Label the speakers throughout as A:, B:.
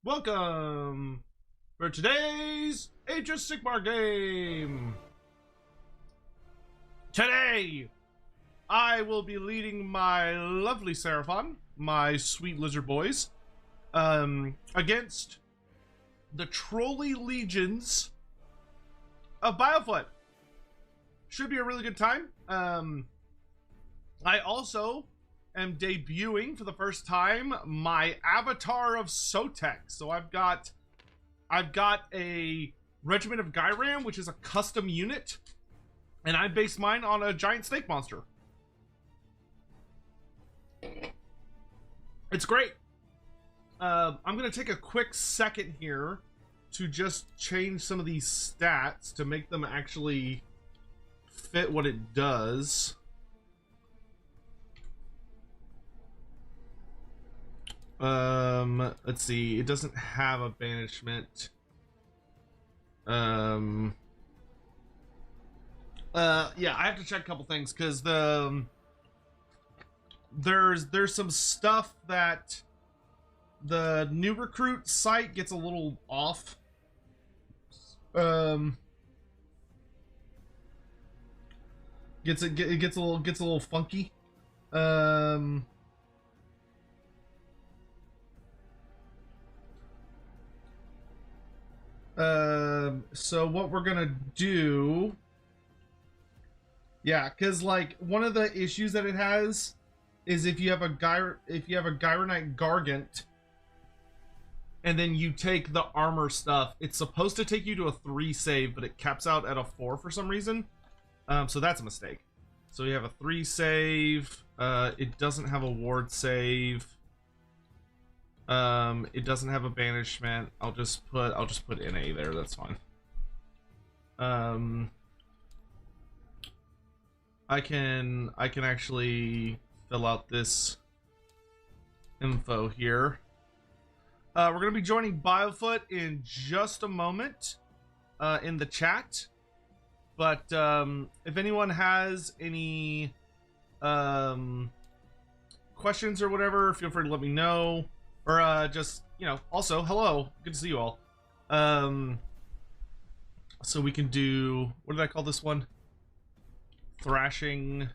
A: Welcome for today's Age of Sigmar game. Today, I will be leading my lovely Seraphon, my sweet lizard boys, against the trolley legions of Biofoot. Should be a really good time. I also am debuting for the first time my Avatar of Sotek. So I've got a Regiment of Gyram, which is a custom unit, and I based mine on a giant snake monster. It's great. I'm gonna take a quick second here to just change some of these stats to make them actually fit what it does. Let's see, it doesn't have a banishment. Yeah, I have to check a couple things because there's some stuff that the new recruit site gets a little off. It gets a little funky. So what we're gonna do, yeah, because like one of the issues that it has is if you have a Gyronite Gargant and then you take the armor stuff, it's supposed to take you to a 3 save, but it caps out at a 4 for some reason. So that's a mistake. So you have a 3 save. It doesn't have a ward save. It doesn't have a banishment. I'll just put NA there. That's fine. I can actually fill out this info here. We're gonna be joining Biofoot in just a moment in the chat, but if anyone has any questions or whatever, feel free to let me know. Or just, you know, also hello, good to see you all. So we can do, what did I call this one? Thrashing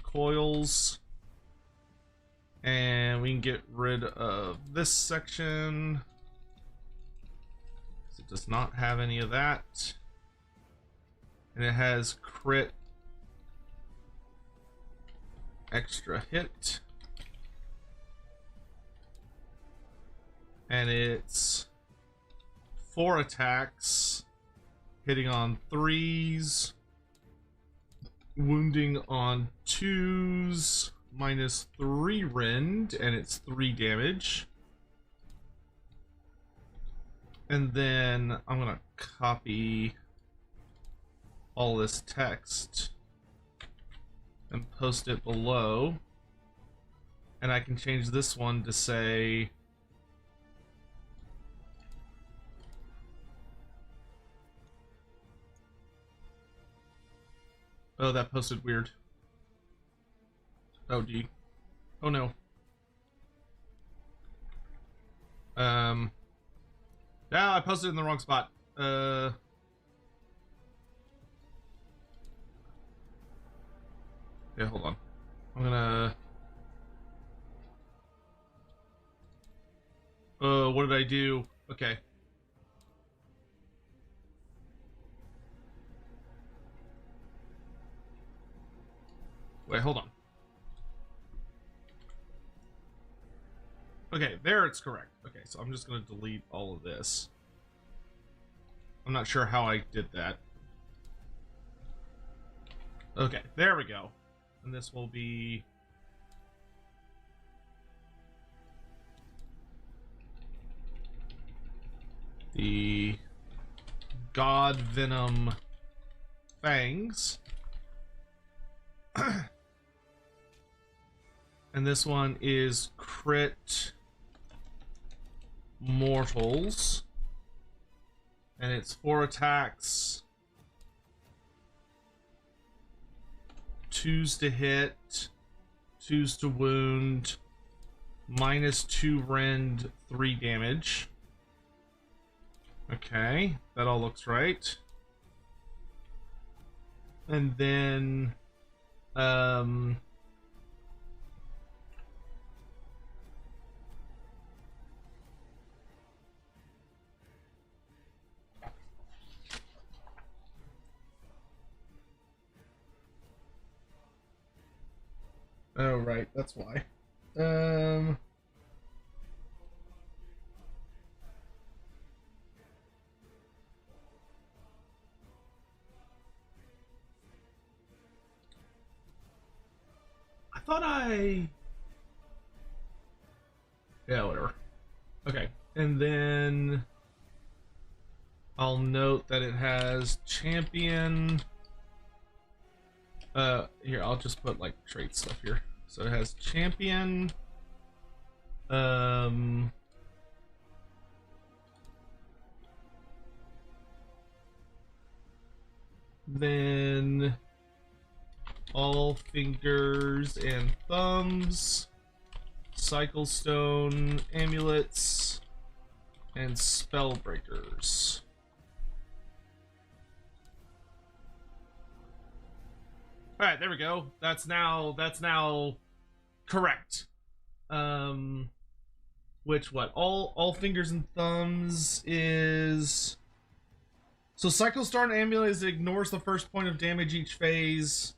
A: coils. And we can get rid of this section. It does not have any of that. And it has crit extra hit. And it's 4 attacks, hitting on 3s, wounding on 2s, -3 rend, and it's 3 damage. And then I'm gonna copy all this text and post it below. And I can change this one to say, oh, that posted weird. Oh, gee. Oh, no. Yeah, I posted it in the wrong spot. Yeah, hold on. I'm gonna... what did I do? Okay. Wait, hold on. Okay, there it's correct. Okay, so I'm just going to delete all of this. I'm not sure how I did that. Okay, there we go. And this will be... the God Venom Fangs. And this one is crit mortals, and it's 4 attacks, 2s to hit, 2s to wound, -2 rend, 3 damage. Okay, that all looks right. And then, oh, right, that's why. I thought yeah, whatever. Okay, and then I'll note that it has champion. Here, I'll just put like trait stuff here. So it has champion. Then all fingers and thumbs, cycle stone, amulets, and spell breakers. All right, there we go. That's now correct. Which what? All fingers and thumbs is. So cycle star and amulet is it ignores the first point of damage each phase,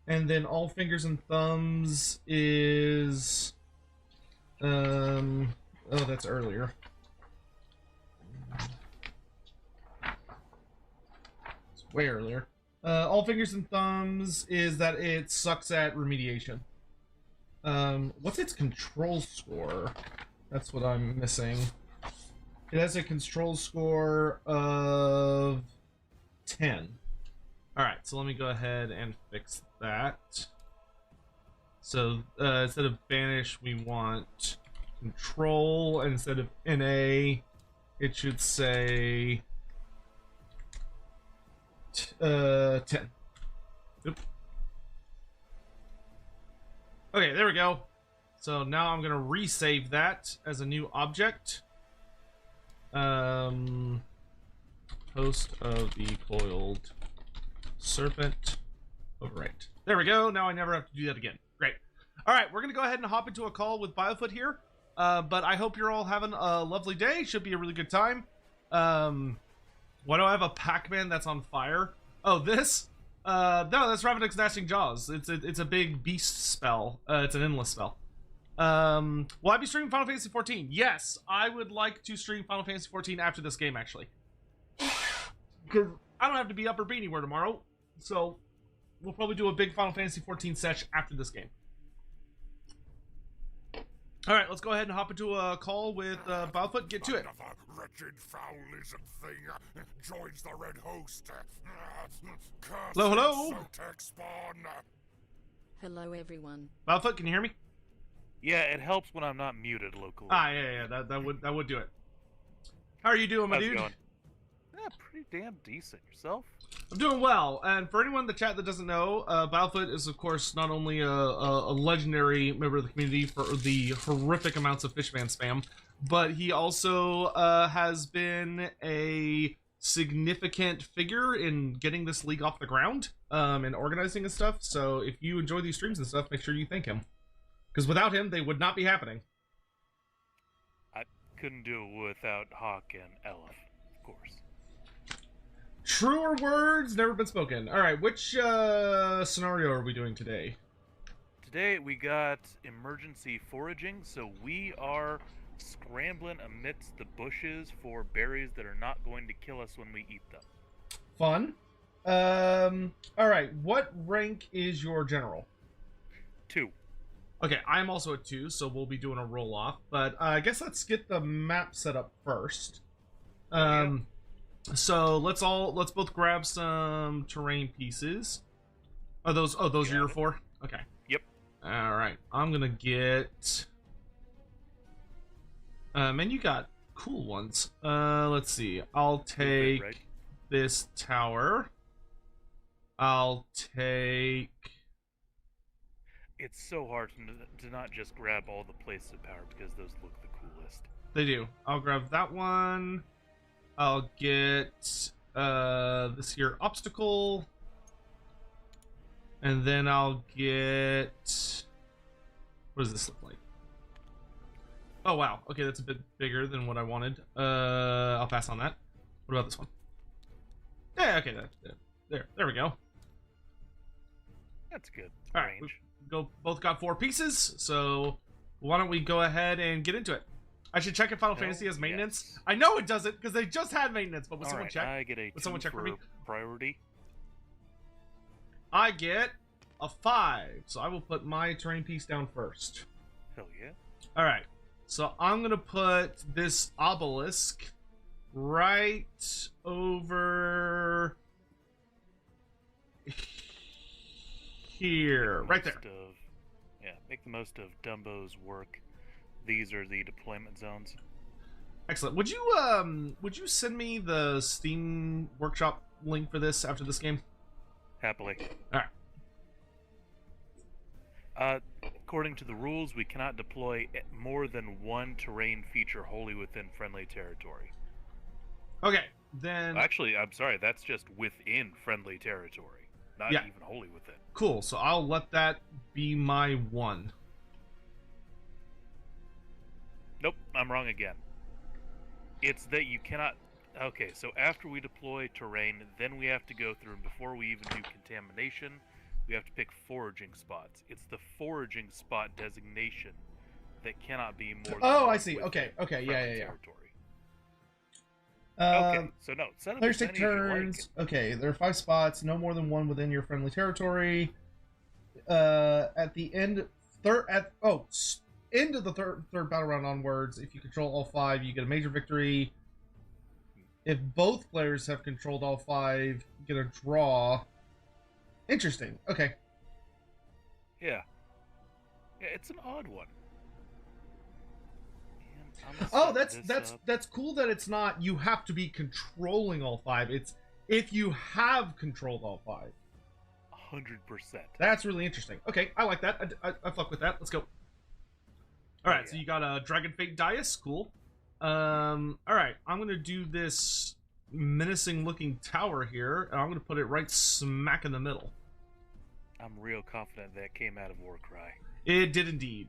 A: and then all fingers and thumbs is. Oh, that's earlier. It's way earlier. All fingers and thumbs is that it sucks at remediation. What's its control score? That's what I'm missing. It has a control score of 10. Alright, so let me go ahead and fix that. So, instead of banish, we want control, and instead of NA, it should say 10. Oop. Okay, there we go. So now I'm gonna resave that as a new object. Host of the coiled serpent. Overwrite. There we go. Now I never have to do that again. Great. All right, we're gonna go ahead and hop into a call with Biofoot here. But I hope you're all having a lovely day. Should be a really good time. Why do I have a Pac-Man that's on fire? Oh, this? No, that's Ravenous Gnashing Jaws. It's a big beast spell. It's an endless spell. Will I be streaming Final Fantasy 14? Yes, I would like to stream Final Fantasy 14 after this game, actually. Because I don't have to be Upper Beanyware tomorrow, so we'll probably do a big Final Fantasy 14 sesh after this game. Alright, let's go ahead and hop into a call with Biofoot. Get to it.
B: Another wretched foul lizard thing joins the red host.
A: Hello, hello.
B: Sotek spawn.
C: Hello, everyone.
A: Biofoot, can you hear me?
D: Yeah, it helps when I'm not muted locally.
A: Ah, yeah, that would do it. How are you doing, my
D: How's it
A: dude?
D: going? Yeah, pretty damn decent. Yourself?
A: I'm doing well, and for anyone in the chat that doesn't know, Biofoot is, of course, not only a legendary member of the community for the horrific amounts of Fishman spam, but he also has been a significant figure in getting this league off the ground, and organizing and stuff. So if you enjoy these streams and stuff, make sure you thank him. Because without him, they would not be happening.
D: I couldn't do it without Hawk and Elf, of course.
A: Truer words never been spoken. All right, which scenario are we doing today?
D: Today we got emergency foraging, so we are scrambling amidst the bushes for berries that are not going to kill us when we eat them.
A: Fun. All right, what rank is your general?
D: 2.
A: Okay, I'm also at 2, so we'll be doing a roll-off. But I guess let's get the map set up first. So let's both grab some terrain pieces. Those are your 4? Okay.
D: Yep.
A: All right, I'm gonna get. Man, you got cool ones. Let's see. I'll take this tower. I'll take.
D: It's so hard to not just grab all the places of power because those look the coolest.
A: They do. I'll grab that one. I'll get this here obstacle. And then I'll get... What does this look like? Oh, wow. Okay, that's a bit bigger than what I wanted. I'll pass on that. What about this one? Yeah, okay. There we go.
D: That's good.
A: All right,
D: Range.
A: we both got 4 pieces, so why don't we go ahead and get into it? I should check if Final Fantasy has maintenance.
D: Yes.
A: I know it doesn't, because they just had maintenance, but would
D: All
A: someone
D: right,
A: check?
D: I get a
A: Would someone
D: 2
A: check for me?
D: priority.
A: I get a 5, so I will put my terrain piece down first.
D: Hell yeah.
A: Alright, so I'm going to put this obelisk right over here. Right there.
D: Make the most of Dumbo's work. These are the deployment zones.
A: Excellent. Would you send me the Steam Workshop link for this after this game?
D: Happily.
A: Alright.
D: According to the rules, we cannot deploy more than one terrain feature wholly within friendly territory.
A: Okay, then...
D: Actually, I'm sorry, that's just within friendly territory. Not even wholly within.
A: Cool, so I'll let that be my 1.
D: Nope, I'm wrong again. It's that you cannot... Okay, so after we deploy terrain, then we have to go through, and before we even do contamination, we have to pick foraging spots. It's the foraging spot designation that cannot be more than
A: Oh,
D: one
A: I see. Okay,
D: friendly
A: yeah.
D: territory.
A: Okay,
D: So no, set up
A: players
D: as
A: take
D: many as you like.
A: turns. Okay, there are 5 spots, no more than 1 within your friendly territory. At the end, end of the third battle round onwards, if you control all 5, you get a major victory. If both players have controlled all 5, you get a draw. Interesting. Okay.
D: Yeah, it's an odd one.
A: Oh, that's cool that it's not you have to be controlling all 5. It's if you have controlled all 5.
D: 100%.
A: That's really interesting. Okay, I like that. I fuck with that. Let's go. All right, so you got a Dragon Fate Dais. Cool. All right, I'm gonna do this menacing-looking tower here, and I'm gonna put it right smack in the middle.
D: I'm real confident that came out of Warcry.
A: It did indeed.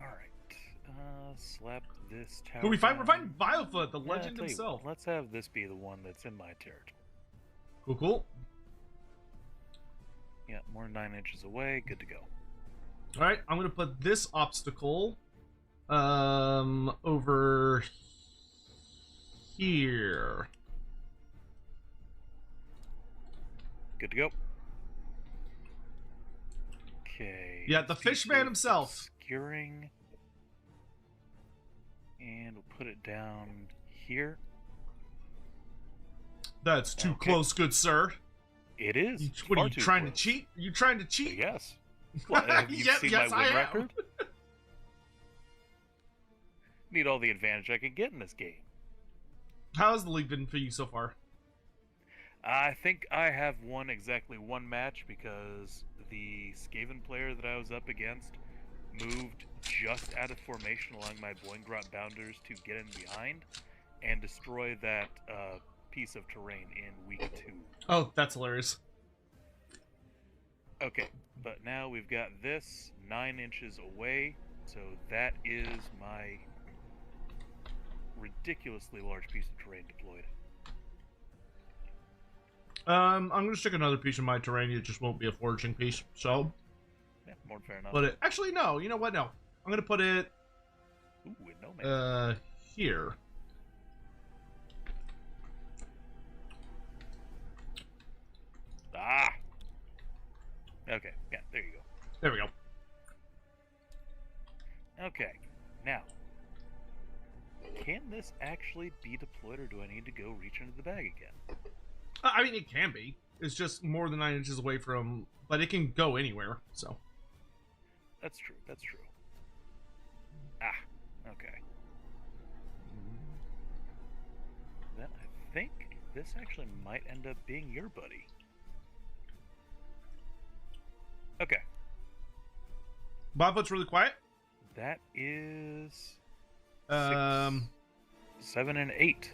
D: Alright, slap this tower.
A: Who we find? We're
D: down.
A: finding Vilefoot, the
D: Yeah,
A: legend
D: I'll tell you
A: himself.
D: what, let's have this be the one that's in my territory.
A: Cool.
D: Yeah, more than 9 inches away, good to go.
A: All right, I'm gonna put this obstacle, over here.
D: Good to go. Okay.
A: Yeah, the
D: let's do
A: Fishman
D: some
A: himself.
D: Obscuring. And we'll put it down here.
A: That's too
D: Okay.
A: close, good sir.
D: It is.
A: What are
D: far
A: you
D: too
A: trying to
D: close.
A: cheat? Are you trying to cheat?
D: Yes. What, have you seen
A: Yes,
D: my
A: I
D: win
A: am.
D: record? Need all the advantage I can get in this game.
A: How's the league been for you so far?
D: I think I have won exactly 1 match because the Skaven player that I was up against moved just out of formation along my Boingrot bounders to get in behind and destroy that piece of terrain in week 2.
A: Oh, that's hilarious.
D: Okay, but now we've got this 9 inches away, so that is my ridiculously large piece of terrain deployed.
A: I'm gonna stick another piece in my terrain. It just won't be a foraging piece. So,
D: Yeah, more than fair enough.
A: but it actually no. You know what? No, I'm gonna put it
D: Ooh, with no man.
A: here.
D: Ah! Okay, yeah, there you go.
A: There we go.
D: Okay, now, can this actually be deployed, or do I need to go reach into the bag again?
A: I mean, it can be. It's just more than 9 inches away from, but it can go anywhere. So.
D: That's true, that's true. Ah, okay. Then I think this actually might end up being your buddy.
A: Bobfoot's really quiet.
D: That is
A: Um,
D: 6, 7, and 8.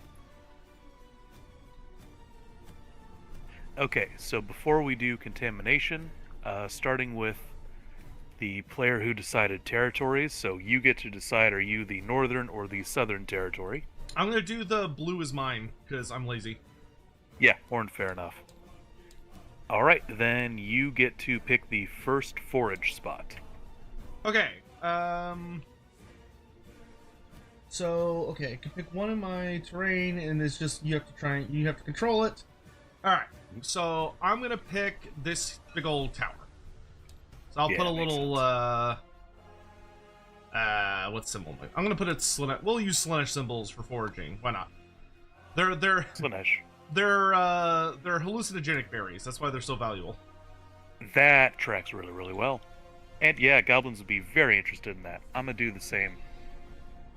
D: Okay, so before we do contamination, starting with the player who decided territories, so you get to decide, are you the northern or the southern territory?
A: I'm gonna do the blue is mine because I'm lazy.
D: Yeah, horn, fair enough. Alright, then you get to pick the first forage spot.
A: Okay. So okay, I can pick one in my terrain, and it's just you have to control it. All right. So I'm gonna pick this big old tower. So I'll put a little what symbol? I'm gonna put it Slanesh. We'll use Slanesh symbols for foraging. Why not? They're
D: Slanesh.
A: They're hallucinogenic berries. That's why they're so valuable.
D: That tracks really, really well. And yeah, goblins would be very interested in that. I'm gonna do the same.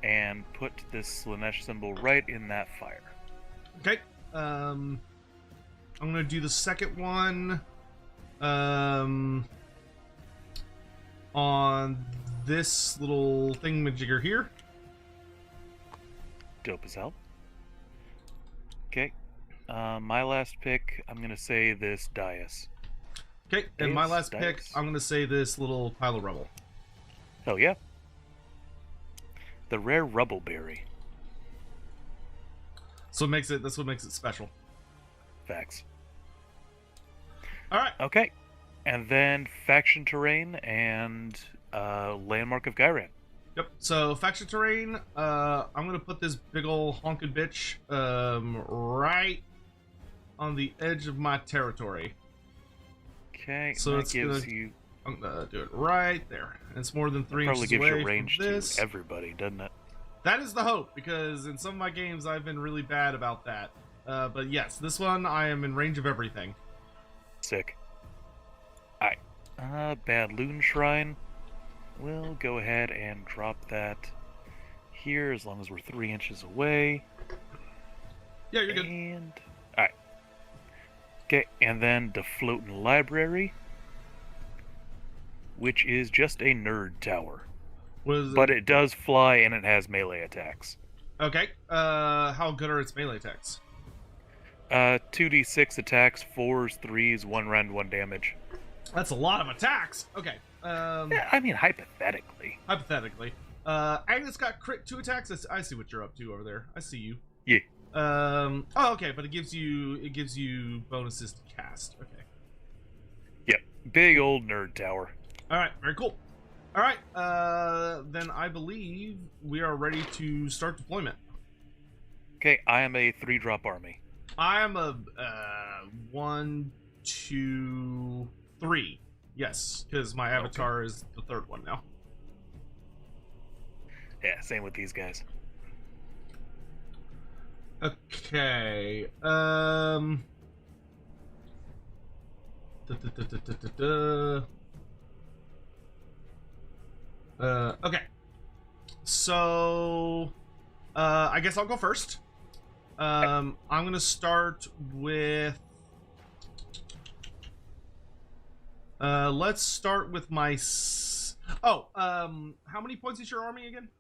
D: And put this Slanesh symbol right in that fire.
A: Okay. I'm gonna do the second one. On this little thingamajigger here.
D: Dope as hell. Okay. My last pick, I'm gonna say this dais.
A: Okay, and my last pick, I'm gonna say this little pile of rubble.
D: Hell yeah. The rare rubble berry.
A: So that's what makes it special.
D: Facts.
A: Alright.
D: Okay. And then faction terrain and landmark of Gyran.
A: Yep. So faction terrain, I'm gonna put this big ol' honkin' bitch right on the edge of my territory.
D: Okay,
A: so
D: that gives you.
A: I'm gonna do it right there. It's more than 3
D: probably
A: inches
D: gives
A: away
D: you range
A: from this.
D: to everybody, doesn't it?
A: That is the hope, because in some of my games I've been really bad about that. But yes, this one I am in range of everything.
D: Sick. Alright. Bad Loon Shrine. We'll go ahead and drop that here as long as we're 3 inches away.
A: Yeah, you're good.
D: And alright. Okay, and then the Floating Library, which is just a nerd tower. But it does fly and it has melee attacks.
A: Okay. How good are its melee attacks?
D: 2d6 attacks, 4s, 3s, 1 round, 1 damage.
A: That's a lot of attacks. Okay.
D: Yeah, I mean, hypothetically.
A: Hypothetically. Agnes got crit 2 attacks. I see what you're up to over there. I see you.
D: Yeah.
A: Oh, okay, but it gives you bonuses to cast. Okay.
D: Yep. Big old nerd tower.
A: All right. Very cool. All right. Then I believe we are ready to start deployment.
D: Okay, I am a 3-drop army.
A: I am a 1, 2, 3. Yes, because my avatar is the 3rd one now.
D: Yeah, same with these guys.
A: Okay. Okay. So, I guess I'll go first. I'm gonna start with. Let's start with my. How many points is your army again?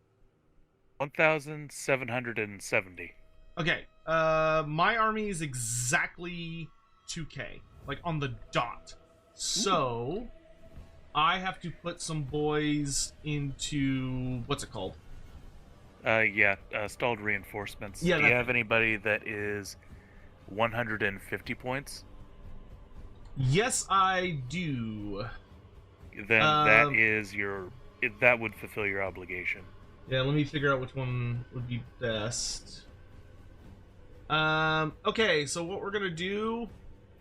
D: 1,770.
A: Okay. My army is exactly 2K, like on the dot. So, I have to put some boys into what's it called?
D: Stalled reinforcements.
A: Yeah,
D: Do you have anybody that is 150 points?
A: Yes, I do.
D: Then that would fulfill your obligation.
A: Yeah, let me figure out which one would be best. Okay, so what we're gonna do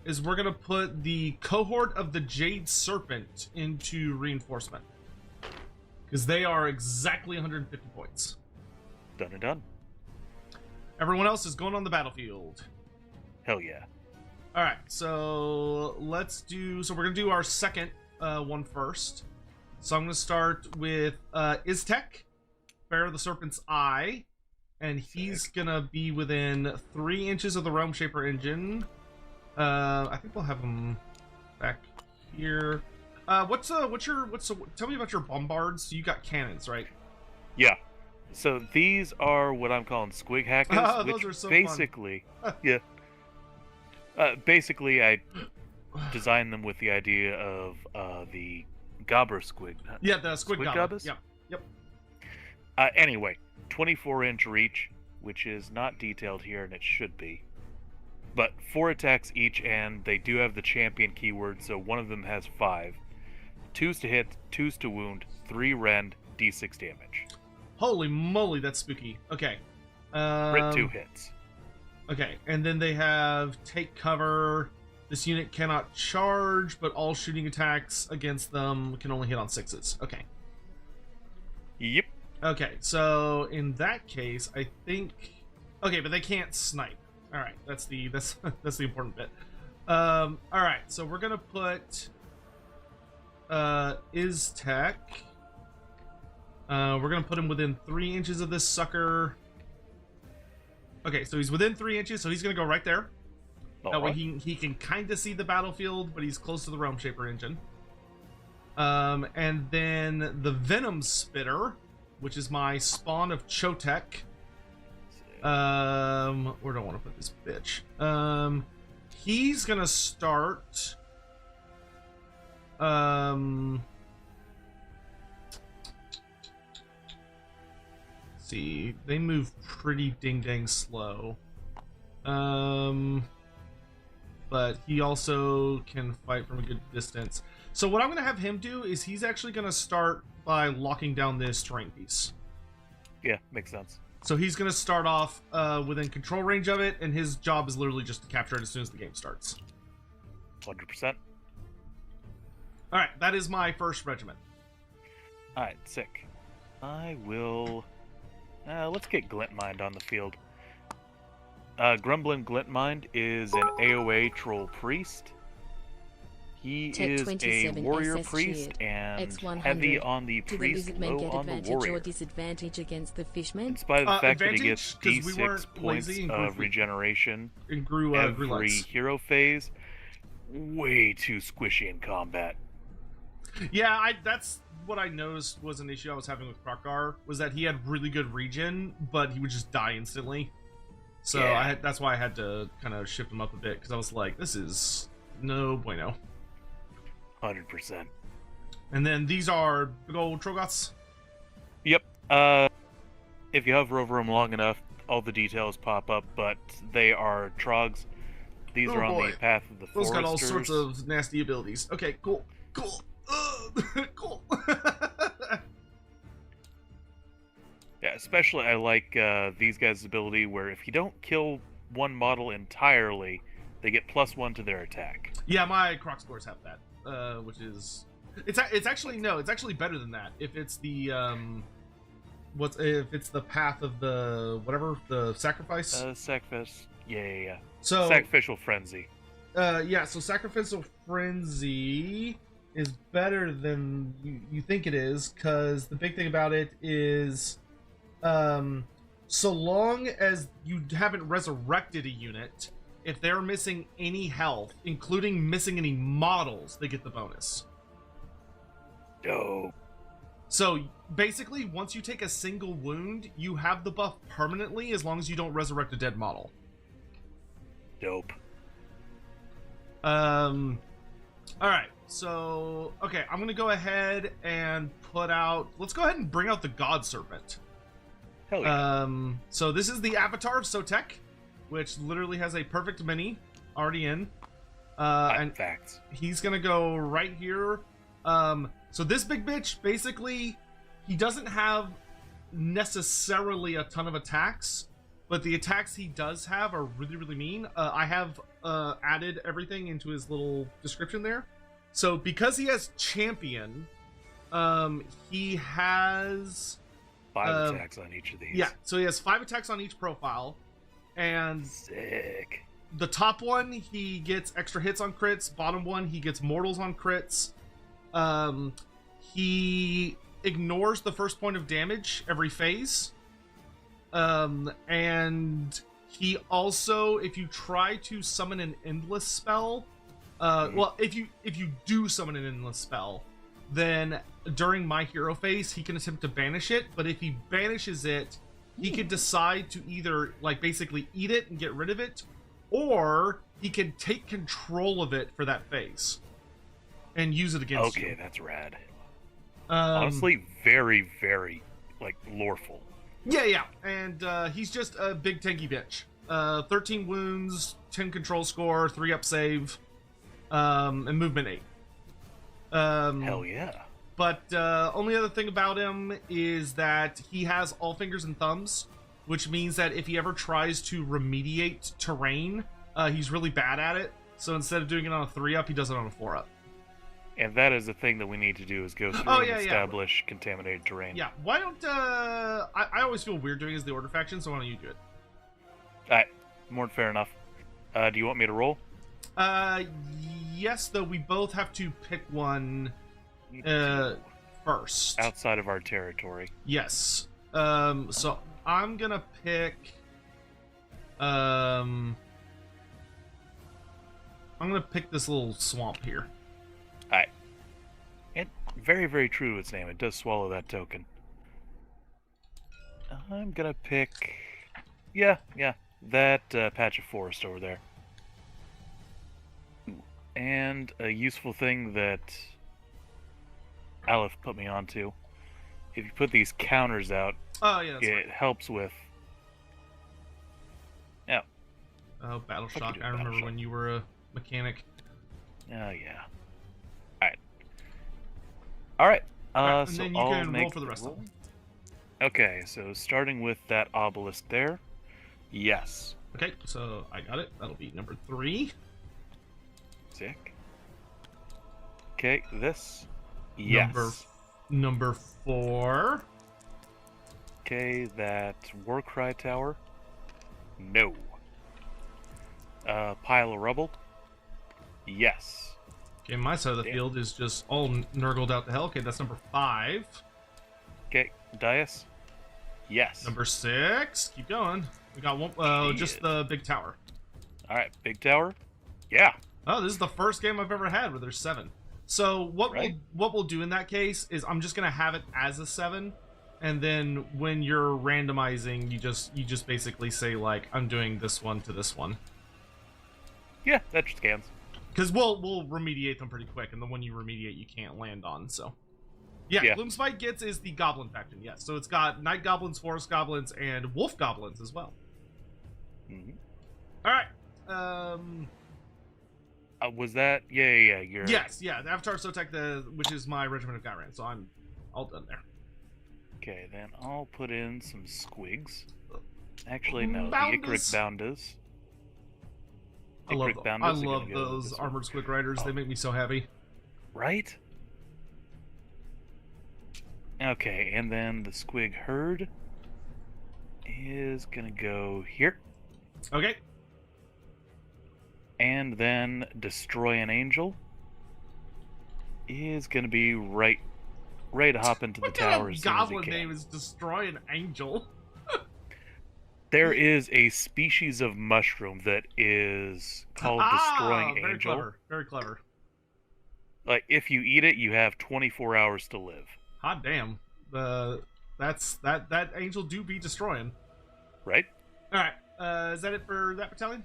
A: is we're gonna put the cohort of the Jade Serpent into reinforcement. Because they are exactly 150 points.
D: Done and done.
A: Everyone else is going on the battlefield.
D: Hell yeah.
A: Alright, so we're gonna do our second one first. So I'm gonna start with Iztek, Bear of the Serpent's Eye. And he's gonna be within 3 inches of the Realm Shaper engine. I think we'll have him back here. Tell me about your bombards. You got cannons, right?
D: Yeah. So these are what I'm calling Squig hackers,
A: Oh,
D: which
A: those are so
D: basically, yeah. Basically, I designed them with the idea of the Gobber Squig.
A: Yeah, the Squig Gobber.
D: Gobbers?
A: Yep.
D: Anyway, 24-inch reach, which is not detailed here, and it should be. But 4 attacks each, and they do have the champion keyword, so one of them has 5. 2's to hit, 2's to wound, 3 rend, d6 damage.
A: Holy moly, that's spooky. Okay.
D: Crit 2 hits.
A: Okay, and then they have take cover. This unit cannot charge, but all shooting attacks against them can only hit on 6s. Okay.
D: Yep.
A: Okay, so in that case, I think... Okay, but they can't snipe. Alright, that's the important bit. Alright, so we're gonna put... Iztech. We're gonna put him within 3 inches of this sucker. Okay, so he's within 3 inches, so he's gonna go right there. That way he can kind of see the battlefield, but he's close to the Realm Shaper engine. And then the Venom Spitter, which is my spawn of Chotek. Where do I want to put this bitch? He's gonna start. See, they move pretty ding-dang slow. But he also can fight from a good distance. So what I'm going to have him do is he's actually going to start by locking down this terrain piece.
D: Yeah, makes sense.
A: So he's going to start off within control range of it, and his job is literally just to capture it as soon as the game starts.
D: 100%.
A: Alright, that is my first regiment.
D: Alright, sick. I will... let's get Glintmind on the field. Grumbling Glintmind is an AoA troll priest. He is a warrior priest and heavy on the priest, low on the warrior.
C: Or disadvantage against the fishman?
D: In spite of the fact that he gets
A: advantage, 'cause we weren't
D: D6 points
A: lazy and
D: of
A: grew-
D: regeneration
A: And grew
D: every
A: lights.
D: hero phase, way too squishy in combat.
A: Yeah, that's what I noticed was an issue I was having with Krokgar, was that he had really good regen, but he would just die instantly. So
D: Yeah.
A: that's why I had to kind of shift him up a bit, because I was like, this is no bueno.
D: 100%.
A: And then these are big old Trogoths.
D: Yep. If you hover over them long enough, all the details pop up, but they are Trogs. These
A: Oh
D: are on
A: boy.
D: the path of the
A: Those
D: Foresters.
A: got all sorts of nasty abilities. Okay, cool. Cool. Cool.
D: Yeah, especially I like these guys' ability where if you don't kill one model entirely, they get +1 to their attack.
A: Yeah, my Croc scores have that, which is... It's actually better than that. If it's the, if it's the path of the, whatever, the sacrifice?
D: Sacrifice. Yeah.
A: So...
D: Sacrificial Frenzy.
A: Yeah, so Sacrificial Frenzy is better than you think it is, because the big thing about it is, so long as you haven't resurrected a unit, if they're missing any health, including missing any models, they get the bonus.
D: Dope.
A: So basically, once you take a single wound, you have the buff permanently as long as you don't resurrect a dead model.
D: Dope.
A: Alright, so, okay, I'm gonna go ahead and let's go ahead and bring out the God Serpent.
D: Hell yeah.
A: So this is the Avatar of Sotek, which literally has a perfect mini already in. And
D: facts.
A: he's gonna go right here. So this big bitch, basically, he doesn't have necessarily a ton of attacks, but the attacks he does have are really, really mean. I have added everything into his little description there. So because he has Champion, he has...
D: 5 attacks on each of these.
A: Yeah, so he has 5 attacks on each profile, and
D: Sick.
A: the top one, he gets extra hits on crits. Bottom one, he gets mortals on crits. He ignores the first point of damage every phase. And he also, if you try to summon an endless spell, Well, if you do summon an endless spell, then during my hero phase, he can attempt to banish it. But if he banishes it, he can decide to either like basically eat it and get rid of it, or he can take control of it for that phase and use it against you.
D: Okay, that's rad.
A: Um,
D: Honestly, very, very, like, loreful.
A: Yeah, and he's just a big tanky bitch. 13 wounds, 10 control score, 3 up save, and movement 8.
D: Hell yeah.
A: But only other thing about him is that he has all fingers and thumbs, which means that if he ever tries to remediate terrain, he's really bad at it. So instead of doing it on a 3-up, he does it on a 4-up.
D: And that is the thing that we need to do, is go through and establish contaminated terrain.
A: Yeah, why don't, I always feel weird doing it as the Order faction, so why don't you do it?
D: Alright, more than fair enough. Do you want me to roll?
A: Yes, though we both have to pick one, first.
D: Outside of our territory.
A: Yes. So I'm gonna pick, I'm gonna pick this little swamp here.
D: Alright. And very, very true to its name. It does swallow that token. I'm gonna pick... Yeah, that patch of forest over there. Ooh. And a useful thing that Aleph put me onto. If you put these counters out, it helps with... Yeah.
A: Oh, Battle Shock. I remember when you were a mechanic.
D: Oh, yeah. Alright.
A: And
D: so
A: then you
D: I'll
A: can
D: make
A: roll for the rest of them.
D: Okay, so starting with that obelisk there. Yes.
A: Okay, so I got it. That'll be number 3.
D: Sick. Okay, this. Yes.
A: Number 4.
D: Okay, that Warcry Tower. No. Pile of rubble. Yes.
A: Okay, my side of the field is just all nurgled out to hell. Okay, that's number 5.
D: Okay, Dias. Yes.
A: Number 6. Keep going. We got one. Just the big tower.
D: All right, big tower. Yeah.
A: Oh, this is the first game I've ever had where there's 7. So what we'll do in that case is I'm just gonna have it as a 7, and then when you're randomizing, you just basically say like I'm doing this one to this one.
D: Yeah, that scans.
A: Because we'll remediate them pretty quick, and the one you remediate you can't land on. So yeah. Gloomspite Gitz is the goblin faction. Yes, so it's got night goblins, forest goblins, and wolf goblins as well.
D: Mm-hmm.
A: All right.
D: Was that? Yeah. You're...
A: Yes, the Avatar Sotek, which is my regiment of Gyran, so I'm all done there.
D: Okay, then I'll put in some squigs. Actually, no, the
A: Bounders.
D: Ikric Bounders.
A: I love those armored squig riders. They make me so happy.
D: Right? Okay, and then the squig herd is gonna go here.
A: Okay.
D: And then destroy an angel is gonna be right to hop into the tower as soon as he
A: goblin
D: can.
A: name is Destroy an Angel?
D: There is a species of mushroom that is called Destroying
A: very
D: Angel.
A: Clever. Very clever.
D: Like, if you eat it, you have 24 hours to live.
A: Hot damn. That angel do be destroying.
D: Right?
A: Alright. Is that it for that battalion?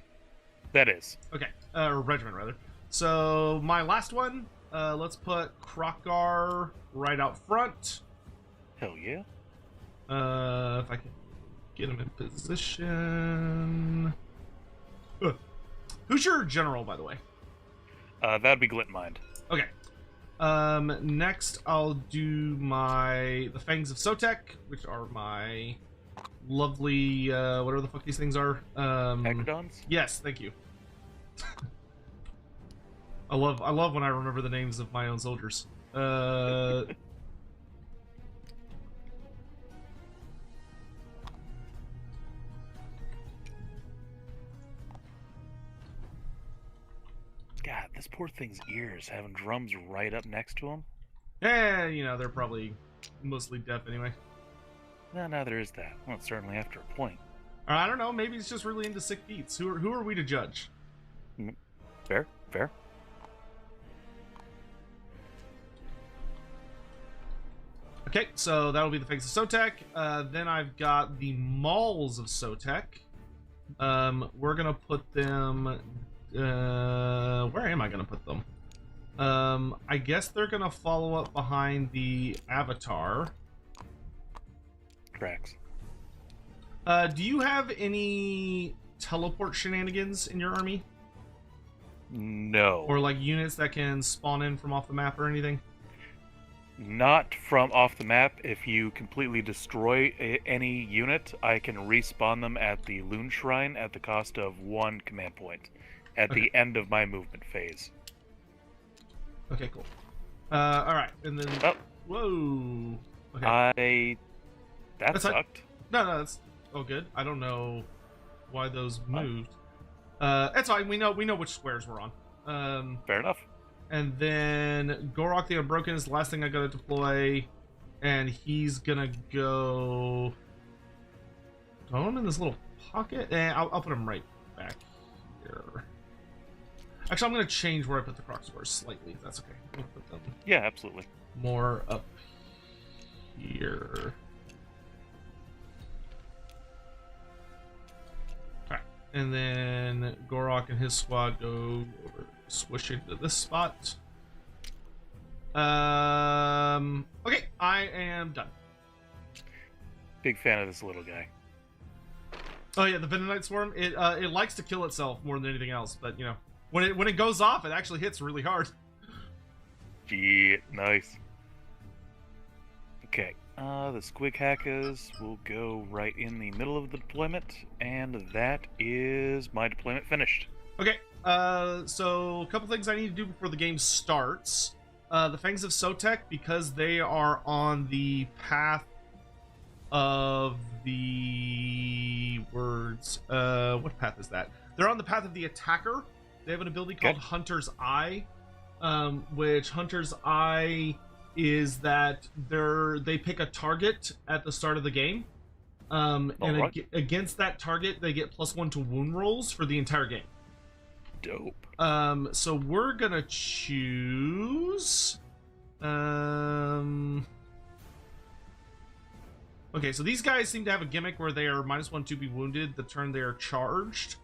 D: That is.
A: Okay. Or regiment, rather. So, my last one, let's put Krokgar right out front.
D: Hell yeah.
A: If I can get him in position. Who's your general, by the way?
D: That'd be Glitmind.
A: Okay. Next I'll do the Fangs of Sotek, which are my lovely, whatever the fuck these things are.
D: Hackodons?
A: Yes, thank you. I love when I remember the names of my own soldiers.
D: God, this poor thing's ears having drums right up next to him.
A: Yeah, they're probably mostly deaf anyway.
D: No, there is that. Well, certainly after a point.
A: Or I don't know, maybe he's just really into sick beats. Who are we to judge?
D: Fair.
A: Okay, so that'll be the Fangs of Sotek. Then I've got the Mauls of Sotek. We're gonna put them. Where am I gonna put them? I guess they're gonna follow up behind the Avatar.
D: Tracks.
A: Do you have any teleport shenanigans in your army?
D: No.
A: Or like units that can spawn in from off the map or anything?
D: Not from off the map. If you completely destroy any unit, I can respawn them at the Loon Shrine at the cost of 1 command point at the end of my movement phase.
A: Okay, cool. Alright, and then...
D: Oh.
A: Whoa! Okay.
D: That
A: That's
D: sucked.
A: No, that's... Oh, good. I don't know why those moved. That's fine. We know which squares we're on.
D: Fair enough.
A: And then Gorok the Unbroken is the last thing I gotta deploy. And he's gonna go... Do I want him in this little pocket? I'll put him right back here. Actually, I'm gonna change where I put the croc squares slightly, if that's okay. I'm gonna put them
D: Yeah, absolutely.
A: more up here. Alright. And then Gorok and his squad go over, swish into this spot. Okay, I am done.
D: Big fan of this little guy.
A: Oh yeah, the Venonite Swarm, it likes to kill itself more than anything else, but you know, when it goes off, it actually hits really hard.
D: Yeah, nice. Okay, the Squig hackers will go right in the middle of the deployment, and that is my deployment finished.
A: Okay, so a couple things I need to do before the game starts. The Fangs of Sotek, because they are on the path of the words. What path is that? They're on the path of the attacker. They have an ability called Hunter's Eye, which Hunter's Eye is that they pick a target at the start of the game, against that target they get +1 to wound rolls for the entire game.
D: Dope.
A: So we're gonna choose. Okay, so these guys seem to have a gimmick where they are -1 to be wounded the turn they are charged.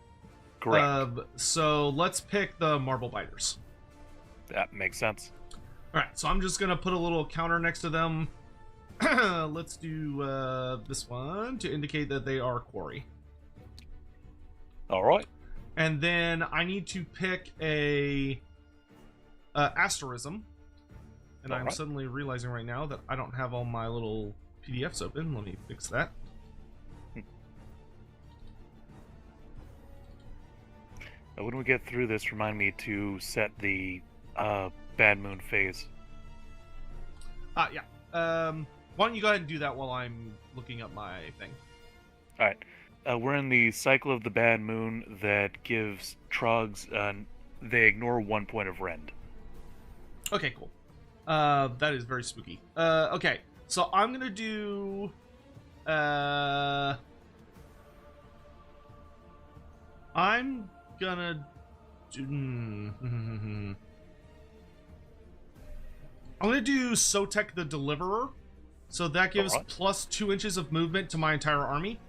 D: Correct.
A: So let's pick the Marble Biters.
D: That makes sense.
A: Alright, so I'm just gonna put a little counter next to them. Let's do this one to indicate that they are quarry.
D: Alright.
A: And then I need to pick a asterism. And I'm suddenly realizing right now that I don't have all my little PDFs open. Let me fix that.
D: When we get through this, remind me to set the Bad Moon phase.
A: Yeah. Why don't you go ahead and do that while I'm looking up my thing?
D: Alright. We're in the cycle of the Bad Moon that gives Trogs, they ignore 1 point of rend.
A: Okay, cool. That is very spooky. Okay, so I'm gonna do... I'm gonna do... I'm gonna do Sotek the Deliverer. So that gives +2 inches of movement to my entire army.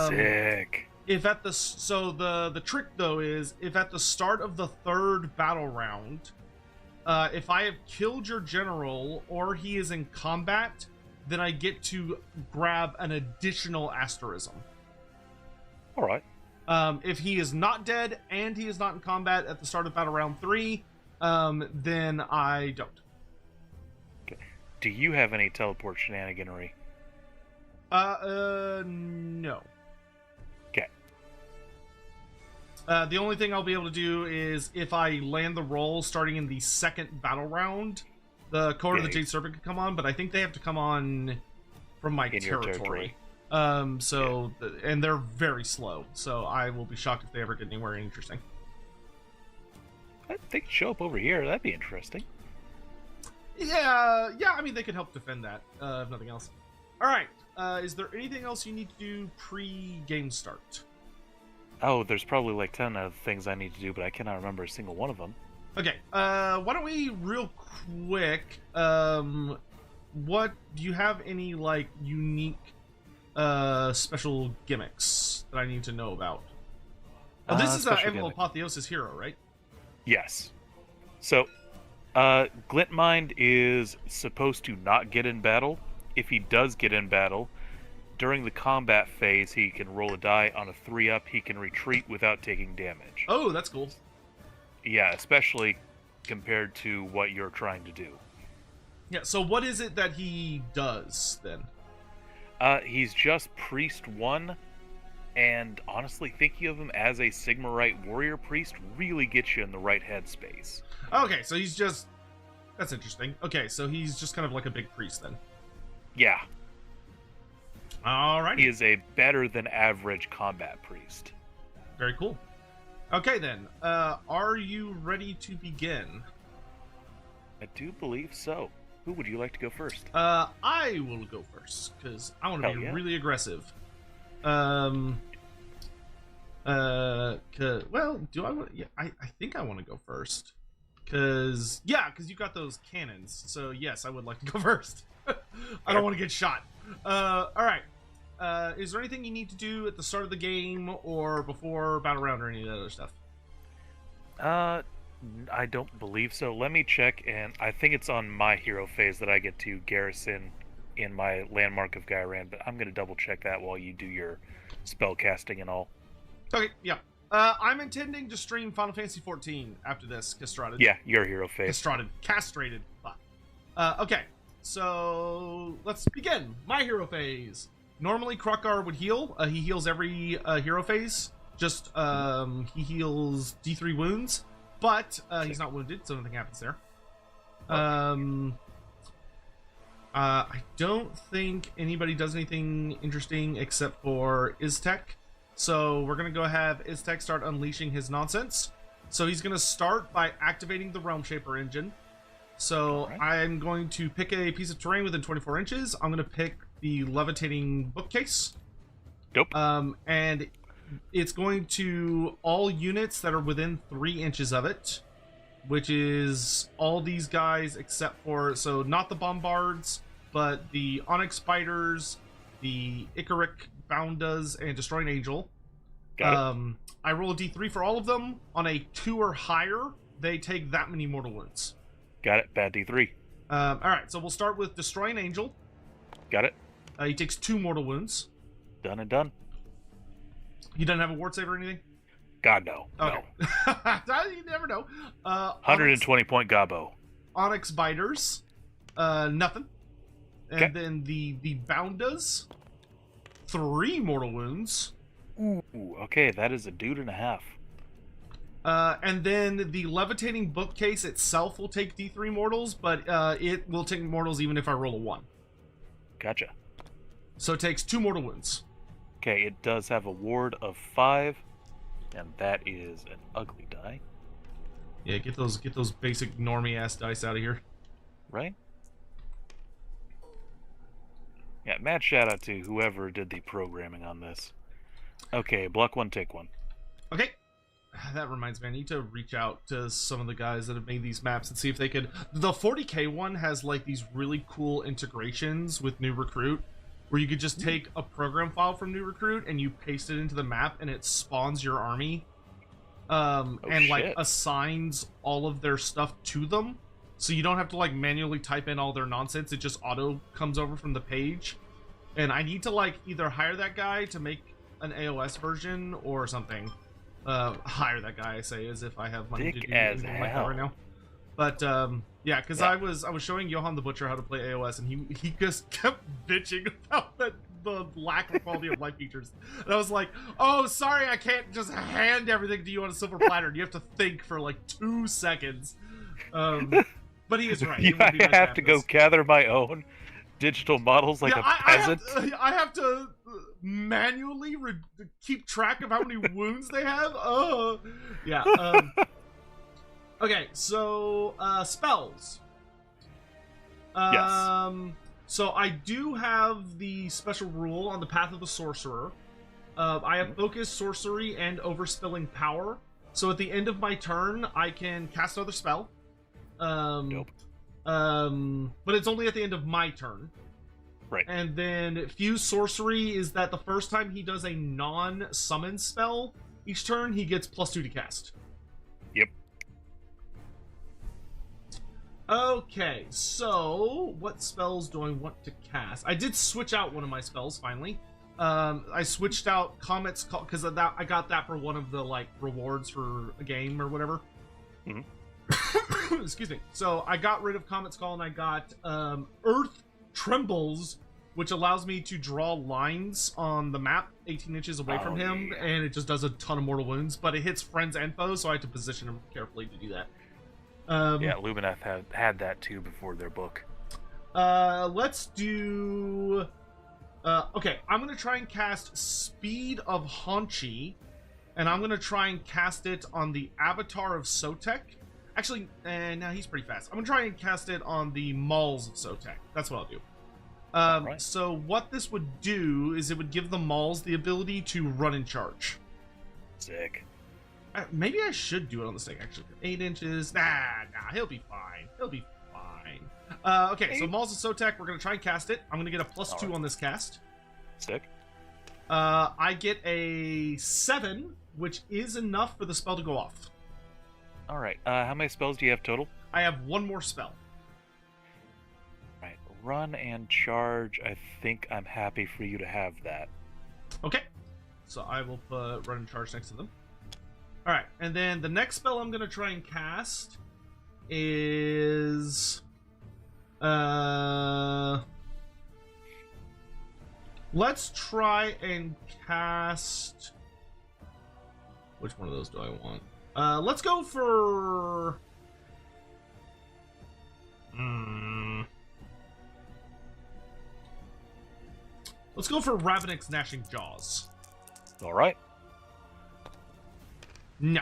D: Sick.
A: If at the the trick though is if at the start of the 3rd battle round, if I have killed your general or he is in combat, then I get to grab an additional asterism.
D: All right.
A: If he is not dead and he is not in combat at the start of battle round 3, then I don't.
D: Okay. Do you have any teleport shenaniganery?
A: No.
D: Okay.
A: The only thing I'll be able to do is if I land the roll starting in the 2nd battle round, the Cohort of the Jade Serpent can come on, but I think they have to come on from my territory. And they're very slow, so I will be shocked if they ever get anywhere interesting.
D: I think show up over here. That'd be interesting.
A: Yeah, I mean, they could help defend that, if nothing else. Alright, is there anything else you need to do pre-game start?
D: Oh, there's probably like 10 other things I need to do, but I cannot remember a single one of them.
A: Okay, why don't we real quick, what do you have any like unique special gimmicks that I need to know about? Oh, this is
D: special
A: Evil
D: gimmick.
A: Apotheosis hero, right?
D: Yes. So, Glintmind is supposed to not get in battle. If he does get in battle, during the combat phase, he can roll a die. On a 3-up, he can retreat without taking damage.
A: Oh, that's cool.
D: Yeah, especially compared to what you're trying to do.
A: Yeah, so what is it that he does, then?
D: He's just Priest 1, and honestly, thinking of him as a Sigmarite Warrior Priest really gets you in the right headspace.
A: Okay, so he's just... That's interesting. Okay, so he's just kind of like a big priest, then.
D: Yeah.
A: Alrighty.
D: He is a better-than-average combat priest.
A: Very cool. Okay, then. Are you ready to begin?
D: I do believe so. Who would you like to go first?
A: I will go first, because I want to be really aggressive. Well, do I want... Yeah, I think I want to go first. Because you got those cannons. So, yes, I would like to go first. I don't want to get shot. Alright. Is there anything you need to do at the start of the game or before Battle Round or any of that other stuff?
D: I don't believe so. Let me check, and I think it's on my hero phase that I get to garrison in my Landmark of Gyran, but I'm going to double check that while you do your spell casting and all.
A: Okay, yeah. I'm intending to stream Final Fantasy XIV after this, castrated.
D: Yeah, your hero phase.
A: Castrated. Fuck. Okay, so let's begin. My hero phase. Normally, Krokar would heal. He heals every hero phase. Just, he heals D3 wounds. But he's not wounded, so nothing happens there. I don't think anybody does anything interesting except for Iztek. So we're going to go have Iztek start unleashing his nonsense. So he's going to start by activating the Realm Shaper engine. So I'm going to pick a piece of terrain within 24 inches. I'm going to pick the levitating bookcase.
D: Nope.
A: And it's going to all units that are within 3 inches of it, which is all these guys except for, so not the Bombards, but the Onyx Spiders, the Icaric Boundas, and Destroying Angel.
D: Got it.
A: I roll a d3 for all of them. On a 2 or higher, they take that many mortal wounds.
D: Got it. Bad D3.
A: Alright, so we'll start with Destroying Angel.
D: Got it.
A: He takes 2 mortal wounds.
D: Done and done.
A: He doesn't have a ward save or anything?
D: God, no.
A: Okay. No. You never know.
D: 120 point Gabo.
A: Onyx Biters. Nothing. And
D: Okay.
A: then the Boundas. 3 mortal wounds.
D: Ooh, okay, that is a dude and a half.
A: And then the Levitating Bookcase itself will take D3 mortals, but it will take mortals even if I roll a 1.
D: Gotcha.
A: So it takes 2 mortal wounds.
D: Okay, it does have a ward of 5, and that is an ugly die.
A: Yeah, get those basic normie ass dice out of here.
D: Right? Yeah, mad shout out to whoever did the programming on this. Okay, block 1, take 1.
A: Okay. That reminds me, I need to reach out to some of the guys that have made these maps and see if they could... The 40k one has like these really cool integrations with New Recruit, where you could just take a program file from New Recruit and you paste it into the map and it spawns your army. Like assigns all of their stuff to them. So you don't have to like manually type in all their nonsense, it just auto comes over from the page. And I need to like either hire that guy to make an AoS version or something. Hire that guy, I say, as if I have money to do anything like that right now. But yeah, because I was showing Johan the Butcher how to play AoS, and he just kept bitching about the lack of quality of life features. And I was like, oh, sorry, I can't just hand everything to you on a silver platter. You have to think for like 2 seconds. But he is right.
D: Yeah, I have to go gather my own digital models like a peasant.
A: I have to manually keep track of how many wounds they have. Oh, yeah. Okay, so spells.
D: Yes.
A: So I do have the special rule on the Path of the Sorcerer. I have Focus, Sorcery, and Overspilling Power. So at the end of my turn, I can cast another spell.
D: Nope.
A: But it's only at the end of my turn.
D: Right.
A: And then Fuse Sorcery is that the first time he does a non-summon spell each turn, he gets +2 to cast.
D: Yep.
A: Okay, so what spells do I want to cast? I did switch out one of my spells finally. I switched out Comet's Call because of that. I got that for one of the like rewards for a game or whatever. Excuse me. So I got rid of Comet's Call and I got Earth Trembles, which allows me to draw lines on the map 18 inches away from him, and it just does a ton of mortal wounds, but it hits friends and foes, so I have to position him carefully to do that.
D: Yeah, Lumineth had that too before their book.
A: Let's do... okay, I'm going to try and cast Speed of Haunchy, and I'm going to try and cast it on the Avatar of Sotek. Actually, no, he's pretty fast. I'm going to try and cast it on the Mauls of Sotek. That's what I'll do.
D: Right.
A: So what this would do is it would give the Mauls the ability to run and charge.
D: Sick.
A: Maybe I should do it on the stick, actually. 8 inches. Nah, he'll be fine. He'll be fine. Okay, so Mauls of Sotek, we're going to try and cast it. I'm going to get a +2 on this cast.
D: Sick.
A: I get a 7, which is enough for the spell to go off.
D: Alright, how many spells do you have total?
A: I have one more spell.
D: Right, run and charge. I think I'm happy for you to have that.
A: Okay, so I will put run and charge next to them. Alright, and then the next spell I'm going to try and cast is... let's try and cast... Which one of those do I want? Let's go for... Let's go for Ravenix's Gnashing Jaws.
D: Alright.
A: No.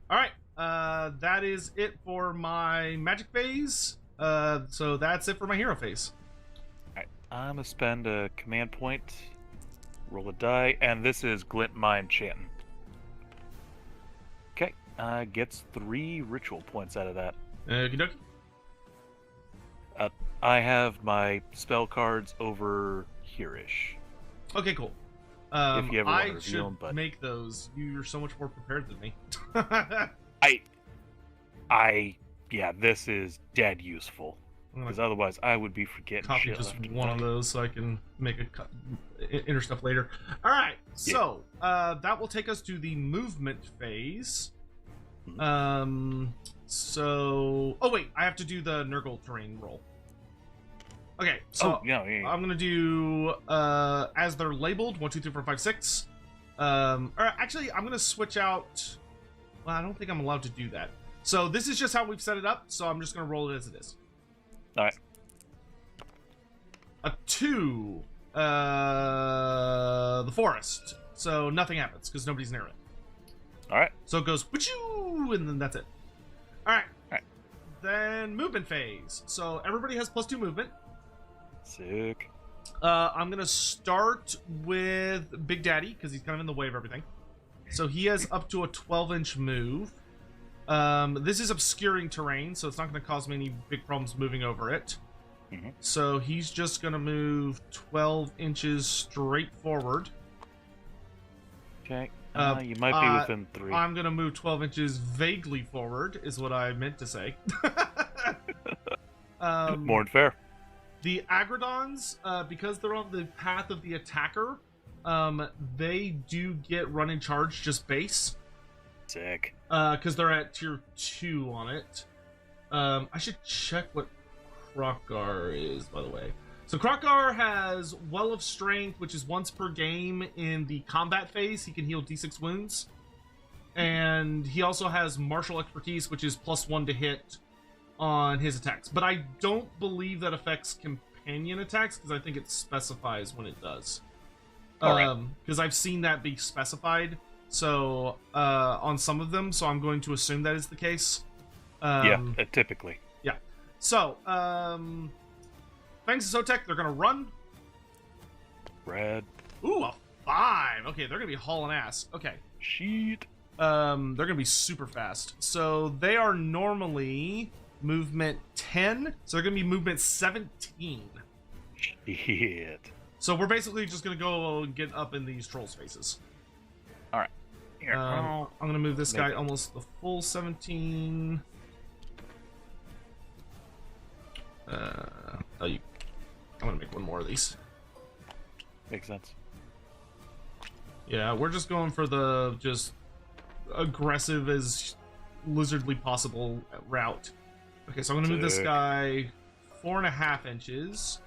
A: Alright, that is it for my magic phase. So that's it for my hero phase.
D: Alright, I'm gonna spend a command point, roll a die, and this is Glint Mind Chanting. Okay, gets 3 ritual points out of that.
A: Okie dokie.
D: I have my spell cards over here-ish.
A: Okay, cool.
D: If you ever want to
A: I
D: review
A: should
D: them, but
A: make those. You're so much more prepared than me.
D: Yeah, this is dead useful. Because otherwise I would be forgetting
A: Copy
D: shit
A: just
D: left and
A: one
D: right.
A: of those so I can make enter stuff later. All right, so that will take us to the movement phase. So, oh wait, I have to do the Nurgle terrain roll. Okay, so
D: yeah.
A: I'm gonna do as they're labeled 1, 2, 3, 4, 5, 6. Or actually, I'm gonna switch out. Well, I don't think I'm allowed to do that. So this is just how we've set it up. So I'm just gonna roll it as it is.
D: All right.
A: A 2, the forest. So nothing happens because nobody's near it.
D: All right.
A: So it goes, wachoo, and then that's it. All right.
D: All right.
A: Then movement phase. So everybody has +2 movement.
D: Sick.
A: I'm gonna start with Big Daddy because he's kind of in the way of everything. So he has up to a 12-inch move. This is obscuring terrain, so it's not going to cause me any big problems moving over it. So he's just going to move 12 inches straight forward.
D: Okay. You might be within 3.
A: I'm going to move 12 inches vaguely forward, is what I meant to say.
D: More than fair.
A: The Agrodons, because they're on the path of the attacker, they do get run and charge just base.
D: Sick.
A: Because they're at tier 2 on it. I should check what Krokgar is, by the way. So Krokgar has Well of Strength, which is once per game in the combat phase. He can heal d6 wounds. And he also has Martial Expertise, which is +1 to hit on his attacks. But I don't believe that affects companion attacks, because I think it specifies when it does. Because I've seen that be specified. So, on some of them, so I'm going to assume that is the case.
D: Typically.
A: Yeah. So, Fangs of Sotek, they're going to run.
D: Red.
A: Ooh, a 5. Okay, they're going to be hauling ass. Okay.
D: Sheet.
A: They're going to be super fast. So, they are normally movement 10. So they're going to be movement 17.
D: Shit.
A: So we're basically just going to go and get up in these troll spaces.
D: Alright. Here.
A: I'm going to move this guy almost the full 17. I'm going to make one more of these.
D: Makes sense.
A: Yeah, we're just going for the just aggressive as lizardly possible route. Okay, so I'm gonna move this guy 4.5 inches,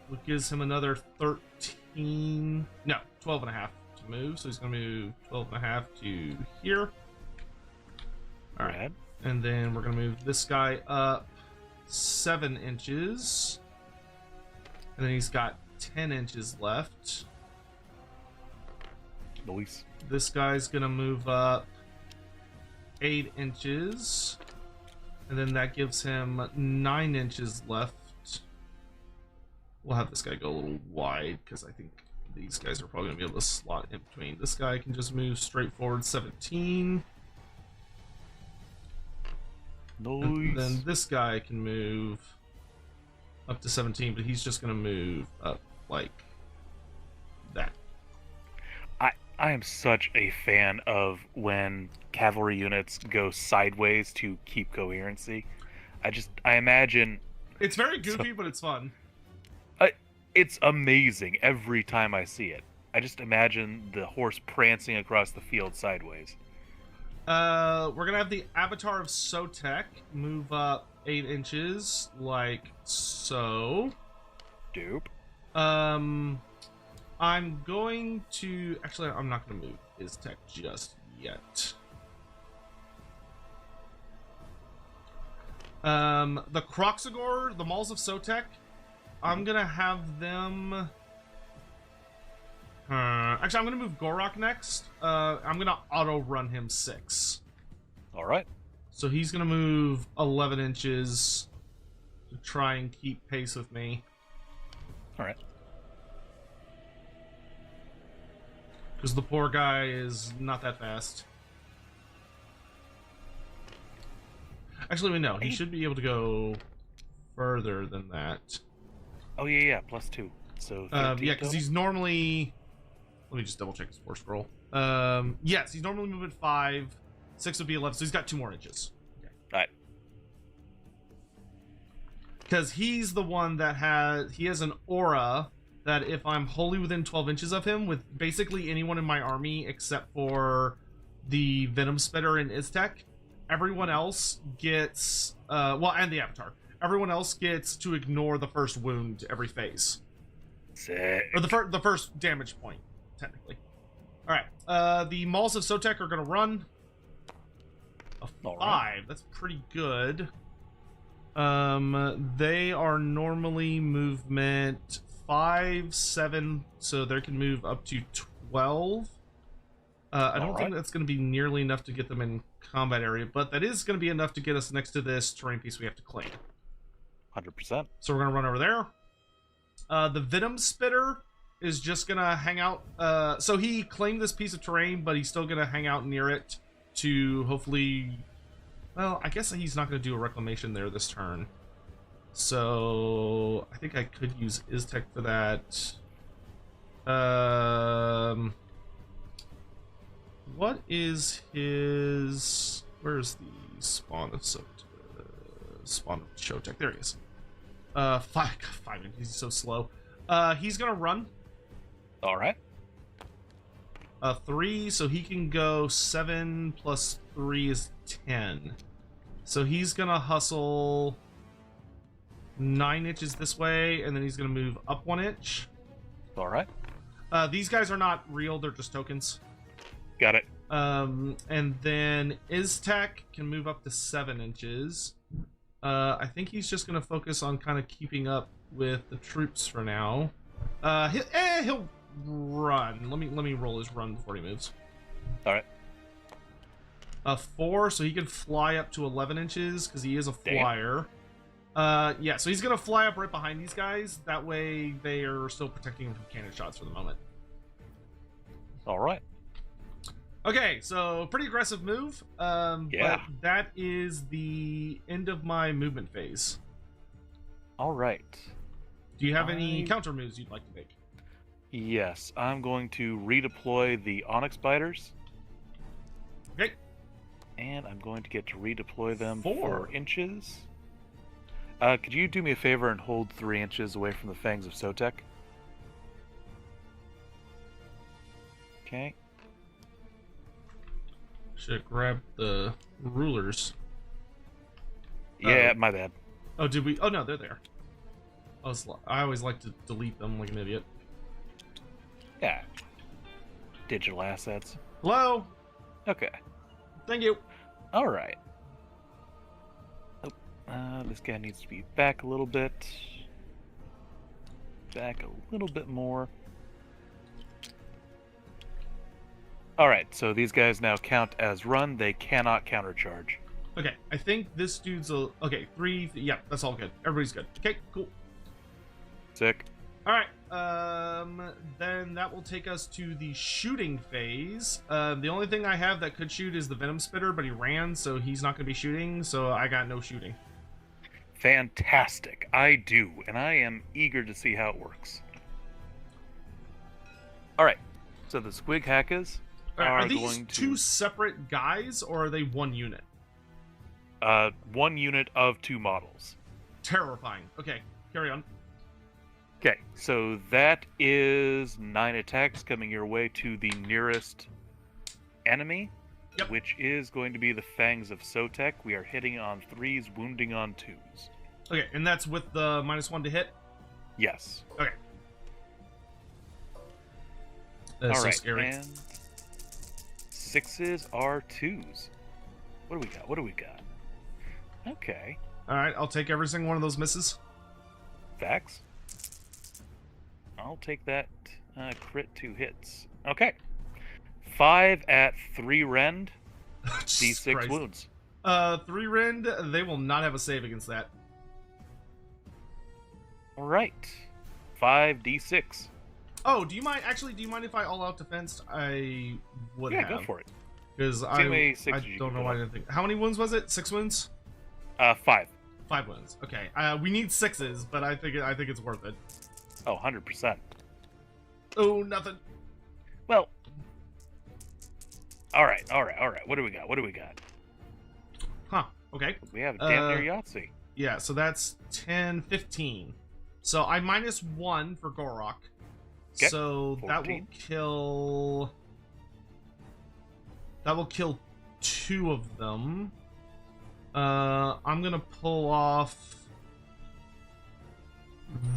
A: which gives him another 13. No, 12.5 to move. So he's gonna move 12.5 to here. All right, and then we're gonna move this guy up 7 inches, and then he's got 10 inches left.
D: Nice.
A: This guy's gonna move up 8 inches, and then that gives him 9 inches left. We'll have this guy go a little wide because I think these guys are probably gonna be able to slot in between. This guy can just move straight forward 17.
D: Nice.
A: And then this guy can move up to 17, but he's just gonna move up like that.
D: I am such a fan of when cavalry units go sideways to keep coherency. I imagine...
A: It's very goofy, but it's fun.
D: It's amazing every time I see it. I just imagine the horse prancing across the field sideways.
A: We're gonna have the Avatar of Sotek move up 8 inches, like so.
D: Dope.
A: I'm going to... Actually, I'm not going to move Iztek just yet. The Kroxigor, the Malls of Sotek, I'm going to have them... Actually, I'm going to move Gorok next. I'm going to auto-run him 6.
D: Alright.
A: So he's going to move 11 inches to try and keep pace with me.
D: Alright.
A: Because the poor guy is not that fast. Actually, we know. He should be able to go further than that.
D: Oh, yeah, +2. So,
A: yeah, because he's normally... Let me just double check his force scroll. Yes, he's normally moving 5. 6 would be 11, so he's got 2 more inches. Okay.
D: Alright.
A: Because he's the one that he has an aura that if I'm wholly within 12 inches of him, with basically anyone in my army except for the Venom Spitter and Iztek, everyone else gets, well, and the Avatar, everyone else gets to ignore the first wound every phase.
D: Sick.
A: Or the first damage point, technically. Alright, the Malls of Sotek are going to run. A 5, right. That's pretty good. They are normally movement 5, 7, so they can move up to 12. I don't think that's going to be nearly enough to get them in combat area, but that is going to be enough to get us next to this terrain piece we have to claim.
D: 100%.
A: So we're going to run over there. The Venom Spitter is just going to hang out. So he claimed this piece of terrain, but he's still going to hang out near it to hopefully... Well, I guess he's not going to do a reclamation there this turn. So I think I could use Iztek for that. What is his... Where's the spawn of Sotek? There he is. 5 minutes. He's so slow. He's gonna run.
D: All right.
A: 3, so he can go 7 plus 3 is 10. So he's gonna hustle 9 inches this way, and then he's gonna move up 1 inch.
D: All right.
A: These guys are not real; they're just tokens.
D: Got it.
A: And then Iztek can move up to 7 inches. I think he's just gonna focus on kind of keeping up with the troops for now. He'll run. Let me roll his run before he moves.
D: All right.
A: 4, so he can fly up to 11 inches because he is a flyer. Yeah, so he's gonna fly up right behind these guys. That way, they are still protecting him from cannon shots for the moment.
D: All right.
A: Okay, so pretty aggressive move.
D: Yeah.
A: But that is the end of my movement phase.
D: All right.
A: Do you have any counter moves you'd like to make?
D: Yes, I'm going to redeploy the Onyx Biters.
A: Okay.
D: And I'm going to get to redeploy them
A: 4
D: 4 inches. Could you do me a favor and hold 3 inches away from the Fangs of Sotek? Okay.
A: Should have grabbed the rulers.
D: Yeah, my bad.
A: Oh, did we? Oh no, they're there. I always like to delete them like an idiot.
D: Yeah. Digital assets.
A: Hello.
D: Okay.
A: Thank you.
D: All right. Oh, this guy needs to be back a little bit. Back a little bit more. All right, so these guys now count as run. They cannot countercharge.
A: Okay, I think this dude's a... Okay, 3... Yeah, that's all good. Everybody's good. Okay, cool.
D: Sick.
A: All right, then that will take us to the shooting phase. The only thing I have that could shoot is the Venom Spitter, but he ran, so he's not going to be shooting, so I got no shooting.
D: Fantastic. I do, and I am eager to see how it works. All right, so the Squig Hackers
A: Are these
D: going to...
A: two separate guys, or are they one unit?
D: 1 unit of 2 models.
A: Terrifying. Okay, carry on.
D: Okay, so that is 9 attacks coming your way to the nearest enemy,
A: Yep.
D: which is going to be the Fangs of Sotek. We are hitting on 3s, wounding on 2s.
A: Okay, and that's with the -1 to hit?
D: Yes.
A: Okay.
D: All
A: That's so
D: right,
A: scary.
D: and 6s are 2s. What do we got? What do we got? Okay.
A: Alright, I'll take every single one of those misses.
D: Facts. I'll take that crit 2 hits. Okay. 5 at 3 rend.
A: Jesus
D: D6
A: Christ.
D: wounds.
A: 3 rend, they will not have a save against that.
D: All right. 5d6.
A: Oh, do you mind if I all out defense? I would have.
D: Yeah, go for it.
A: Because I don't know why I didn't think. How many wounds was it? 6 wounds?
D: 5.
A: 5 wounds. Okay. We need 6s, but I think it's worth it.
D: Oh, 100%.
A: Oh, nothing.
D: Well. All right. What do we got?
A: Huh. Okay.
D: We have damn near Yahtzee.
A: Yeah, so that's 10, 15. So I -1 for Gorok.
D: Okay.
A: So
D: 14.
A: that will kill 2 of them. I'm gonna pull off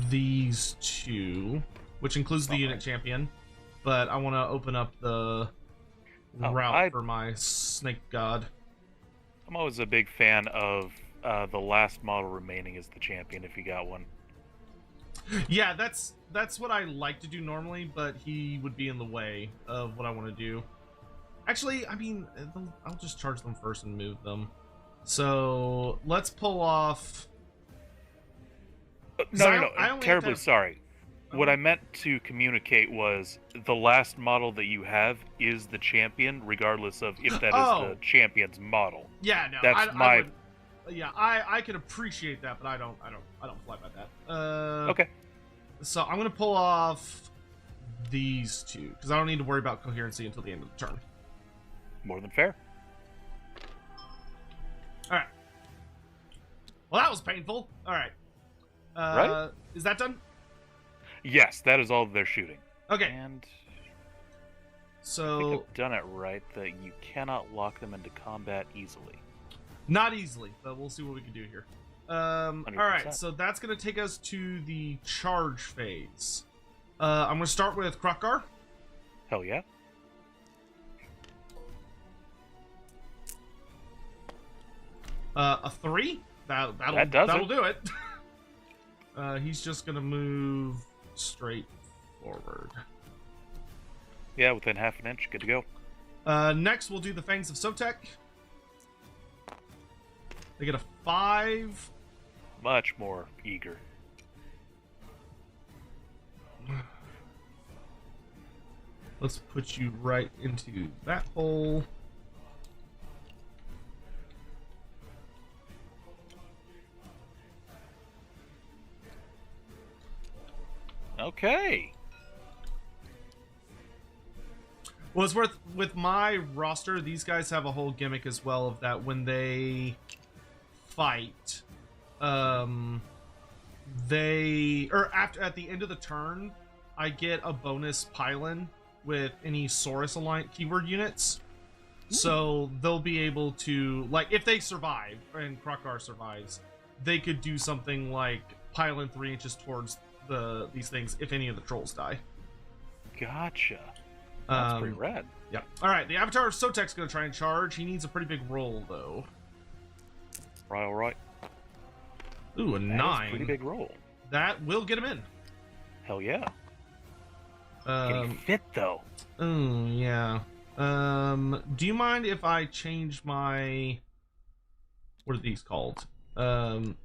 A: these 2, which includes the unit champion, but I want to open up the route for my snake god.
D: I'm always a big fan of the last model remaining as the champion if you got one.
A: Yeah, that's what I like to do normally, but he would be in the way of what I want to do. Actually, I mean, I'll just charge them first and move them. So let's pull off.
D: No,
A: I only
D: terribly
A: have to...
D: sorry. What I meant to communicate was the last model that you have is the champion, regardless of if that is the champion's model.
A: Yeah, no,
D: that's my.
A: I can appreciate that, but I don't fly by that.
D: Okay.
A: So I'm gonna pull off these 2 because I don't need to worry about coherency until the end of the turn.
D: More than fair.
A: All right. Well, that was painful. All right.
D: Right?
A: Is that done?
D: Yes, that is all they're shooting.
A: Okay.
D: And I
A: so
D: think I've done it right that you cannot lock them into combat easily.
A: not easily, but we'll see what we can do here. All right, so that's gonna take us to the charge phase. I'm gonna start with Krokgar.
D: Hell yeah.
A: A 3. That'll do it. He's just gonna move straight forward.
D: Yeah, within half an inch, good to go.
A: Next, we'll do the Fangs of Sotek. They get a 5.
D: Much more eager.
A: Let's put you right into that hole.
D: Okay.
A: Well, it's worth with my roster. These guys have a whole gimmick as well of that when they fight, they after at the end of the turn, I get a bonus pylon with any Saurus aligned keyword units. So they'll be able to, like, if they survive and Krokar survives, they could do something like pylon 3 inches towards these things if any of the trolls die.
D: Gotcha. That's pretty rad.
A: Yeah. All right. The Avatar of Sotek's going to try and charge. He needs a pretty big roll, though.
D: Right, all right.
A: Ooh, a 9.
D: Pretty big roll.
A: That will get him in.
D: Hell yeah. Can he fit, though?
A: Oh, yeah. Do you mind if I change my... What are these called? Oh,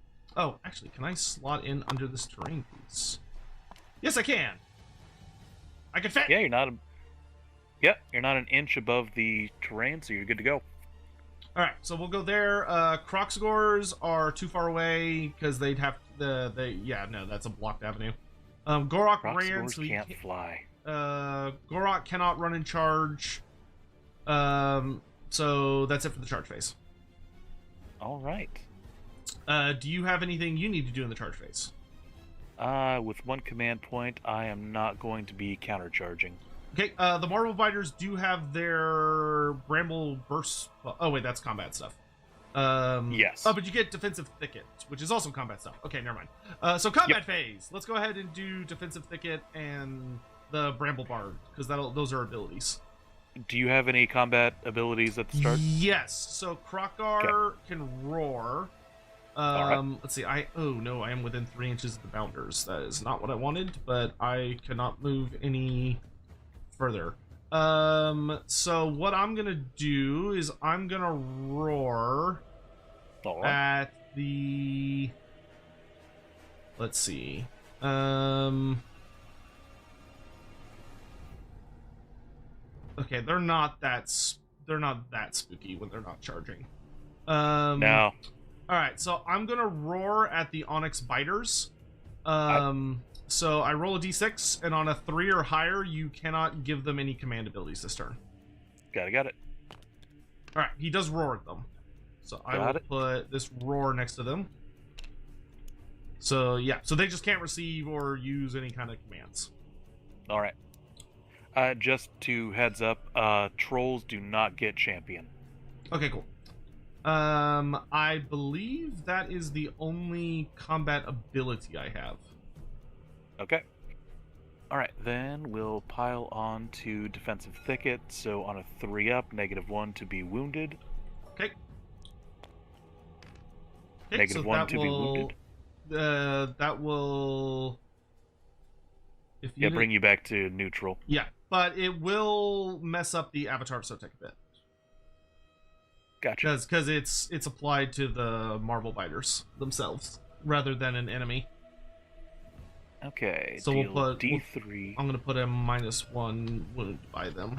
A: actually, can I slot in under this terrain piece? Yes, I can. I can fit.
D: Yeah, you're not an inch above the terrain, so you're good to go.
A: All right, so we'll go there. Kroxigors are too far away because they'd have yeah, no, that's a blocked avenue. Gorok ran, so he
D: can't fly.
A: Gorok cannot run and charge. So that's it for the charge phase.
D: All right.
A: Do you have anything you need to do in the charge phase?
D: With one command point, I am not going to be countercharging.
A: Okay, the Marble Biters do have their Bramble Burst... Oh, wait, that's combat stuff.
D: Yes.
A: Oh, but you get Defensive Thicket, which is also combat stuff. Okay, never mind. So combat phase. Let's go ahead and do Defensive Thicket and the Bramble Bard, because those are abilities.
D: Do you have any combat abilities at the start?
A: Yes. So Krokar can roar.
D: Right.
A: Let's see. Oh, no, I am within 3 inches of the bounders. That is not what I wanted, but I cannot move any... further. So what I'm gonna do is I'm gonna roar at the... Let's see. Okay, they're not that spooky when they're not charging.
D: No.
A: All right, so I'm gonna roar at the Onyx Biters. So I roll a d6, and on a 3 or higher, you cannot give them any command abilities this turn.
D: Got it.
A: All right, he does roar at them. So I will put this roar next to them. So yeah, so they just can't receive or use any kind of commands.
D: All right. Just to heads up, trolls do not get champion.
A: Okay, cool. I believe that is the only combat ability I have.
D: Okay. Alright, then we'll pile on to Defensive Thicket, so on a 3-up, -1 to be wounded.
A: Okay.
D: -1 to be wounded.
A: That will... If you
D: bring you back to neutral.
A: Yeah, but it will mess up the Avatar of Sotek a bit.
D: Gotcha.
A: Because it's applied to the Marble Biters themselves, rather than an enemy.
D: Okay,
A: so we'll put
D: D3.
A: I'm gonna put a -1 wound by them.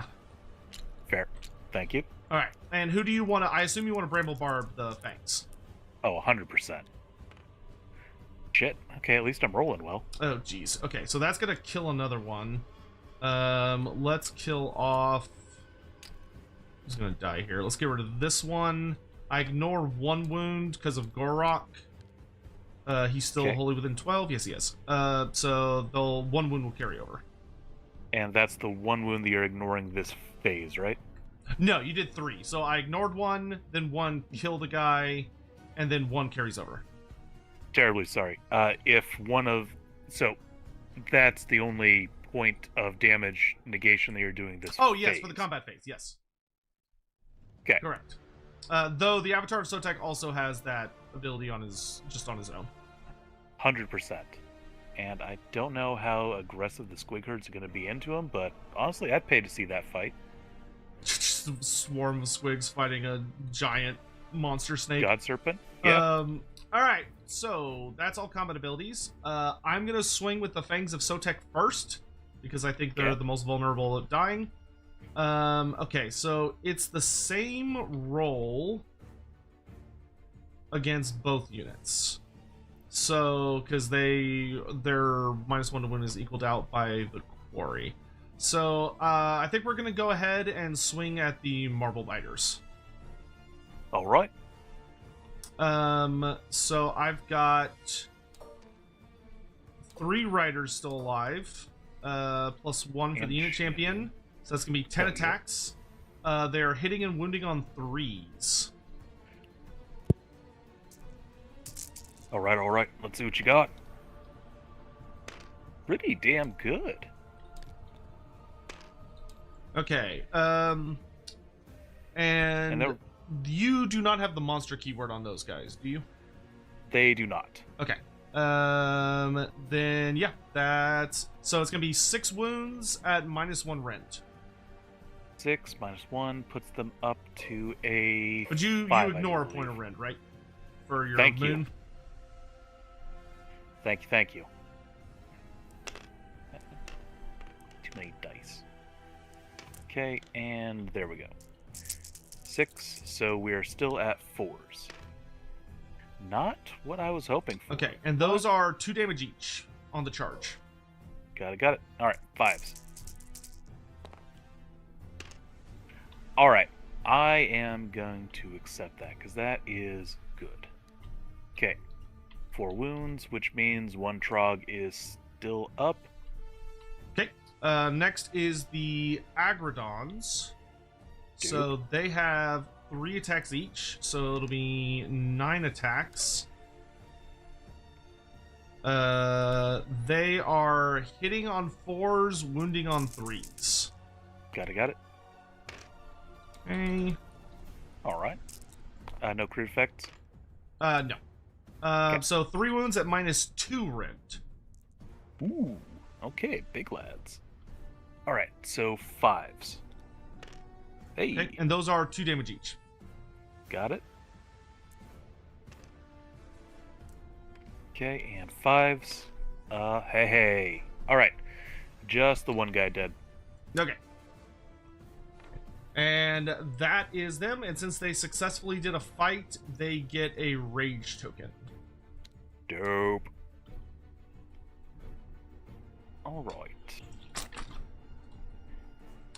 D: Fair. Thank you.
A: All right, and who do you want to? I assume you want to Bramble Barb the Fangs.
D: Oh, 100%. Shit. Okay, at least I'm rolling well.
A: Oh, geez. Okay, so that's gonna kill another one. Let's kill off. Who's gonna die here? Let's get rid of this one. I ignore 1 wound because of Gorok. He's still wholly within 12. Yes, he is. So the 1 wound will carry over.
D: And that's the 1 wound that you're ignoring this phase, right?
A: No, you did 3. So I ignored 1, then 1 killed a guy, and then 1 carries over.
D: Terribly sorry. So that's the only point of damage negation that you're doing this
A: Oh, yes,
D: phase.
A: for the combat phase, yes.
D: Okay.
A: Correct. Though the Avatar of Sotek also has that ability on his own.
D: 100%. And I don't know how aggressive the Squig herds are going to be into him, but honestly, I'd pay to see that fight.
A: Just a swarm of Squigs fighting a giant monster snake.
D: God Serpent? Yeah.
A: Alright, so that's all combat abilities. I'm going to swing with the Fangs of Sotek first. because I think they're
D: Okay.
A: the most vulnerable at dying. Okay, so it's the same roll against both units. So, because their -1 to win is equaled out by the quarry. So, I think we're gonna go ahead and swing at the marble biters.
D: All right.
A: So I've got 3 riders still alive, +1 for
D: And
A: the unit champion. So that's gonna be 10
D: Hell yeah.
A: attacks. They're hitting and wounding on 3s.
D: All right. Let's see what you got. Pretty damn good.
A: Okay.
D: And
A: And you do not have the monster keyword on those guys, do you?
D: they do not.
A: Okay. Then yeah, that's so it's gonna be 6 wounds at -1 rent.
D: 6 minus 1 puts them up to a.
A: But you
D: 5, I
A: ignore a
D: do
A: point of
D: believe.
A: rent, right? For your
D: Thank you.
A: moon.
D: Thank you. Too many dice. Okay, and there we go. 6, so we're still at 4s. Not what I was hoping for.
A: Okay, and those are 2 damage each on the charge.
D: Got it. Alright, 5s. Alright, I am going to accept that, because that is good. Okay, 4 wounds, which means 1 Trog is still up.
A: Okay. Next is the Agrodons. So they have 3 attacks each, so it'll be 9 attacks. They are hitting on 4s, wounding on 3s.
D: Got it.
A: Okay.
D: Alright. No crit effects.
A: No.
D: Okay.
A: So 3 wounds at -2 rent.
D: Ooh, okay, big lads. Alright, so 5s. Hey,
A: Okay, and those are 2 damage each.
D: got it. Okay, and 5s. Hey. Alright, just the one guy dead.
A: Okay. And that is them, and since they successfully did a fight, they get a rage token.
D: Dope. Alright.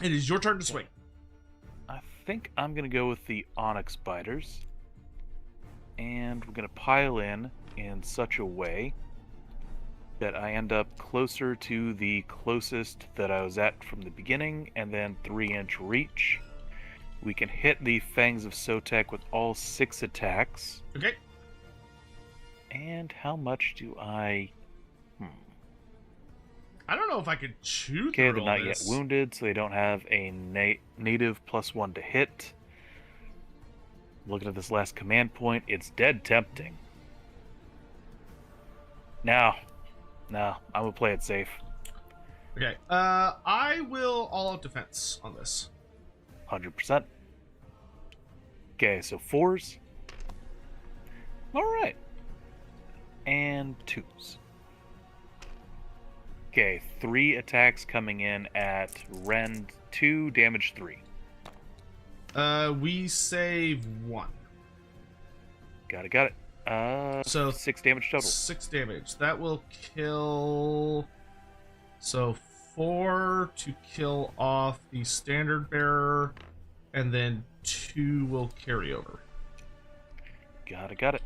A: It is your turn to swing.
D: I think I'm gonna go with the Onyx Biters. And we're gonna pile in such a way that I end up closer to the closest that I was at from the beginning, and then 3-inch reach. We can hit the Fangs of Sotek with all 6 attacks.
A: Okay.
D: And how much do I...
A: I don't know if I could chew
D: Okay,
A: through
D: they're
A: all
D: not yet
A: this.
D: wounded, so they don't have a native +1 to hit. Looking at this last command point, it's dead tempting. No, I'm gonna play it safe.
A: Okay. I will all-out defense on this.
D: 100%. Okay, so 4s. Alright. And 2s. Okay, 3 attacks coming in at Rend 2, damage 3.
A: We save 1.
D: Got it.
A: So
D: 6 damage total.
A: 6 damage. That will kill... So 4 to kill off the standard bearer, and then 2 will carry over.
D: Got it.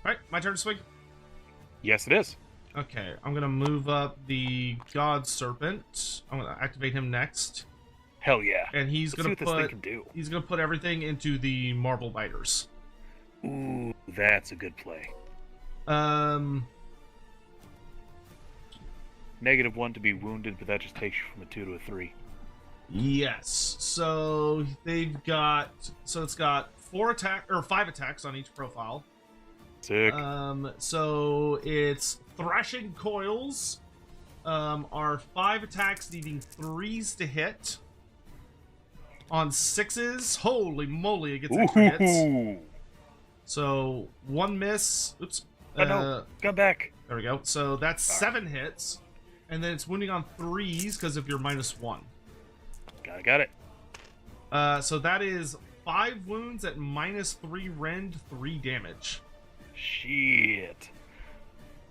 A: Alright, my turn to swing.
D: Yes, it is.
A: Okay, I'm gonna move up the God Serpent. I'm gonna activate him next.
D: Hell yeah.
A: And he's
D: Let's see
A: gonna
D: what this thing can do.
A: he's gonna put everything into the marble biters.
D: Ooh, that's a good play.
A: Um
D: -1 to be wounded, but that just takes you from a 2 to a 3.
A: Yes. So they've got it's got 5 attacks on each profile.
D: Sick.
A: So it's Thrashing Coils. Are 5 attacks needing 3s to hit. On 6s, holy moly, it gets extra hits.
D: Ooh.
A: So 1 miss. Oops.
D: Oh no, come back.
A: There we go. So that's
D: All
A: 7 hits. And then it's wounding on 3s because of your -1.
D: Got it.
A: So that is 5 wounds at -3 rend, 3 damage.
D: Shit.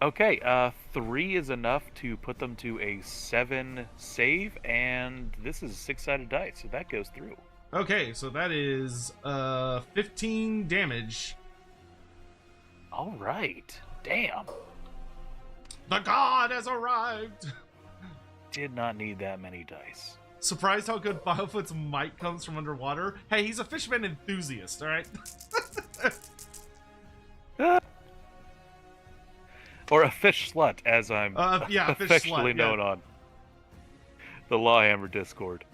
D: Okay, 3 is enough to put them to a 7 save, and this is a 6-sided dice, so that goes through.
A: Okay, so that is 15 damage.
D: All right. Damn.
A: The god has arrived!
D: Did not need that many dice.
A: Surprised how good Biofoot's might comes from underwater? Hey, he's a fisherman enthusiast, alright?
D: Or a fish slut, as I'm
A: yeah, fish
D: affectionately
A: slut,
D: known
A: yeah.
D: on the Lawhammer Discord.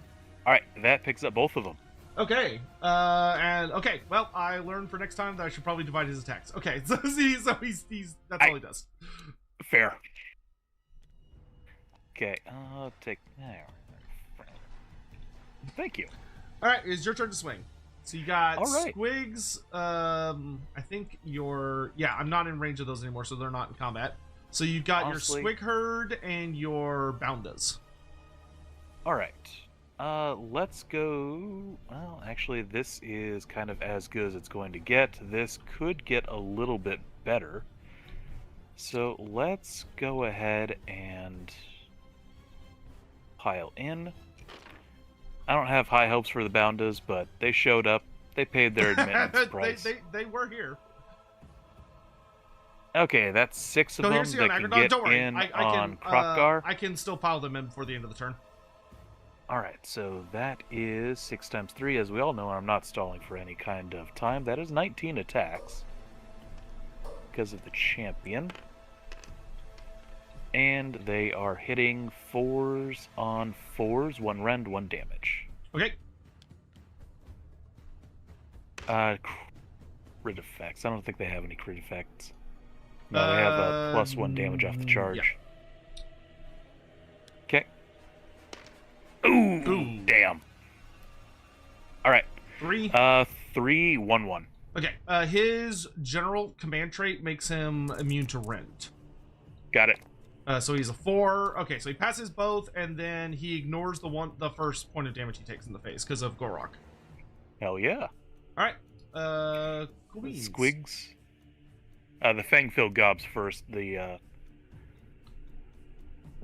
D: Alright, that picks up both of them.
A: Okay, okay, well, I learned for next time that I should probably divide his attacks. Okay, so he's that's all he does.
D: Fair. Okay, I'll take... There. Thank you.
A: Alright, it's your turn to swing. So you got
D: Alright.
A: Squigs, I think I'm not in range of those anymore, so they're not in combat. So you've got
D: Honestly,
A: your Squig Herd and your Boundas.
D: Alright. Let's go... Well, actually, this is kind of as good as it's going to get. This could get a little bit better. So let's go ahead and pile in. I don't have high hopes for the Boundas, but they showed up. They paid their admittance price.
A: They were here.
D: Okay, that's 6 of
A: So
D: them
A: here's the
D: that can
A: Agrodon.
D: get
A: Don't worry,
D: in
A: I
D: on
A: can
D: Krokgar.
A: I can still pile them in before the end of the turn.
D: Alright, so that is 6 times 3. As we all know, I'm not stalling for any kind of time. That is 19 attacks. Because of the champion. And they are hitting 4s on 4s. 1 rend, 1 damage.
A: Okay.
D: Crit effects. I don't think they have any crit effects. No, they have a +1 damage off the charge.
A: Yeah.
D: Okay. Ooh,
A: Ooh.
D: damn. Alright.
A: 3.
D: 3, 1, 1.
A: Okay. His general command trait makes him immune to rend.
D: Got it.
A: So he's a 4. Okay, so he passes both, and then he ignores the first point of damage he takes in the face because of Gorok.
D: Hell yeah.
A: All right. Queens.
D: Squigs. The Fangfill gobs first.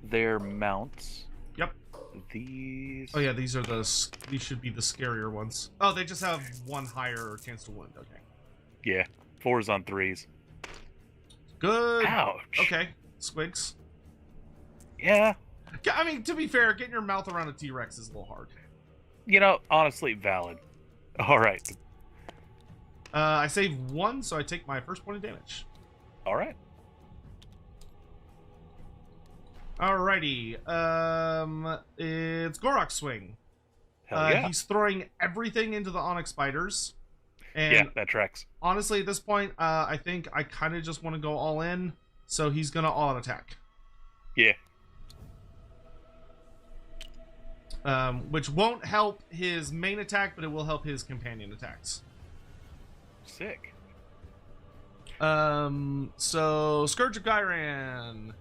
D: Their mounts.
A: Yep.
D: These.
A: Oh yeah, these should be the scarier ones. Oh, they just have 1 higher chance to wound. Okay.
D: Yeah. 4s on 3s.
A: Good.
D: Ouch.
A: Okay. Squigs.
D: Yeah.
A: Yeah, I mean, to be fair, getting your mouth around a T-Rex is a little hard.
D: You know, honestly, valid. All right.
A: I save 1, so I take my first point of damage.
D: All right.
A: Alrighty. It's Gorok's swing.
D: Hell yeah.
A: He's throwing everything into the Onyx Spiders. And
D: Yeah, that tracks.
A: honestly, at this point, I think I kind of just want to go all in. So he's going to all-out attack.
D: Yeah.
A: Which won't help his main attack, but it will help his companion attacks.
D: Sick.
A: So Scourge of Gyran.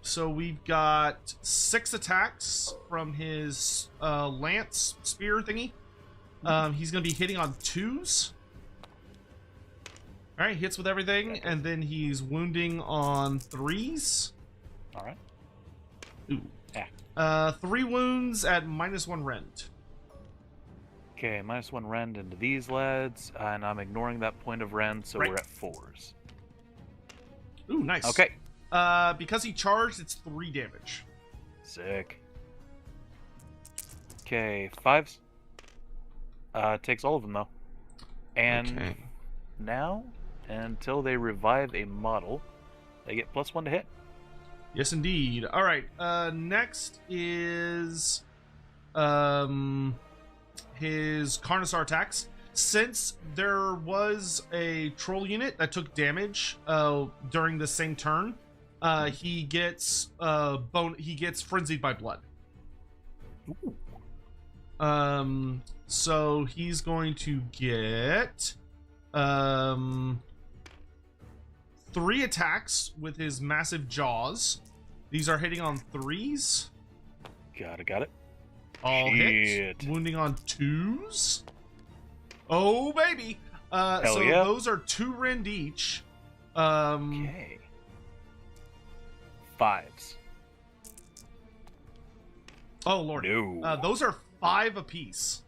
A: So we've got 6 attacks from his lance spear thingy. He's gonna be hitting on 2s. All right, hits with everything, and then he's wounding on 3s.
D: All right.
A: Ooh.
D: Yeah.
A: 3 wounds at -1 rend.
D: Okay, -1 rend into these lads, and I'm ignoring that point of rend, so
A: Right.
D: we're at 4s.
A: Ooh, nice.
D: Okay.
A: Because he charged, it's 3 damage.
D: Sick. Okay, 5s. Takes all of them, though. And
A: Okay.
D: now, until they revive a model, they get +1 to hit.
A: Yes, indeed. All right. Next is his Carnosaur attacks. Since there was a troll unit that took damage during the same turn, he gets frenzied by blood. So he's going to get 3 attacks with his massive jaws. These are hitting on 3s.
D: Got it.
A: All
D: Shit.
A: hit. Wounding on 2s. Oh, baby.
D: Hell
A: so
D: yeah.
A: those are 2 rend each.
D: Okay. 5s.
A: Oh, Lord.
D: No.
A: Those are 5 apiece.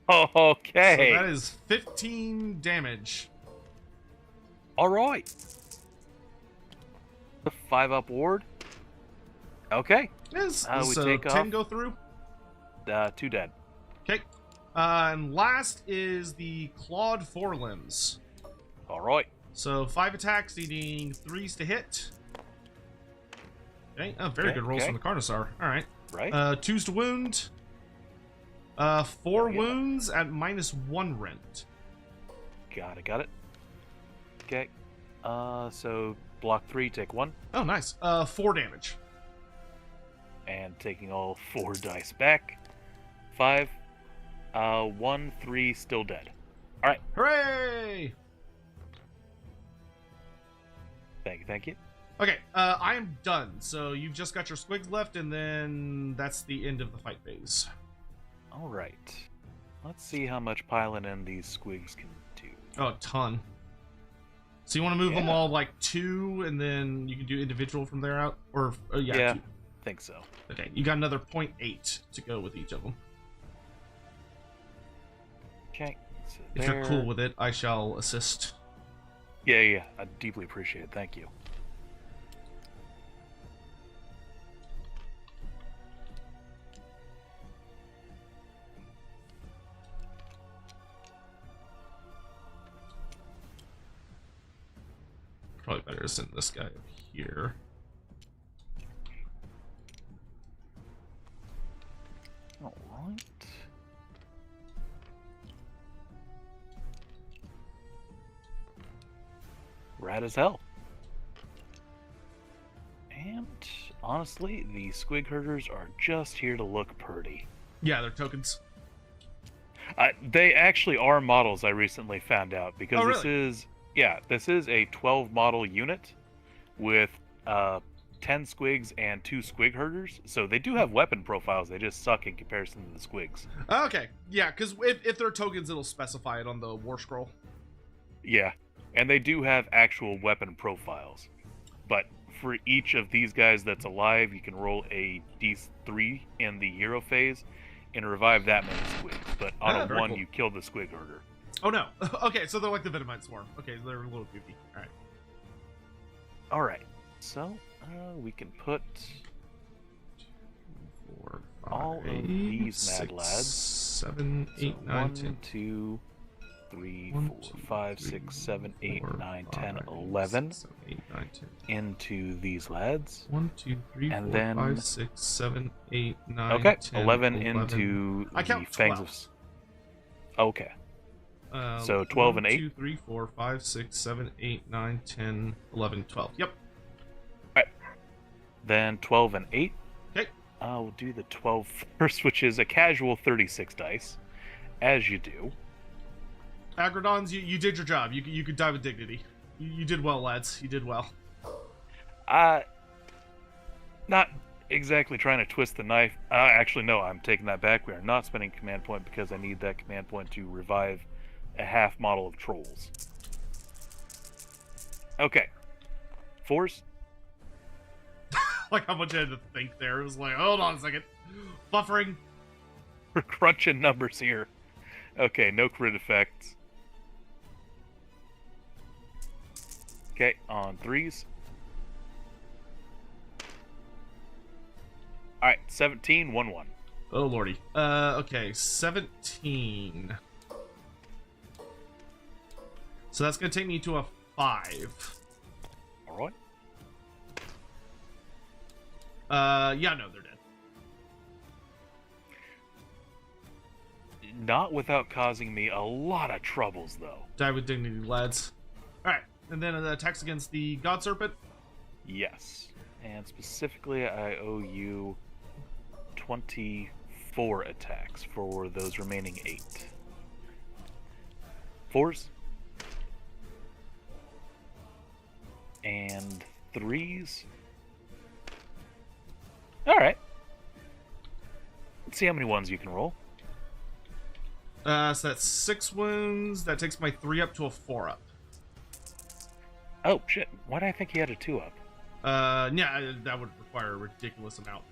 D: Okay.
A: So that is 15 damage.
D: All right. The 5-up ward. Okay.
A: Yes.
D: We
A: So
D: take
A: 10
D: off.
A: go through.
D: 2 dead.
A: Okay. And last is the clawed forelimbs.
D: All right.
A: So 5 attacks, needing 3s to hit. Okay. Oh, very
D: Okay,
A: good rolls
D: okay.
A: from the Carnosaur. All right.
D: Right.
A: 2s to wound. 4
D: yeah.
A: wounds at -1 rent.
D: Got it. Okay. So block 3, take 1,
A: Oh, nice. 4 damage.
D: and taking all 4 dice back. 5. 1, 3, still dead. All right.
A: Hooray!
D: Thank you.
A: Okay, I am done. So you've just got your squigs left, and then that's the end of the fight phase.
D: All right. Let's see how much piling in these squigs can do.
A: Oh, a ton. So you want to move them
D: Yeah.
A: all like 2, and then you can do individual from there out? Or,
D: Yeah.
A: 2.
D: Think so.
A: Okay, you got another 0.8 to go with each of them.
D: Okay. So
A: If
D: there.
A: you're cool with it, I shall assist.
D: Yeah. I deeply appreciate it. Thank you.
A: Probably better to send this guy up here.
D: All right. Rad as hell. And honestly, the squig herders are just here to look pretty.
A: Yeah, they're tokens.
D: They actually are models, I recently found out, because
A: Oh,
D: this
A: really?
D: this is a 12 model unit with 10 squigs and 2 squig herders. So they do have weapon profiles, they just suck in comparison to the squigs.
A: Okay, yeah, because if they're tokens, it'll specify it on the war scroll.
D: Yeah, and they do have actual weapon profiles. But for each of these guys that's alive, you can roll a d3 in the hero phase and revive that many squigs. But on a
A: very
D: 1,
A: cool.
D: you kill the squig herder.
A: Oh no. Okay, so they're like the Venomite Swarm. Okay, they're a little goofy. Alright.
D: Alright, so we can put
A: 4, 5,
D: all of these mad
A: 6,
D: lads.
A: 7, 8,
D: So
A: 9, 10.
D: 1, 2, 3,
A: 1,
D: 4,
A: 2,
D: 5,
A: 3,
D: 6, 7, 8,
A: 4,
D: 9, 10,
A: 5,
D: 11
A: 6, 7, 8, 9, 10.
D: into these lads.
A: 1, 2, 3,
D: And
A: 4,
D: then-
A: 5, 6, 7, 8, 9,
D: Okay,
A: 10,
D: 11 into
A: I
D: the
A: count
D: fangs
A: 12.
D: of... Okay, so 12 and 8?
A: 2, 3, 4, 5, 6, 7, 8, 9, 10, 11, 12. Yep.
D: then 12 and 8.
A: Okay.
D: We'll do the 12 first, which is a casual 36 dice, as you do.
A: Agrodons, you did your job. You could die with dignity. You did well, lads. You did well.
D: Not exactly trying to twist the knife. Actually, no, I'm taking that back. We are not spending command point because I need that command point to revive a half model of trolls. Okay. 4s.
A: Like how much I had to think there. It was like, hold on a second. Buffering.
D: We're crunching numbers here. Okay, no crit effects. Okay, on 3s. Alright, 17, 1-1.
A: Oh lordy. Okay, 17. So that's gonna take me to a 5.
D: Alright.
A: Yeah, no, they're dead.
D: Not without causing me a lot of troubles, though.
A: Die with dignity, lads. Alright, and then attacks against the God Serpent.
D: Yes. And specifically, I owe you 24 attacks for those remaining 8. 4s. And 3s. Alright. Let's see how many 1s you can roll.
A: So that's 6 wounds. That takes my 3 up to a 4 up.
D: Oh, shit. Why did I think he had a 2 up?
A: Yeah, that would require a ridiculous amount.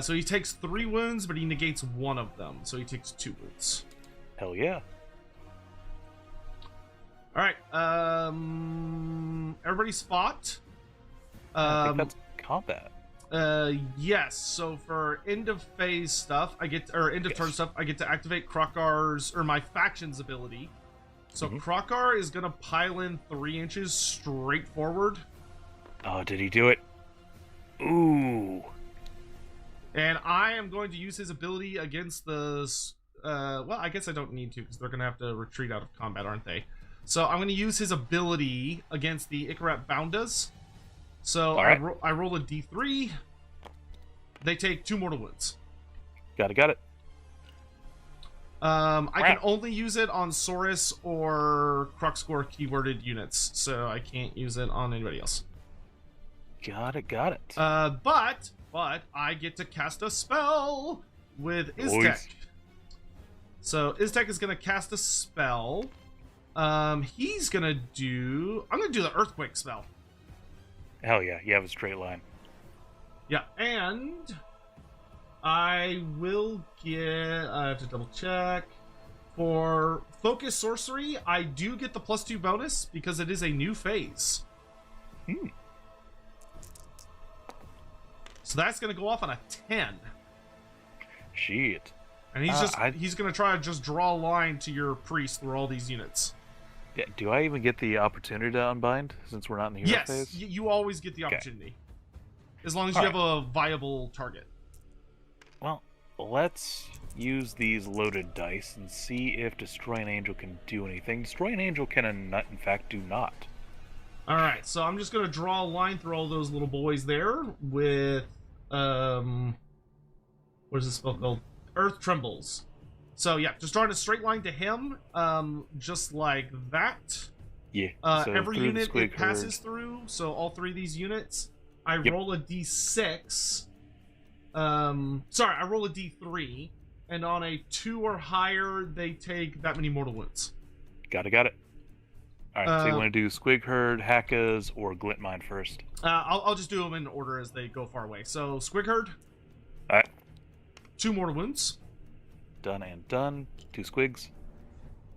A: So he takes 3 wounds, but he negates 1 of them. So he takes 2 wounds.
D: Hell yeah.
A: Alright, everybody spot.
D: I think that's combat.
A: Yes, so for end of phase stuff, end of turn stuff, I get to activate Krokar's, or my faction's ability. So Krokar is gonna pile in 3 inches straight forward.
D: Oh, did he do it? Ooh.
A: And I am going to use his ability against the, well, I guess I don't need to, because they're gonna have to retreat out of combat, aren't they? So I'm gonna use his ability against the Ikarat Boundas. So
D: right.
A: I roll a d3. They take 2 mortal wounds.
D: Got it.
A: I can only use it on Saurus or Kruxgor keyworded units, so I can't use it on anybody else.
D: Got it.
A: But I get to cast a spell with Iztek.
D: Nice.
A: So Iztek is gonna cast a spell. He's gonna do. I'm gonna do the Earthquake spell.
D: Hell yeah, you have a straight line.
A: Yeah, and I will get. I have to double check. For Focus Sorcery, I do get the +2 bonus because it is a new phase. So that's going to go off on a 10.
D: Shit.
A: And he's going to try to just draw a line to your priest through all these units.
D: Yeah, do I even get the opportunity to unbind since we're not in the hero phase?
A: Yes, you always get the opportunity. As long as you have a viable target.
D: Well, let's use these loaded dice and see if Destroy an Angel can do anything. Destroy an Angel can, in fact, do not.
A: Alright, so I'm just going to draw a line through all those little boys there with, what is this spell called? Earth Trembles. So, yeah, just drawing a straight line to him, just like that.
D: Yeah. So
A: every unit it passes
D: herd.
A: through, so all 3 of these units, I roll a d6. Sorry, I roll a d3, and on a 2 or higher, they take that many mortal wounds.
D: Got it. Alright, so you want to do Squig Herd, Hakkas, or Glitmine first?
A: I'll just do them in order as they go far away. So, Squig Herd.
D: Alright.
A: 2 mortal wounds.
D: Done and done. 2 Squigs.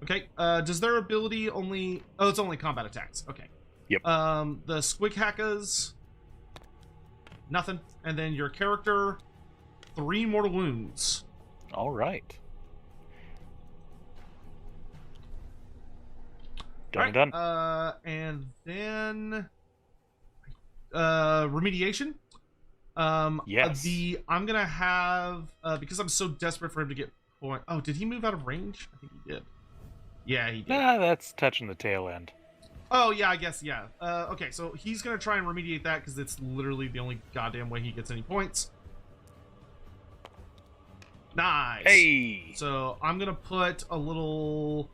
A: Okay, does their ability only... Oh, it's only combat attacks. Okay.
D: Yep.
A: The Squig Hakkas... Nothing. And then your character... 3 mortal wounds.
D: Alright.
A: Done. And then... remediation.
D: Yes.
A: I'm gonna have... because I'm so desperate for him to get... Oh, did he move out of range? I think he did. Yeah, he did.
D: Nah, that's touching the tail end.
A: Oh, yeah, I guess, yeah. Okay, so he's gonna try and remediate that because it's literally the only goddamn way he gets any points. Nice!
D: Hey!
A: So, I'm gonna put a little...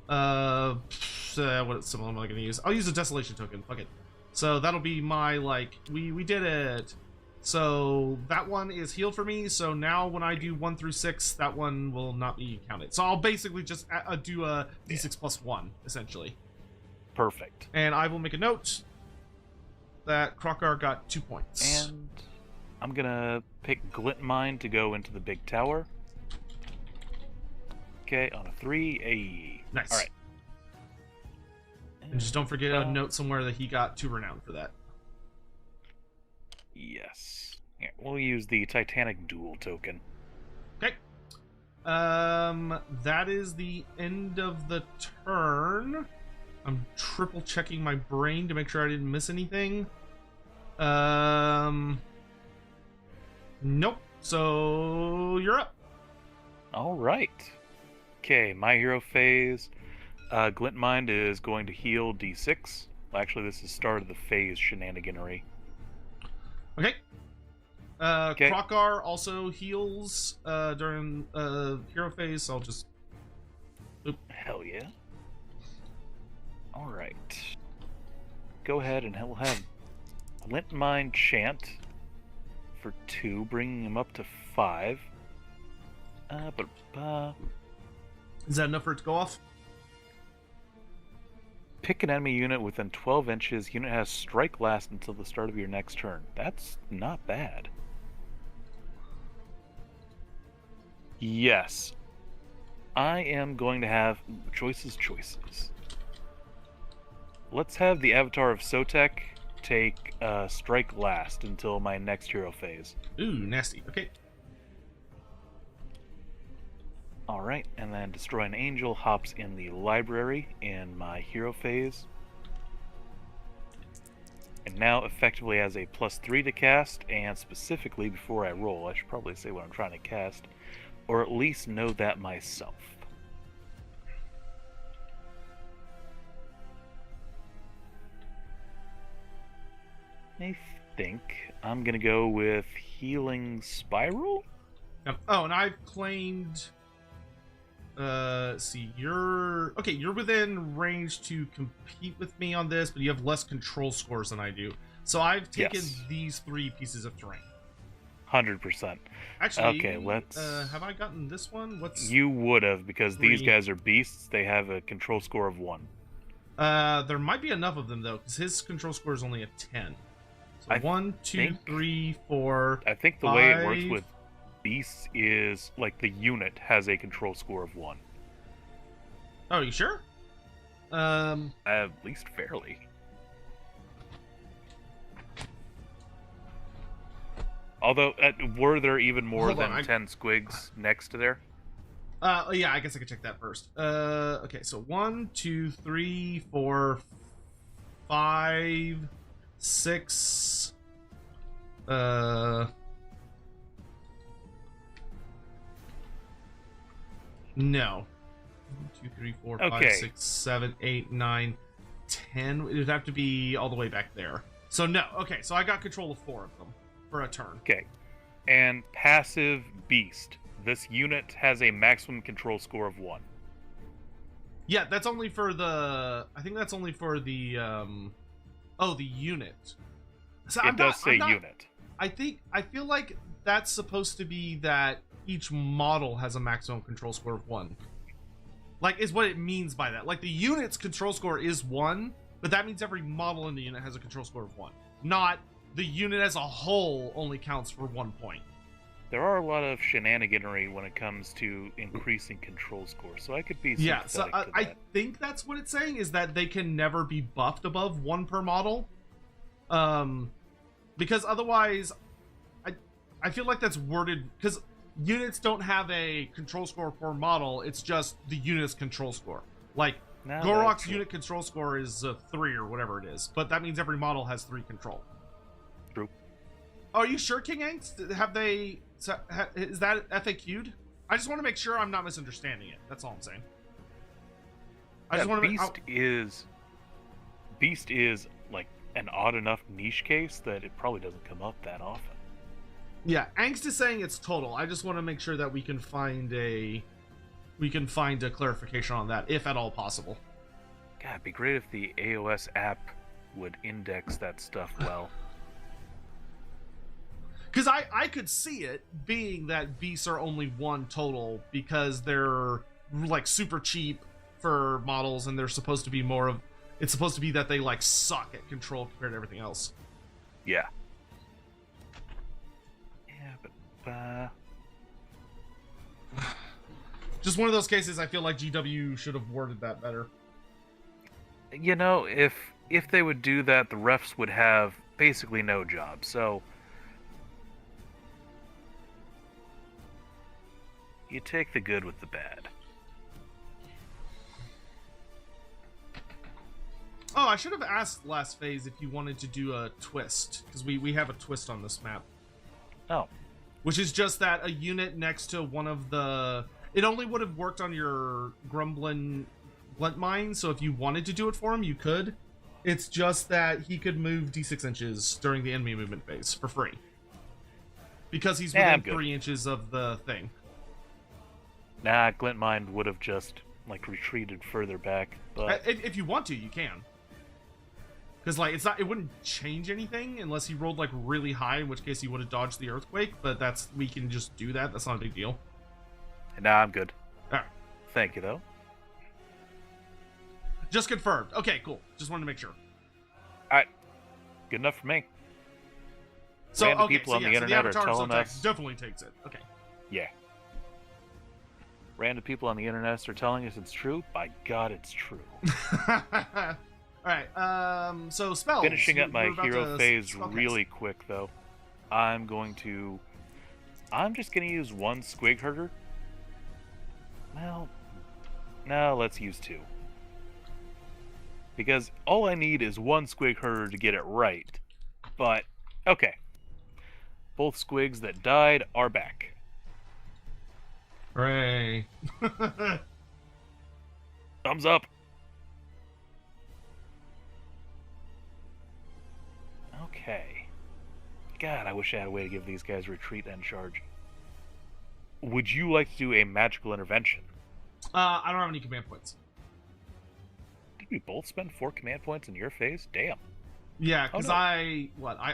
A: what symbol am I gonna use? I'll use a Desolation token, fuck it. So, that'll be my, like... We did it! So, that one is healed for me, so now when I do 1 through 6, that one will not be counted. So, I'll basically just do a d6 plus 1, essentially.
D: Perfect.
A: And I will make a note that Krokar got 2 points.
D: And I'm gonna pick Glitmine to go into the big tower. Okay, on a 3, a...
A: Nice.
D: Alright.
A: And just don't forget a note somewhere that he got 2 renown for that.
D: Yes. Here, we'll use the Titanic Duel token.
A: Okay. That is the end of the turn. I'm triple checking my brain to make sure I didn't miss anything. Nope. So you're up.
D: Alright. Okay, my hero phase. Glintmind is going to heal D6. Well, actually, this is start of the phase shenaniganery.
A: Okay.
D: Okay.
A: Krokar also heals during hero phase, so I'll just... Oop.
D: Hell yeah. Alright. go ahead and we'll have Glintmine Chant for 2, bringing him up to 5.
A: Is that enough for it to go off?
D: Pick an enemy unit within 12 inches. Unit has strike last until the start of your next turn. That's not bad. Yes. I am going to have choices. Let's have the Avatar of Sotek take strike last until my next hero phase.
A: Ooh, nasty. Okay.
D: Alright, and then Destroy an Angel hops in the library in my hero phase. And now effectively has a +3 to cast, and specifically before I roll, I should probably say what I'm trying to cast, or at least know that myself. I think I'm gonna go with Healing Spiral?
A: Yep. Oh, and I've claimed... see, you're within range to compete with me on this, but you have less control scores than I do. So I've taken these 3 pieces of terrain.
D: 100%.
A: Actually,
D: okay, let's...
A: have I gotten this one? What's...
D: You would have, because
A: 3.
D: these guys are beasts. They have a control score of 1.
A: There might be enough of them, though, because his control score is only a 10. So 1, 2, 3, 4,
D: I think the
A: 5...
D: way it works with beasts is, like, the unit has a control score of 1.
A: Oh, you sure?
D: At least fairly. Although, were there even more than 10 squigs next to there?
A: Yeah, I guess I could check that first. Okay, so 1, 2, 3, 4, 5, 6, no. 1, 2, 3, 4, 5, 6, 7, 8, 9, 10. It would have to be all the way back there. So no. Okay, so I got control of 4 of them for a turn.
D: Okay. And passive beast. This unit has a maximum control score of 1.
A: Yeah, that's only for the... I think that's only for the, oh, the unit. So
D: it does say unit.
A: I feel like that's supposed to be that each model has a maximum control score of 1. Like, is what it means by that. Like, the unit's control score is 1, but that means every model in the unit has a control score of 1. Not the unit as a whole only counts for 1 point.
D: There are a lot of shenaniganery when it comes to increasing control score, so I could be sympathetic to that.
A: I think that's what it's saying, is that they can never be buffed above 1 per model. Because otherwise, I feel like that's worded... Because units don't have a control score per model, it's just the unit's control score. Like, Gorok's unit control score is 3 or whatever it is, but that means every model has 3 control.
D: True.
A: Oh, are you sure, King Angst? Have they... is that FAQ'd? I just want to make sure I'm not misunderstanding it. That's all I'm saying. I just want to
D: Beast is like an odd enough niche case that it probably doesn't come up that often.
A: Yeah, Angst is saying it's total. I just want to make sure that we can find a clarification on that, if at all possible.
D: God, it'd be great if the AoS app would index that stuff well.
A: Because I could see it being that beasts are only 1 total because they're like super cheap for models, and they're supposed to be more of... It's supposed to be that they like suck at control compared to everything else.
D: Yeah. Yeah, but
A: just one of those cases I feel like GW should have worded that better.
D: You know, if they would do that, the refs would have basically no job, so... You take the good with the bad.
A: Oh, I should have asked last phase if you wanted to do a twist, because we have a twist on this map.
D: Oh.
A: Which is just that a unit next to one of the... It only would have worked on your Grumbling Glintmine, so if you wanted to do it for him, you could. It's just that he could move d6 inches during the enemy movement phase for free. Because he's within 3 inches of the thing.
D: Nah, Glintmine would have just, like, retreated further back, but...
A: If you want to, you can. Because like it wouldn't change anything unless he rolled like really high, in which case he would have dodged the earthquake. But we can just do that. That's not a big deal.
D: Nah, I'm good.
A: All right.
D: Thank you, though.
A: Just confirmed. Okay, cool. Just wanted to make sure.
D: All right. Good enough for me.
A: So
D: Random people on the internet are telling us...
A: definitely takes it. Okay.
D: Yeah. Random people on the internet are telling us it's true. By God, it's true.
A: All right. So spells.
D: Finishing up my
A: We're about
D: hero
A: to
D: phase
A: spellcast.
D: really quick, though. I'm just going to use one Squig Herder. Well, no, let's use two. Because all I need is one Squig Herder to get it right. But, okay. Both Squigs that died are back.
A: Hooray.
D: Thumbs up. Okay. God, I wish I had a way to give these guys retreat and charge. Would you like to do a magical intervention?
A: I don't have any command points.
D: Did we both spend 4 command points in your phase? Damn.
A: Yeah, because
D: no.
A: I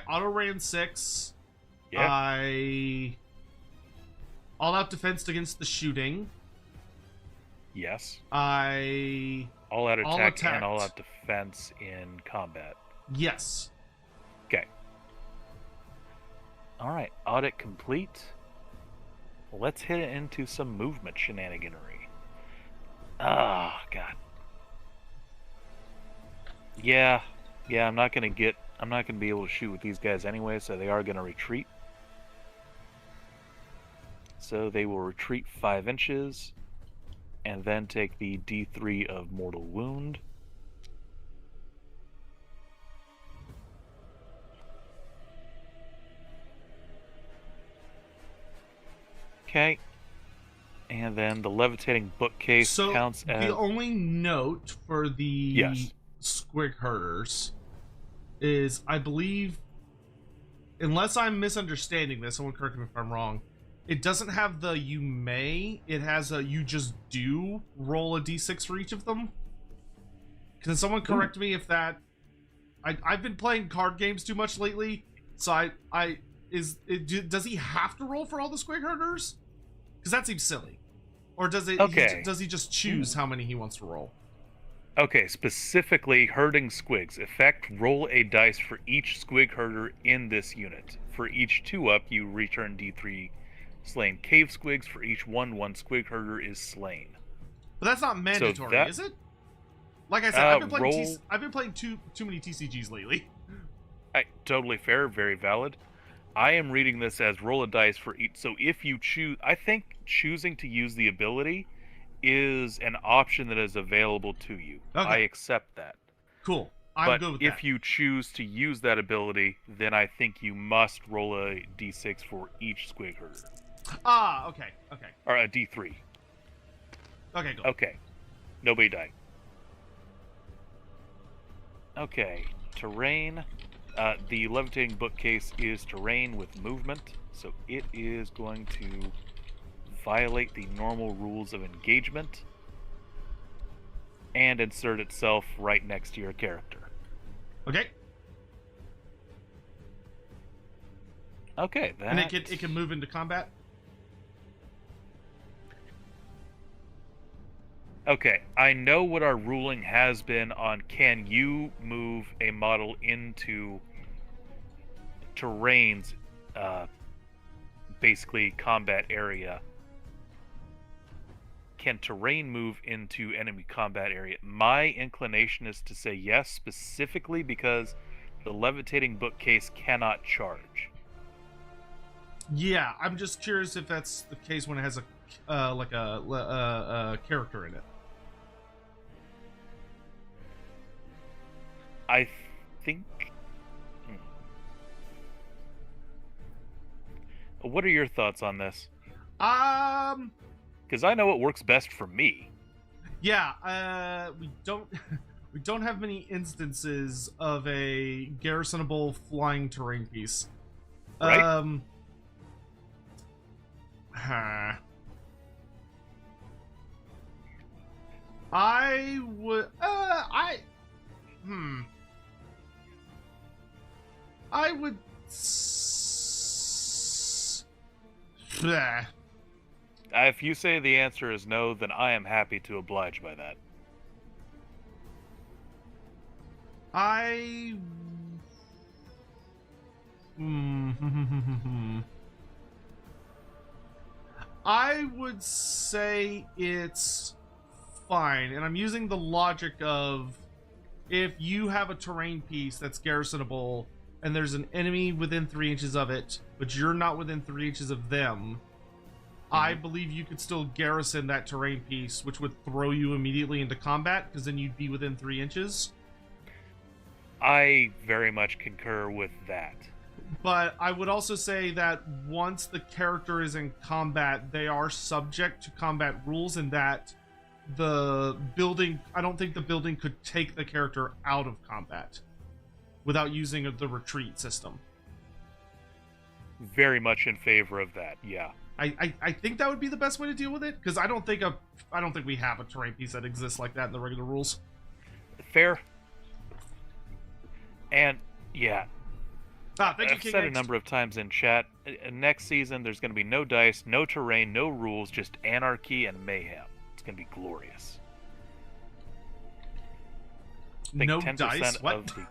A: auto ran 6.
D: Yeah.
A: I all out defense against the shooting.
D: Yes.
A: I
D: All out attack
A: attacked.
D: and all out defense in combat.
A: Yes.
D: Okay. Alright, audit complete. Let's hit it into some movement shenaniganery. Oh, God. Yeah, I'm not gonna be able to shoot with these guys anyway, so they are gonna retreat. So they will retreat 5 inches, and then take the D3 of mortal wound. Okay. And then the levitating bookcase counts as...
A: the only note for the
D: Yes.
A: Squig Herders is, I believe, unless I'm misunderstanding this, someone correct me if I'm wrong, it doesn't have the you may, it has a you just do roll a d6 for each of them. Can someone correct me if that... I've been playing card games too much lately, so does he have to roll for all the Squig Herders? Because that seems silly. Or does he just choose how many he wants to roll?
D: Okay, specifically herding squigs. Effect, roll a dice for each Squig Herder in this unit. For each 2-up, you return D3 slain cave squigs. For each 1 Squig Herder is slain.
A: But that's not mandatory, is it? Like I said, I've been playing too many TCGs lately.
D: Totally fair, very valid. I am reading this as roll a dice for each. So if you choose, I think choosing to use the ability is an option that is available to you.
A: Okay.
D: I accept that.
A: Cool. I'm good with that.
D: But if you choose to use that ability, then I think you must roll a d6 for each Squig Herder.
A: Ah, okay.
D: Or a d3.
A: Okay, cool.
D: Okay. Nobody died. Okay. Terrain. The levitating bookcase is terrain with movement, so it is going to violate the normal rules of engagement and insert itself right next to your character.
A: Okay.
D: Okay, that...
A: And it can move into combat?
D: Okay, I know what our ruling has been on can you move a model into terrain's basically combat area. Can terrain move into enemy combat area? My inclination is to say yes, specifically because the levitating bookcase cannot charge.
A: Yeah, I'm just curious if that's the case when it has a character in it.
D: I think... What are your thoughts on this? Because I know it works best for me.
A: Yeah, we don't have many instances of a garrisonable flying terrain piece.
D: Right?
A: I would I would. Bleh.
D: If you say the answer is no, then I am happy to oblige by that.
A: I would say it's fine, and I'm using the logic of if you have a terrain piece that's garrisonable and there's an enemy within 3 inches of it, but you're not within 3 inches of them, I believe you could still garrison that terrain piece, which would throw you immediately into combat, because then you'd be within 3 inches.
D: I very much concur with that.
A: But I would also say that once the character is in combat, they are subject to combat rules, and that the building, I don't think the building could take the character out of combat without using the retreat system.
D: Very much in favor of that, yeah.
A: I think that would be the best way to deal with it, because I don't think we have a terrain piece that exists like that in the regular rules.
D: Fair. And yeah,
A: thank you,
D: I've
A: King
D: said
A: X.
D: a number of times in chat, next season there's going to be no dice, no terrain, no rules, just anarchy and mayhem. It's going to be glorious. I think
A: No
D: 10%
A: dice? What?
D: Of the...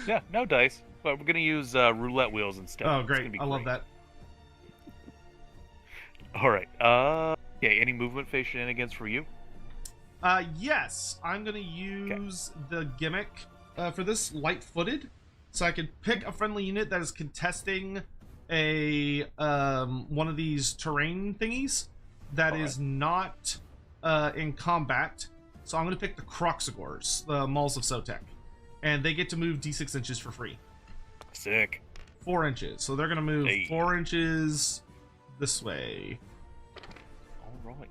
D: Yeah, no dice, but we're going to use roulette wheels instead.
A: Oh,
D: It's
A: great.
D: gonna be
A: I love that.
D: All right. Yeah, any movement phase shenanigans for you?
A: Yes. I'm going to use the gimmick for this, light-footed, so I could pick a friendly unit that is contesting a one of these terrain thingies that is not in combat. So I'm going to pick the Croxagors, the Mauls of Sotek, and they get to move d6 inches for free.
D: Sick.
A: 4 inches. So they're going to move
D: Hey.
A: 4 inches this way.
D: All right.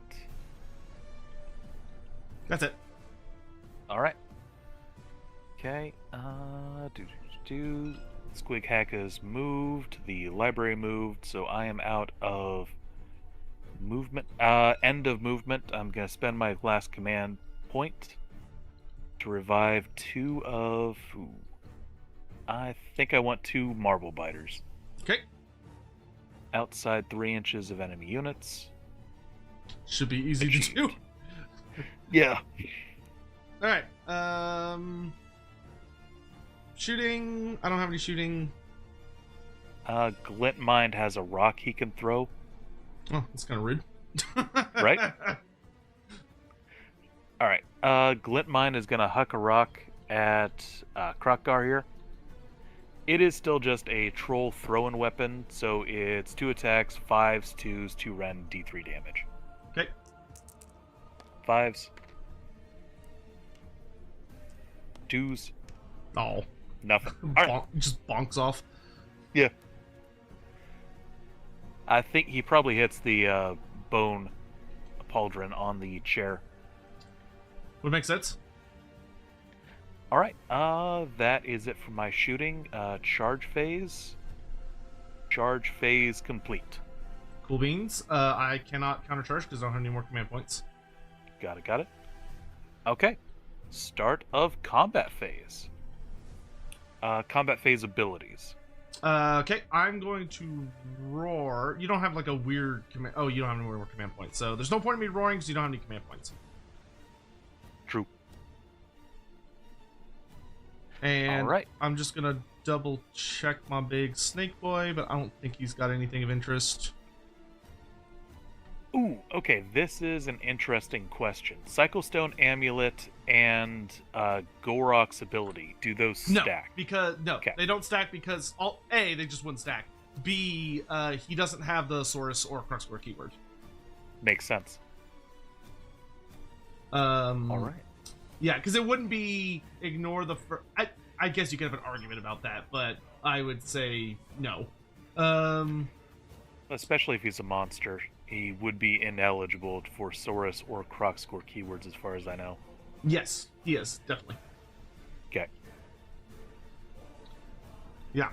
A: That's it.
D: All right. Okay. Squig Hack has moved. The library moved, so I am out of movement. End of movement. I'm gonna spend my last command point to revive 2 of. Ooh, I think I want 2 marble biters.
A: Okay.
D: Outside 3 inches of enemy units.
A: Should be easy to do.
D: Yeah.
A: All right. Shooting. I don't have any shooting.
D: Glint Mind has a rock he can throw.
A: Oh, that's kind of rude.
D: Right? Alright. Glint Mind is going to huck a rock at Krokgar here. It is still just a troll throw-in weapon, so it's 2 attacks, 5s, 2s, 2 Ren, D3 damage.
A: Okay.
D: 5s. 2s.
A: Oh.
D: Nothing. Alright.
A: Just bonks off.
D: Yeah. I think he probably hits the bone pauldron on the chair.
A: Would make sense.
D: Alright, that is it for my shooting. Charge phase. Charge phase complete.
A: Cool beans. I cannot countercharge because I don't have any more command points.
D: Got it. Okay. Start of combat phase. Combat phase abilities.
A: Okay, I'm going to roar. You don't have like a weird command. Oh, you don't have any more command points. So there's no point in me roaring because you don't have any command points.
D: True.
A: And
D: Alright.
A: I'm just going to double check my big snake boy, but I don't think he's got anything of interest.
D: Ooh, okay, this is an interesting question. Cyclestone Amulet and Gorok's ability, do those stack?
A: Okay. They don't stack because A, they just wouldn't stack. B, he doesn't have the Saurus or Cruxcore keyword.
D: Makes sense. Alright.
A: Yeah, because it wouldn't be ignore the first. I guess you could have an argument about that, but I would say no.
D: Especially if he's a monster. He would be ineligible for Saurus or Crocscore keywords as far as I know.
A: Yes, he is, definitely.
D: Okay.
A: Yeah.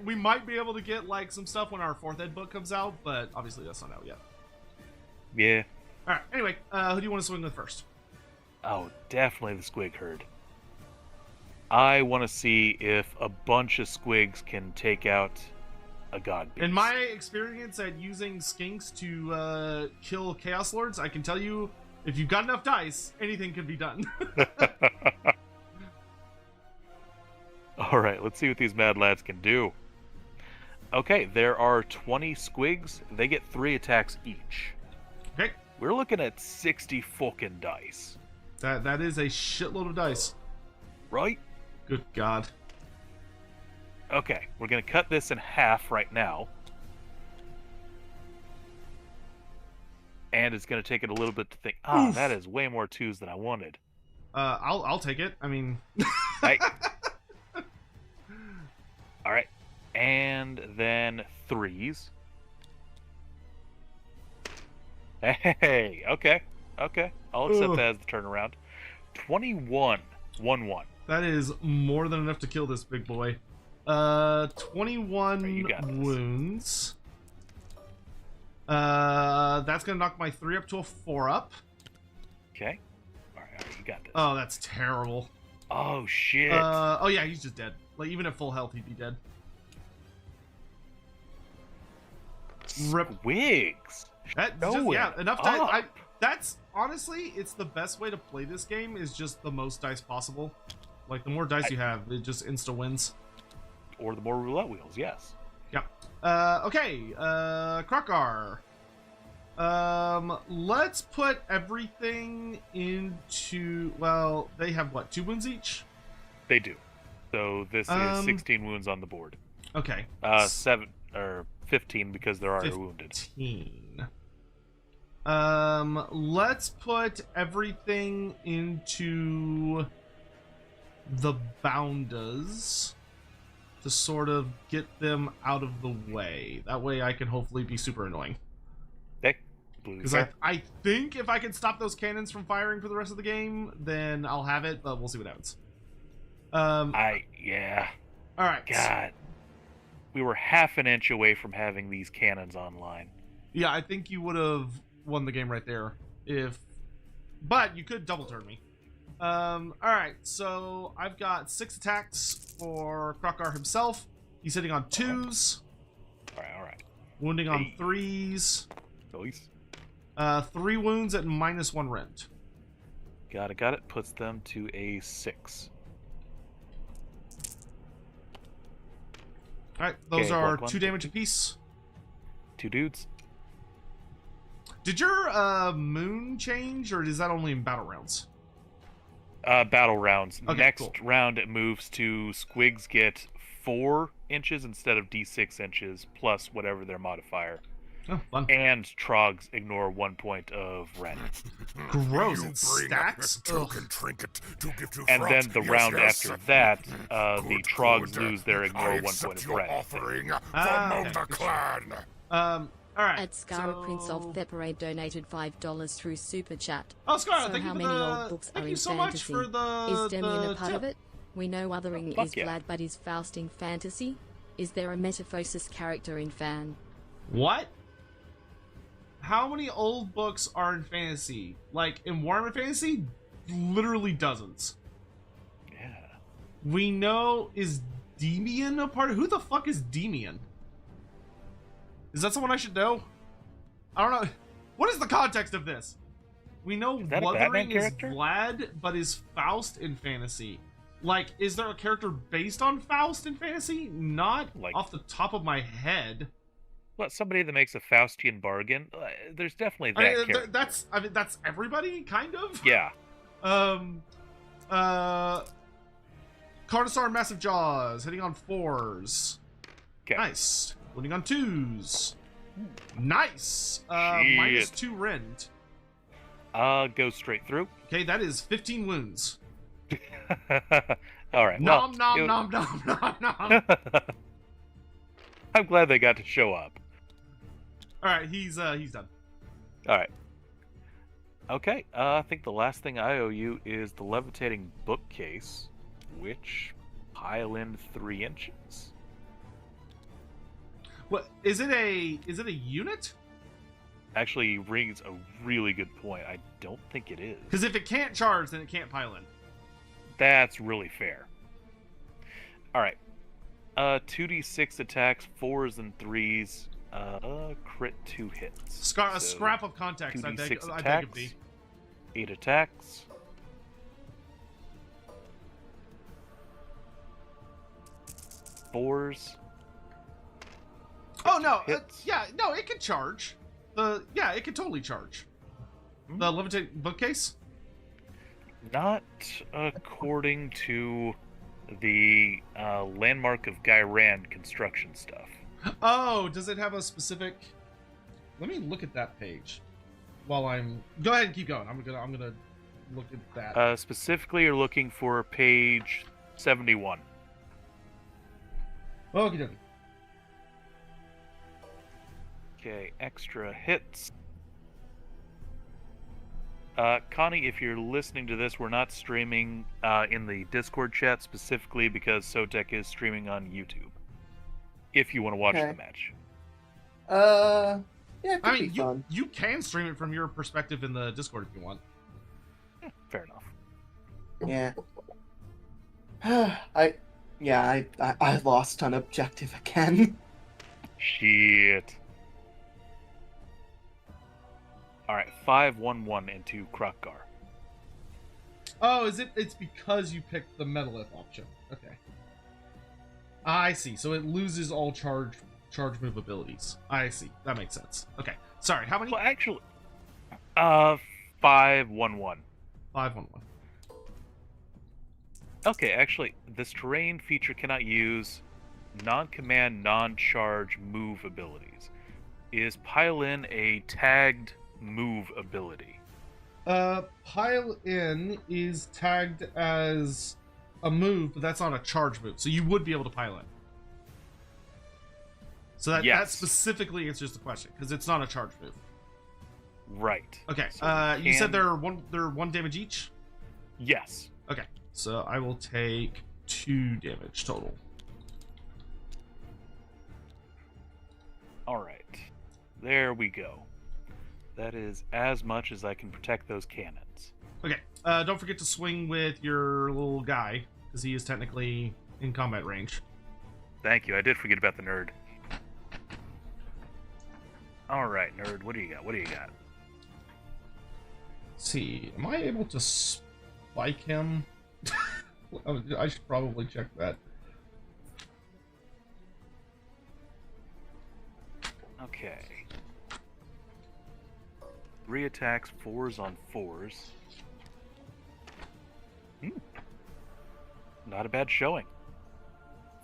A: We might be able to get like some stuff when our 4th ed book comes out, but obviously that's not out yet.
D: Yeah.
A: Alright, anyway, who do you want to swing with first?
D: Oh, definitely the Squig Herd. I want to see if a bunch of squigs can take out a god beast.
A: In my experience at using skinks to kill Chaos Lords, I can tell you, if you've got enough dice, anything can be done.
D: Alright, let's see what these mad lads can do. Okay, there are 20 squigs. They get 3 attacks each.
A: Okay.
D: We're looking at 60 fucking dice.
A: That is a shitload of dice.
D: Right?
A: Good God.
D: Okay, we're going to cut this in half right now. And it's going to take it a little bit to think,
A: Oof.
D: That is way more 2s than I wanted.
A: I'll take it. I mean...
D: Right. Alright. And then 3s. Hey, okay. Okay. I'll accept that as the turnaround. 21. 1-1.
A: That is more than enough to kill this big boy. 21
D: Right,
A: wounds. That's gonna knock my 3 up to a 4 up.
D: Okay. Alright, you got this.
A: Oh, that's terrible.
D: Oh, shit.
A: Oh yeah, he's just dead. Like, even at full health, he'd be dead.
D: Wigs.
A: That just, yeah, enough dice. That's honestly, it's the best way to play this game. Is just the most dice possible. Like, the more dice you have, it just insta wins.
D: Or the more roulette wheels, yes.
A: Yeah. Okay. Krokar. Let's put everything into. Well, they have what? 2 wounds each.
D: They do. So this is 16 wounds on the board.
A: Okay.
D: 7 or 15 because there are
A: 15.
D: wounded.
A: Let's put everything into the Boundas to sort of get them out of the way. That way I can hopefully be super annoying. Because I think if I can stop those cannons from firing for the rest of the game, then I'll have it, but we'll see what happens.
D: Yeah.
A: Alright.
D: God. We were half an inch away from having these cannons online.
A: Yeah, I think you would have won the game right there. But you could double turn me. Alright, so I've got 6 attacks for Krokar himself. He's hitting on 2s.
D: Alright.
A: Wounding on 3s.
D: Nice.
A: 3 wounds at -1 rend.
D: Got it. Puts them to a 6.
A: Alright, those are
D: one,
A: 2 damage apiece.
D: 2 dudes.
A: Did your moon change, or is that only in battle rounds?
D: Battle rounds.
A: Okay,
D: Next
A: cool.
D: round it moves to squigs get 4 inches instead of d6 inches, plus whatever their modifier.
A: Oh, fun.
D: And trogs ignore 1 point of rend.
A: Gross,
B: You
A: it
B: bring
A: stacks?
B: a token trinket to give to
D: And
B: Frot.
D: then the
B: Yes,
D: round
B: yes.
D: after that, the
B: Good,
D: trogs
B: good.
D: lose their ignore
B: I
D: 1
B: accept
D: point of
B: your
D: rend.
B: offering
A: Okay.
B: from the clan.
A: Alright.
C: At Scara Prince of Thepere donated $5 through Super Chat.
A: Oh, Scarlet,
C: So
A: thank
C: how
A: you for
C: many
A: the...
C: old books
A: thank
C: are
A: you
C: in
A: so
C: fantasy?
A: much for the...
C: Is Demian
A: the
C: a part
A: tip.
C: of it? We know Othering
D: fuck
C: is
D: yeah.
C: Vlad, but is Faust in fantasy? Is there a Metaphosis character in fan?
A: What? How many old books are in fantasy? Like, in Warhammer Fantasy? Literally dozens.
D: Yeah.
A: We know... Is Demian a part of... Who the fuck is Demian? Is that someone I should know? I don't know. What is the context of this? We know
D: Is that a Batman
A: Wuthering is
D: character?
A: Vlad, but is Faust in fantasy? Like, is there a character based on Faust in fantasy? Not
D: Like-
A: off the top of my head.
D: Well, somebody that makes a Faustian bargain. There's definitely that character.
A: That's everybody, kind of.
D: Yeah.
A: Carnosaur Massive Jaws hitting on 4s.
D: Okay.
A: Nice. Winning on 2s. Nice.
D: Shit.
A: -2 rend.
D: Go straight through.
A: Okay, that is 15 wounds.
D: All right.
A: Nom
D: well,
A: nom
D: it-
A: nom nom nom nom.
D: I'm glad they got to show up.
A: All right, he's done.
D: All right. Okay. I think the last thing I owe you is the levitating bookcase, which pile in 3 inches.
A: What is it? A unit?
D: Actually, rings a really good point. I don't think it is.
A: Because if it can't charge, then it can't pile in.
D: That's really fair. Alright. 2d6 attacks, 4s and 3s. Crit 2 hits.
A: A scrap of context, I beg of thee.
D: 8 attacks. Fours.
A: Oh no!
D: Hits.
A: It can charge. It can totally charge. The levitate bookcase.
D: Not according to the landmark of Gyrand construction stuff.
A: Oh, does it have a specific? Let me look at that page. While I'm go ahead and keep going. I'm gonna look at that.
D: Specifically, you're looking for page 71.
A: Okie dokie.
D: Okay, extra hits. Connie, if you're listening to this, we're not streaming in the Discord chat specifically because Sotek is streaming on YouTube. If you want to watch the match.
E: Yeah, it could be fun.
A: You can stream it from your perspective in the Discord if you want.
D: Fair enough.
E: Yeah. I lost on objective again.
D: Shit. Alright, 5-1-1 into Krokgar.
A: Oh, is it? It's because you picked the Metalith option. Okay. I see. So it loses all charge move abilities. I see. That makes sense. Okay. Sorry, how many?
D: Well, actually, 5-1-1.
A: 5-1-1.
D: Okay, actually, this terrain feature cannot use non-command, non-charge move abilities. Is Pile In a tagged move ability?
A: Pile In is tagged as a move, but that's not a charge move, so you would be able to pile in. So that specifically answers the question, because it's not a charge move.
D: Right.
A: Okay, so you said they're one damage each?
D: Yes.
A: Okay, so I will take 2 damage total.
D: Alright. There we go. That is as much as I can protect those cannons.
A: Okay, don't forget to swing with your little guy, because he is technically in combat range.
D: Thank you, I did forget about the nerd. Alright, nerd, what do you got?
A: Let's see, am I able to spike him? I should probably check that.
D: Okay. 3 attacks, 4s on 4s. Not a bad showing.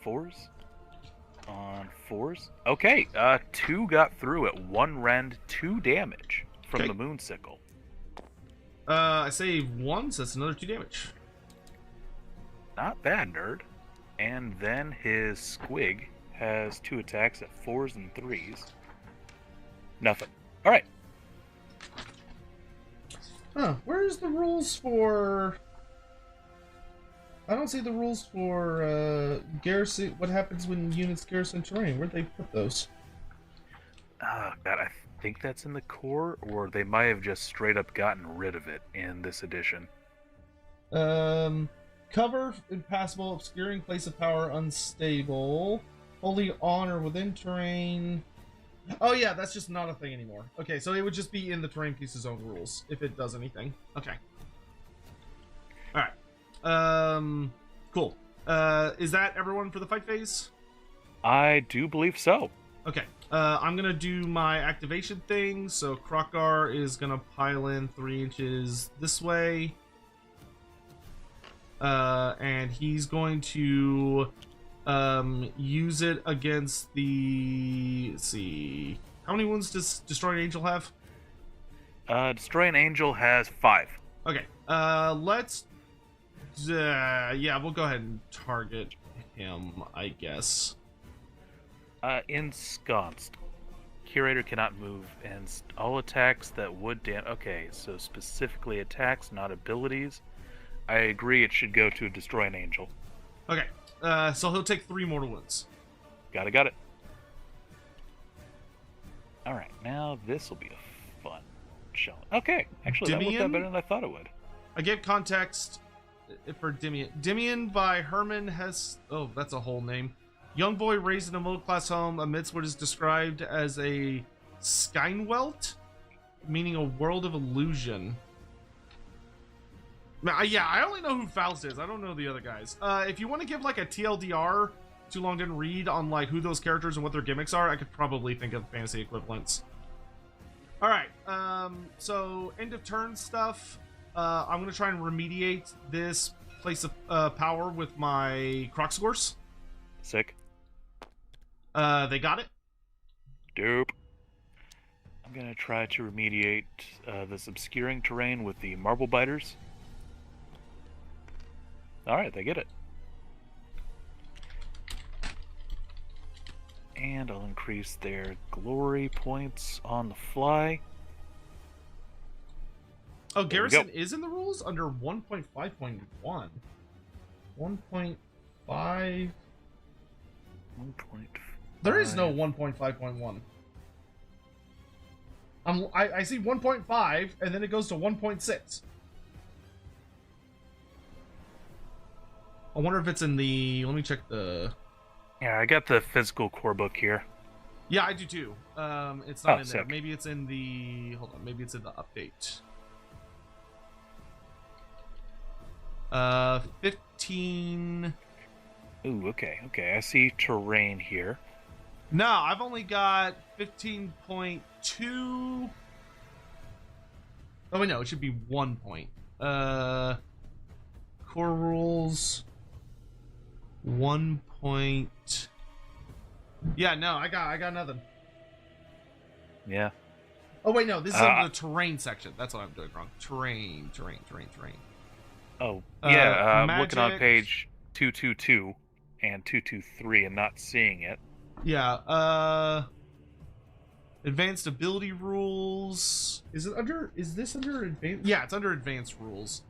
D: 4s on 4s. Okay, 2 got through it. 1 rend, 2 damage from the moon sickle.
A: I say 1, so that's another 2 damage.
D: Not bad, nerd. And then his Squig has 2 attacks at 4s and 3s. Nothing. Alright.
A: Huh, where's the rules for... I don't see the rules for garrison. What happens when units garrison terrain? Where'd they put those?
D: God, I think that's in the core, or they might have just straight up gotten rid of it in this edition.
A: Cover, impassable, obscuring, place of power, unstable, holy honor within terrain. Oh yeah, that's just not a thing anymore. Okay, so it would just be in the terrain piece's own rules if it does anything. Okay. All right. Cool. Is that everyone for the fight phase?
D: I do believe so.
A: Okay. I'm gonna do my activation thing. So Krokgar is gonna pile in 3 inches this way. And he's going to use it against the... Let's see. How many wounds does Destroying Angel have?
D: Destroying Angel has 5.
A: Okay. Let's... yeah, we'll go ahead and target him, I guess.
D: Ensconced. Curator cannot move, and all attacks that would okay, so specifically attacks, not abilities. I agree it should go to a Destroying Angel.
A: Okay. So he'll take 3 mortal wounds.
D: Got it. Alright, now this will be a fun showing. Okay, actually that worked out better than I thought it would.
A: I gave context. for Dimian. Dimian by Herman Hess. Oh, that's a whole name. Young boy raised in a middle-class home amidst what is described as a Skynwelt, meaning a world of illusion. Yeah, I only know who Faust is. I don't know the other guys. If you want to give like a TLDR, too long didn't read on like who those characters and what their gimmicks are, I could probably think of fantasy equivalents. All right, so end of turn stuff. I'm gonna try and remediate this place of power with my Crocsgors.
D: Sick.
A: They got it.
D: Dope. I'm gonna try to remediate this obscuring terrain with the Marble Biters. Alright, they get it. And I'll increase their glory points on the fly.
A: Oh, Garrison is in the rules under 1.5.1. 1.5.
D: 1.5.
A: There is no 1.5.1. I see 1.5 and then it goes to 1.6. I wonder if it's in the. Let me check the.
D: Yeah, I got the physical core book here.
A: Yeah, I do too. It's not in there.
D: Sick.
A: Maybe it's in the. Hold on. Maybe it's in the update. 15.
D: Ooh, okay. I see terrain here.
A: No, I've only got 15.2. Oh wait, no, it should be 1 point. Core rules. 1 point. Yeah, no, I got nothing.
D: Yeah.
A: Oh wait, no, this is in the terrain section. That's what I'm doing wrong. Terrain.
D: Oh, yeah, I'm looking on
A: magic.
D: page 222 and 223 and not seeing it.
A: Yeah, advanced ability rules. Is this under advanced? Yeah, it's under advanced rules.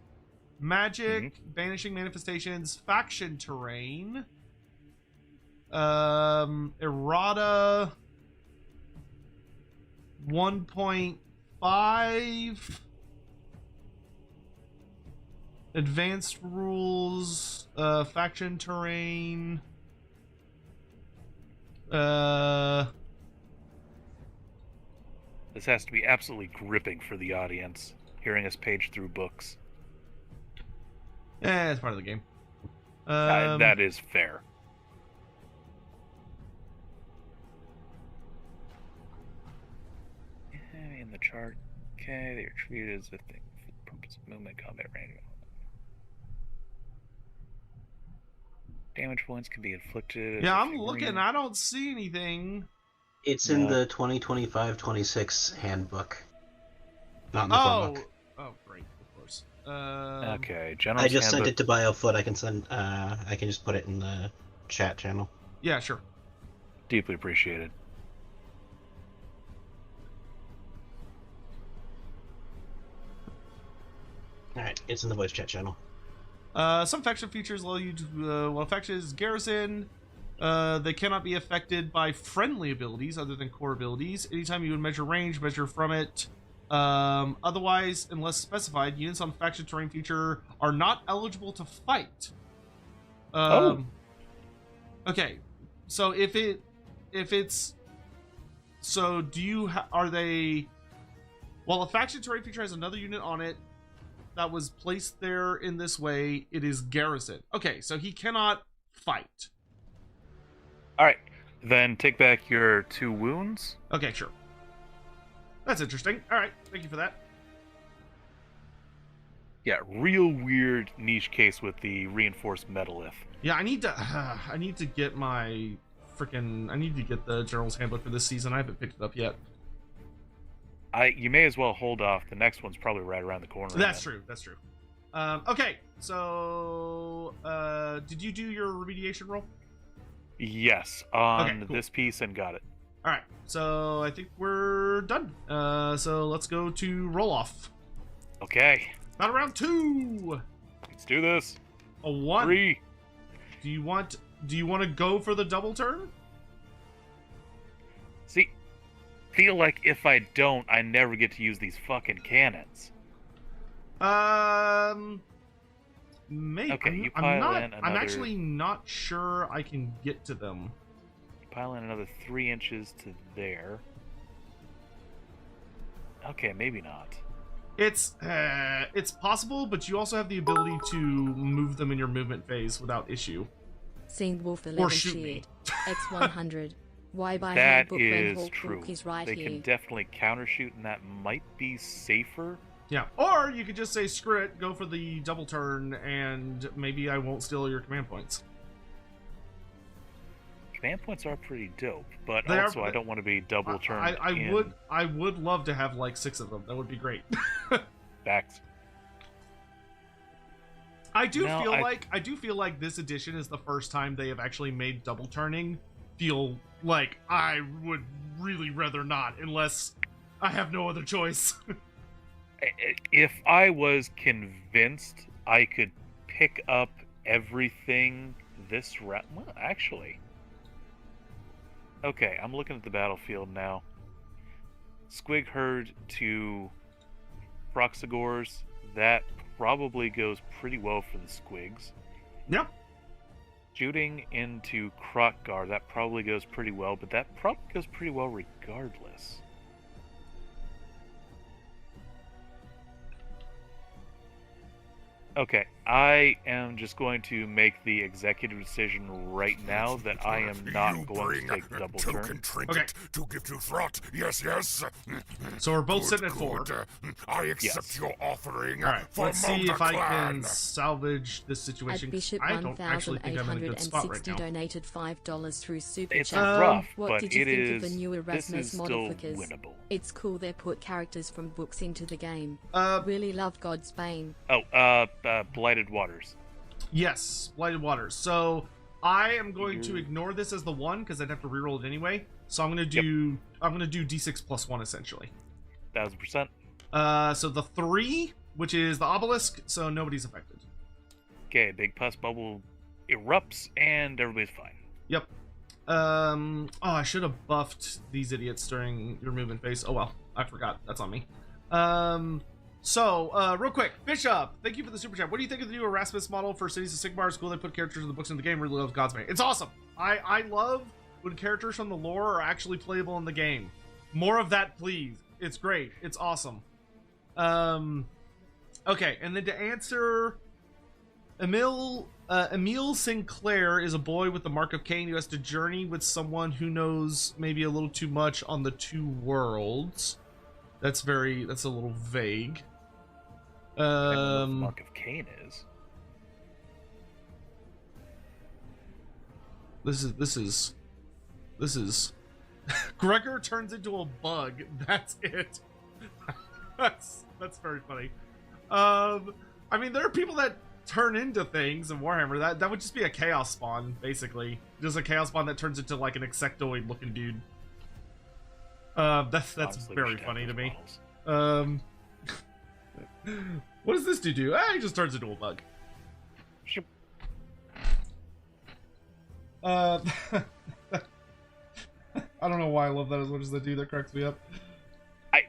A: Magic, vanishing manifestations, faction terrain. Errata 1.5. Advanced rules, faction terrain.
D: This has to be absolutely gripping for the audience, hearing us page through books.
A: It's part of the game.
D: That is fair. In the chart, okay, they are treated as a thing for the purpose of movement, combat range. Damage points can be inflicted.
A: Yeah, I'm looking. I don't see anything.
F: It's in the 2025-26 handbook. Not in the core book.
A: Oh, great, of course.
D: Okay, general.
F: I just sent it to BioFoot. I can just put it in the chat channel.
A: Yeah, sure.
D: Deeply appreciated.
F: Alright, it's in the voice chat channel.
A: Some faction features allow you to, while faction is garrison, they cannot be affected by friendly abilities other than core abilities. Anytime you would measure range, measure from it. Otherwise, unless specified, units on faction terrain feature are not eligible to fight. Okay, so if it's, so do you are they? While a faction terrain feature has another unit on it that was placed there in this way, it is garrison. Okay, so he cannot fight.
D: Alright, then take back your 2 wounds.
A: Okay, sure. That's interesting. Alright, thank you for that.
D: Yeah, real weird niche case with the reinforced metalith.
A: Yeah, I need to get my freaking, I need to get the General's Handbook for this season. I haven't picked it up yet.
D: You may as well hold off. The next one's probably right around the corner.
A: That's true. Okay, so did you do your remediation roll?
D: Yes, on
A: Okay, cool.
D: this piece, and got it.
A: All right, so I think we're done. So let's go to roll off.
D: Okay,
A: Not round 2.
D: let's do this.
A: A 1.
D: 3.
A: Do you want to go for the double turn?
D: See, feel like if I don't, I never get to use these fucking cannons.
A: Maybe.
D: Okay, you
A: I'm
D: pile
A: not.
D: in
A: I'm
D: another-
A: actually not sure I can get to them.
D: Pile in another 3 inches to there. Okay, maybe not.
A: It's possible, but you also have the ability to move them in your movement phase without issue.
C: Seen Wolf
A: Or
C: 11
A: shoot me.
C: cheered. X100. Why buy
D: That
C: handbook when
D: is
C: Hulk
D: true.
C: Book is right
D: They
C: here?
D: can definitely countershoot, and that might be safer.
A: Yeah. Or you could just say screw it, go for the double turn, and maybe I won't steal your command points.
D: Command points are pretty dope, but
A: They are-
D: also I don't want to be double turned.
A: I would love to have like 6 of them. That would be great.
D: Backs.
A: I do
D: No,
A: feel like this edition is the first time they have actually made double turning feel like I would really rather not, unless I have no other choice.
D: If I was convinced I could pick up everything this round, well, actually, okay, I'm looking at the battlefield now. Squig herd to Proxagors, that probably goes pretty well for the Squigs.
A: Yeah.
D: Shooting into Krotgar, that probably goes pretty well, but that probably goes pretty well regardless. Okay, I am just going to make the executive decision right now that I am not
B: You
D: going
B: bring
D: to take double
B: token
D: turn.
B: trinket to give to Throt. Yes, yes.
A: So we're both
B: Good,
A: sitting at 4.
B: good. I accept
D: Yes.
B: your offering.
A: All right,
B: for
A: let's see if I
B: Multiclan.
A: can salvage this
C: At
A: situation.
C: Bishop
A: I don't actually think I'm in a good spot right
C: 1860
A: now.
C: donated $5 through Super
D: It's
C: Chat.
D: rough,
C: What
D: but
C: did you
D: it
C: think
D: is.
C: of the new
D: This
C: Erasmus
D: is still
C: modifiers?
D: winnable.
C: It's cool they put characters from books into the game.
A: Uh,
C: Really loved God's Bane.
D: Oh, Blighted Waters.
A: yes, Blighted Waters. So I am going to ignore this as the 1 because I'd have to reroll it anyway. So I'm gonna do D6 plus 1 essentially.
D: 1000%.
A: So the 3, which is the obelisk, so nobody's affected.
D: Okay, big pus bubble erupts and everybody's fine.
A: Yep. Oh, I should have buffed these idiots during your movement phase. Oh well, I forgot. That's on me. So, real quick, Bishop, thank you for the super chat. What do you think of the new Erasmus model for Cities of Sigmar? It's cool they put characters in the books in the game. Really love Godsbane. It's awesome. I love when characters from the lore are actually playable in the game. More of that, please. It's great. It's awesome. Okay, and then to answer, Emile Sinclair is a boy with the mark of Cain who has to journey with someone who knows maybe a little too much on the 2 worlds. That's a little vague.
D: I don't know what the Mark of Cain is.
A: This is Gregor turns into a bug. That's it. that's very funny. I mean, there are people that turn into things in Warhammer. That would just be a chaos spawn, basically. Just a chaos spawn that turns into like an insectoid looking dude. That's
D: Honestly, we
A: very
D: should have
A: funny to
D: those
A: me.
D: models.
A: What does this dude do? He just turns into a bug.
D: Sure.
A: I don't know why I love that as much as I do. That cracks me up.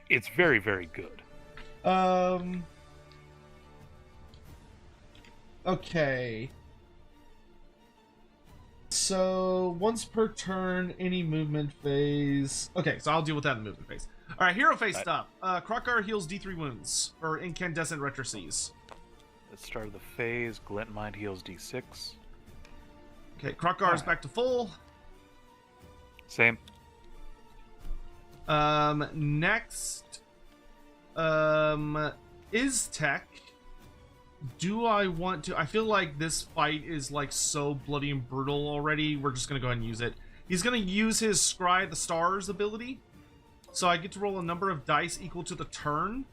D: It's very, very good.
A: Okay. So, once per turn, any movement phase. Okay, so I'll deal with that in the movement phase. Alright, hero phase stuff. Krokgar heals D3 wounds for incandescent retrocies.
D: At the start of the phase, Glint Mind heals D6.
A: Okay, Krokgar is back to full.
D: Same.
A: Next, Iztek. Do I want to? I feel like this fight is like so bloody and brutal already. We're just gonna go ahead and use it. He's gonna use his Scry the Stars ability. So I get to roll a number of dice equal to the turn.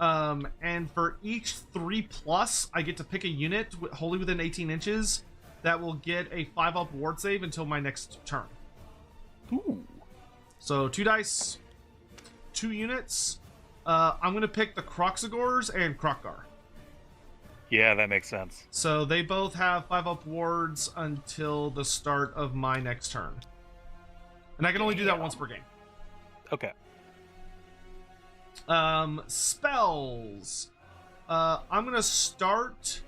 A: And for each 3+, I get to pick a unit wholly within 18 inches that will get a 5-up ward save until my next turn.
D: Ooh.
A: So 2 dice, 2 units. I'm going to pick the Kroxagors and Krokgar.
D: Yeah, that makes sense.
A: So they both have 5-up wards until the start of my next turn. And I can only do that once per game.
D: Okay.
A: Spells. I'm going to start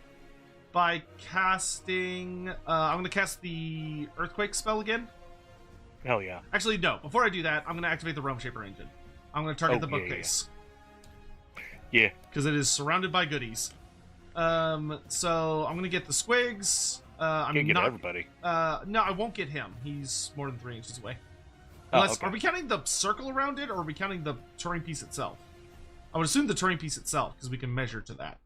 A: by casting... I'm going to cast the Earthquake spell again.
D: Hell yeah.
A: Actually, no. Before I do that, I'm going to activate the Realm Shaper engine. I'm going to target the bookcase.
D: Yeah.
A: Because it is surrounded by goodies. So I'm going to get the Squigs. I'm
D: Can't get
A: not...
D: everybody.
A: No, I won't get him. He's more than 3 inches away.
D: Oh,
A: Unless,
D: okay.
A: Are we counting the circle around it, or are we counting the terrain piece itself? I would assume the terrain piece itself, because we can measure to that.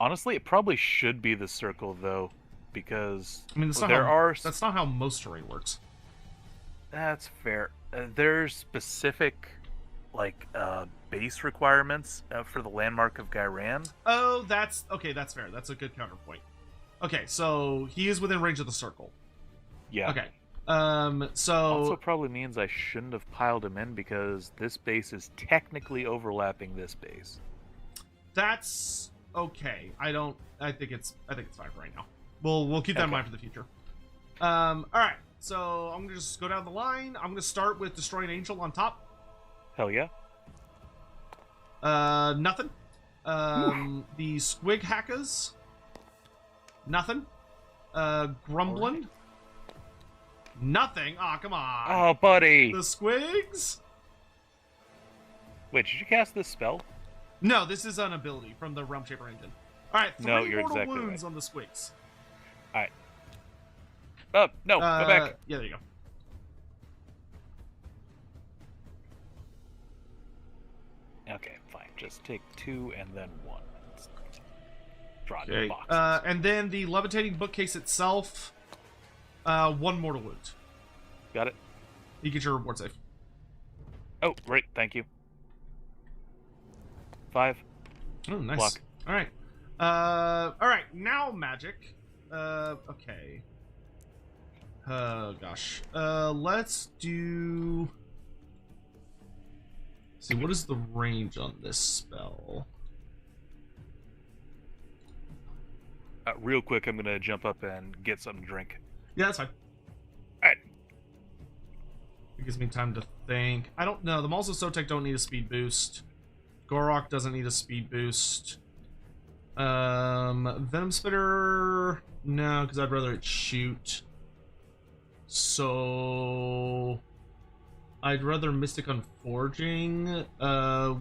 D: Honestly, it probably should be the circle, though, because
A: I mean, that's not how most terrain works.
D: That's fair. There's specific, like, base requirements for the landmark of Gyran.
A: Oh, that's fair. That's a good counterpoint. Okay, so he is within range of the circle.
D: Yeah.
A: Okay. So
D: Also probably means I shouldn't have piled him in because this base is technically overlapping this base.
A: that's okay. I think it's fine for right now. We'll keep that in mind for the future. All right. So I'm gonna just go down the line. I'm gonna start with Destroy an Angel on top.
D: Hell yeah.
A: Nothing. The Squig Hackers. Nothing. Grumbling. Nothing. Aw, come on.
D: Oh, buddy.
A: The Squigs?
D: Wait, did you cast this spell?
A: No, this is an ability from the Realm Shaper engine. All right, 3
D: No, you're
A: mortal
D: exactly
A: wounds
D: right.
A: on the Squigs.
D: All right. Oh, no, go back.
A: Yeah, there you go.
D: Okay, fine. Just take 2 and then 1. Draw
A: Okay.
D: boxes.
A: And then the Levitating Bookcase itself, 1 mortal wound.
D: Got it.
A: You get your reward save.
D: Oh, great. Thank you. 5.
A: Oh, nice.
D: Block.
A: All right. All right. Now magic. Okay. Oh gosh. Let's do. See, what is the range on this spell?
D: Real quick, I'm gonna jump up and get something to drink.
A: Yeah, that's fine.
D: All right.
A: It gives me time to think. I don't know. The Malls of Sotek don't need a speed boost. Gorok doesn't need a speed boost. Venom Spitter, no, because I'd rather it shoot. So I'd rather Mystic Unforging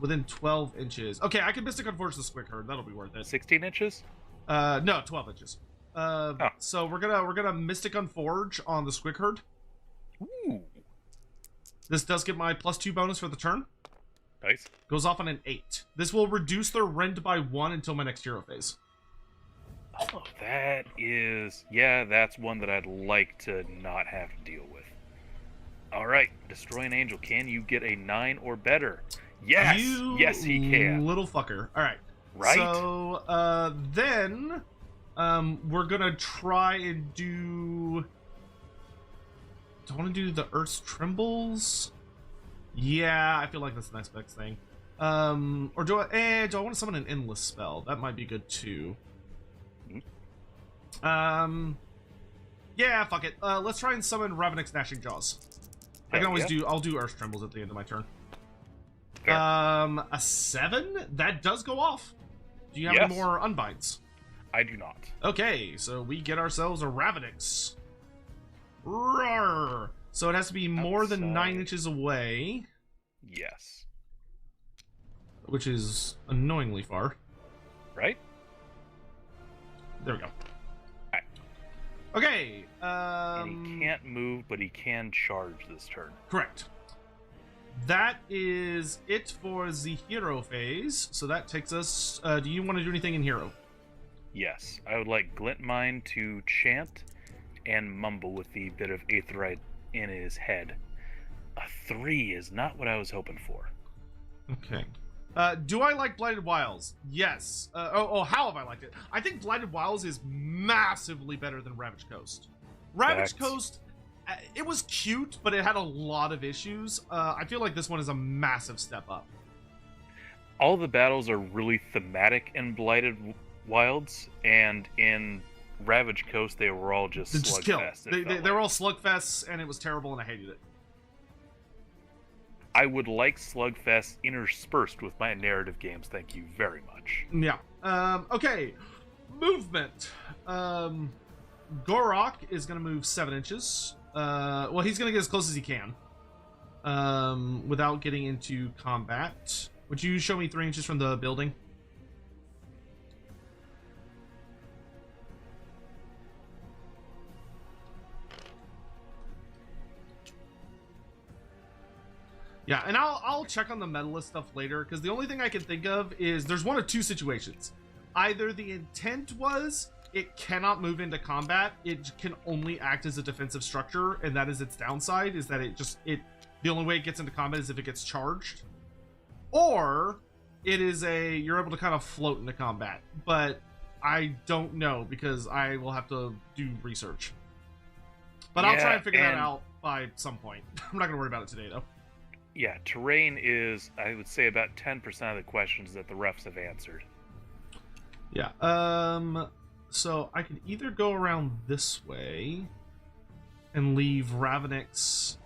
A: within 12 inches. Okay, I can Mystic Unforge the Squig Herd. That'll be worth it.
D: 16 inches?
A: No, 12 inches. So we're gonna Mystic Unforge on the Squig Herd.
D: Ooh.
A: This does get my +2 bonus for the turn.
D: Nice.
A: Goes off on an 8. This will reduce their rend by 1 until my next hero phase.
D: Oh, that is... Yeah, that's one that I'd like to not have to deal with. Alright, Destroy an Angel. Can you get a 9 or better? Yes! Yes, he can.
A: Little fucker. Alright.
D: Right?
A: So, then... we're gonna try and do... Do I want to do the Earth's Trembles? Yeah, I feel like that's the next best thing. Or do I want to summon an Endless spell? That might be good too. Yeah, fuck it. Let's try and summon Ravenix Gnashing Jaws. I can always I'll do Earth Trembles at the end of my turn.
D: Fair.
A: A 7? That does go off. Do you have any more unbinds?
D: I do not.
A: Okay, so we get ourselves a Ravenix. Roar! So it has to be more than 9 inches away.
D: Yes.
A: Which is annoyingly far.
D: Right?
A: There we go.
D: Alright.
A: Okay.
D: And he can't move, but he can charge this turn.
A: Correct. That is it for the hero phase. So that takes us... do you want to do anything in hero?
D: Yes. I would like Glintmine to chant and mumble with the bit of Aetherite in his head. A 3 is not what I was hoping for.
A: Okay. Do I like Blighted Wilds? Yes. How have I liked it? I think Blighted Wilds is massively better than Ravaged Coast. Ravaged Coast, it was cute, but it had a lot of issues. I feel like this one is a massive step up.
D: All the battles are really thematic in Blighted Wilds, and in Ravaged Coast, they were all just slugfests.
A: They were all slugfests, and it was terrible, and I hated it.
D: I would like slugfests interspersed with my narrative games, thank you very much.
A: Yeah. Okay, movement. Gorok is gonna move 7 inches. Well, he's gonna get as close as he can. Without getting into combat. Would you show me 3 inches from the building? Yeah, and I'll check on the medalist stuff later, because the only thing I can think of is there's one of two situations. Either the intent was it cannot move into combat, it can only act as a defensive structure, and that is its downside, is that the only way it gets into combat is if it gets charged. Or it is you're able to kind of float into combat, but I don't know, because I will have to do research. But I'll try and figure that out by some point. I'm not gonna worry about it today, though.
D: Yeah, terrain is, I would say, about 10% of the questions that the refs have answered.
A: Yeah, so I could either go around this way and leave Ravenix.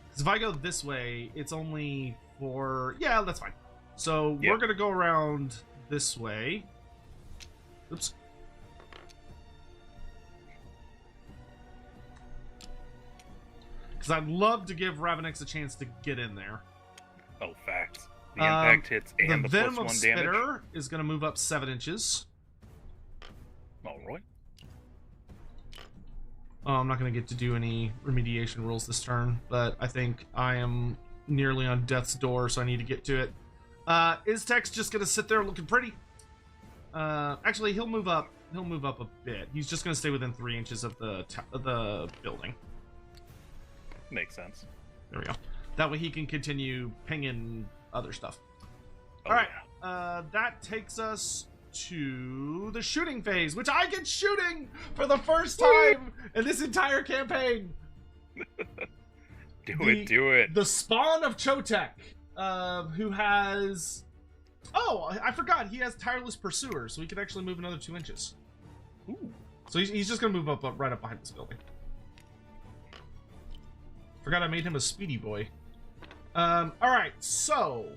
A: Because if I go this way, it's only for... Yeah, that's fine. So we're going to go around this way. Oops. Because I'd love to give Ravenix a chance to get in there.
D: Oh, facts. The impact hits and the
A: Venom
D: plus
A: of
D: 1 damage.
A: Spitter is going to move up 7 inches.
D: Alright.
A: Oh, I'm not going to get to do any remediation rules this turn, but I think I am nearly on death's door, so I need to get to it. Iztek's just going to sit there looking pretty. Actually, he'll move up. He'll move up a bit. He's just going to stay within 3 inches of the building.
D: Makes sense.
A: There we go. That way he can continue pinging other stuff.
D: Oh,
A: all right.
D: Yeah.
A: That takes us to the shooting phase, which I get shooting for the first time in this entire campaign.
D: Do it.
A: The spawn of Chotek, who has... Oh, I forgot. He has Tireless Pursuer, so he can actually move another 2 inches.
D: Ooh.
A: So he's just going to move up right up behind this building. Forgot I made him a speedy boy. Alright, so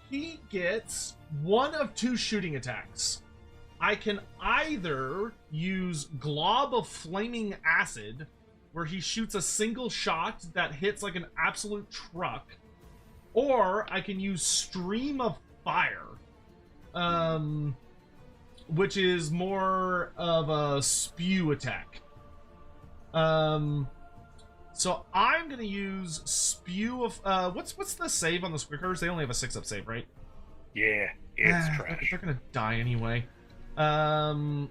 A: he gets 1 of 2 shooting attacks. I can either use Glob of Flaming Acid, where he shoots a single shot that hits like an absolute truck, or I can use Stream of Fire, which is more of a spew attack. So I'm gonna use Spew of what's the save on the Squickers? They only have a 6-up save, right?
D: Yeah, it's trash.
A: They're gonna die anyway. I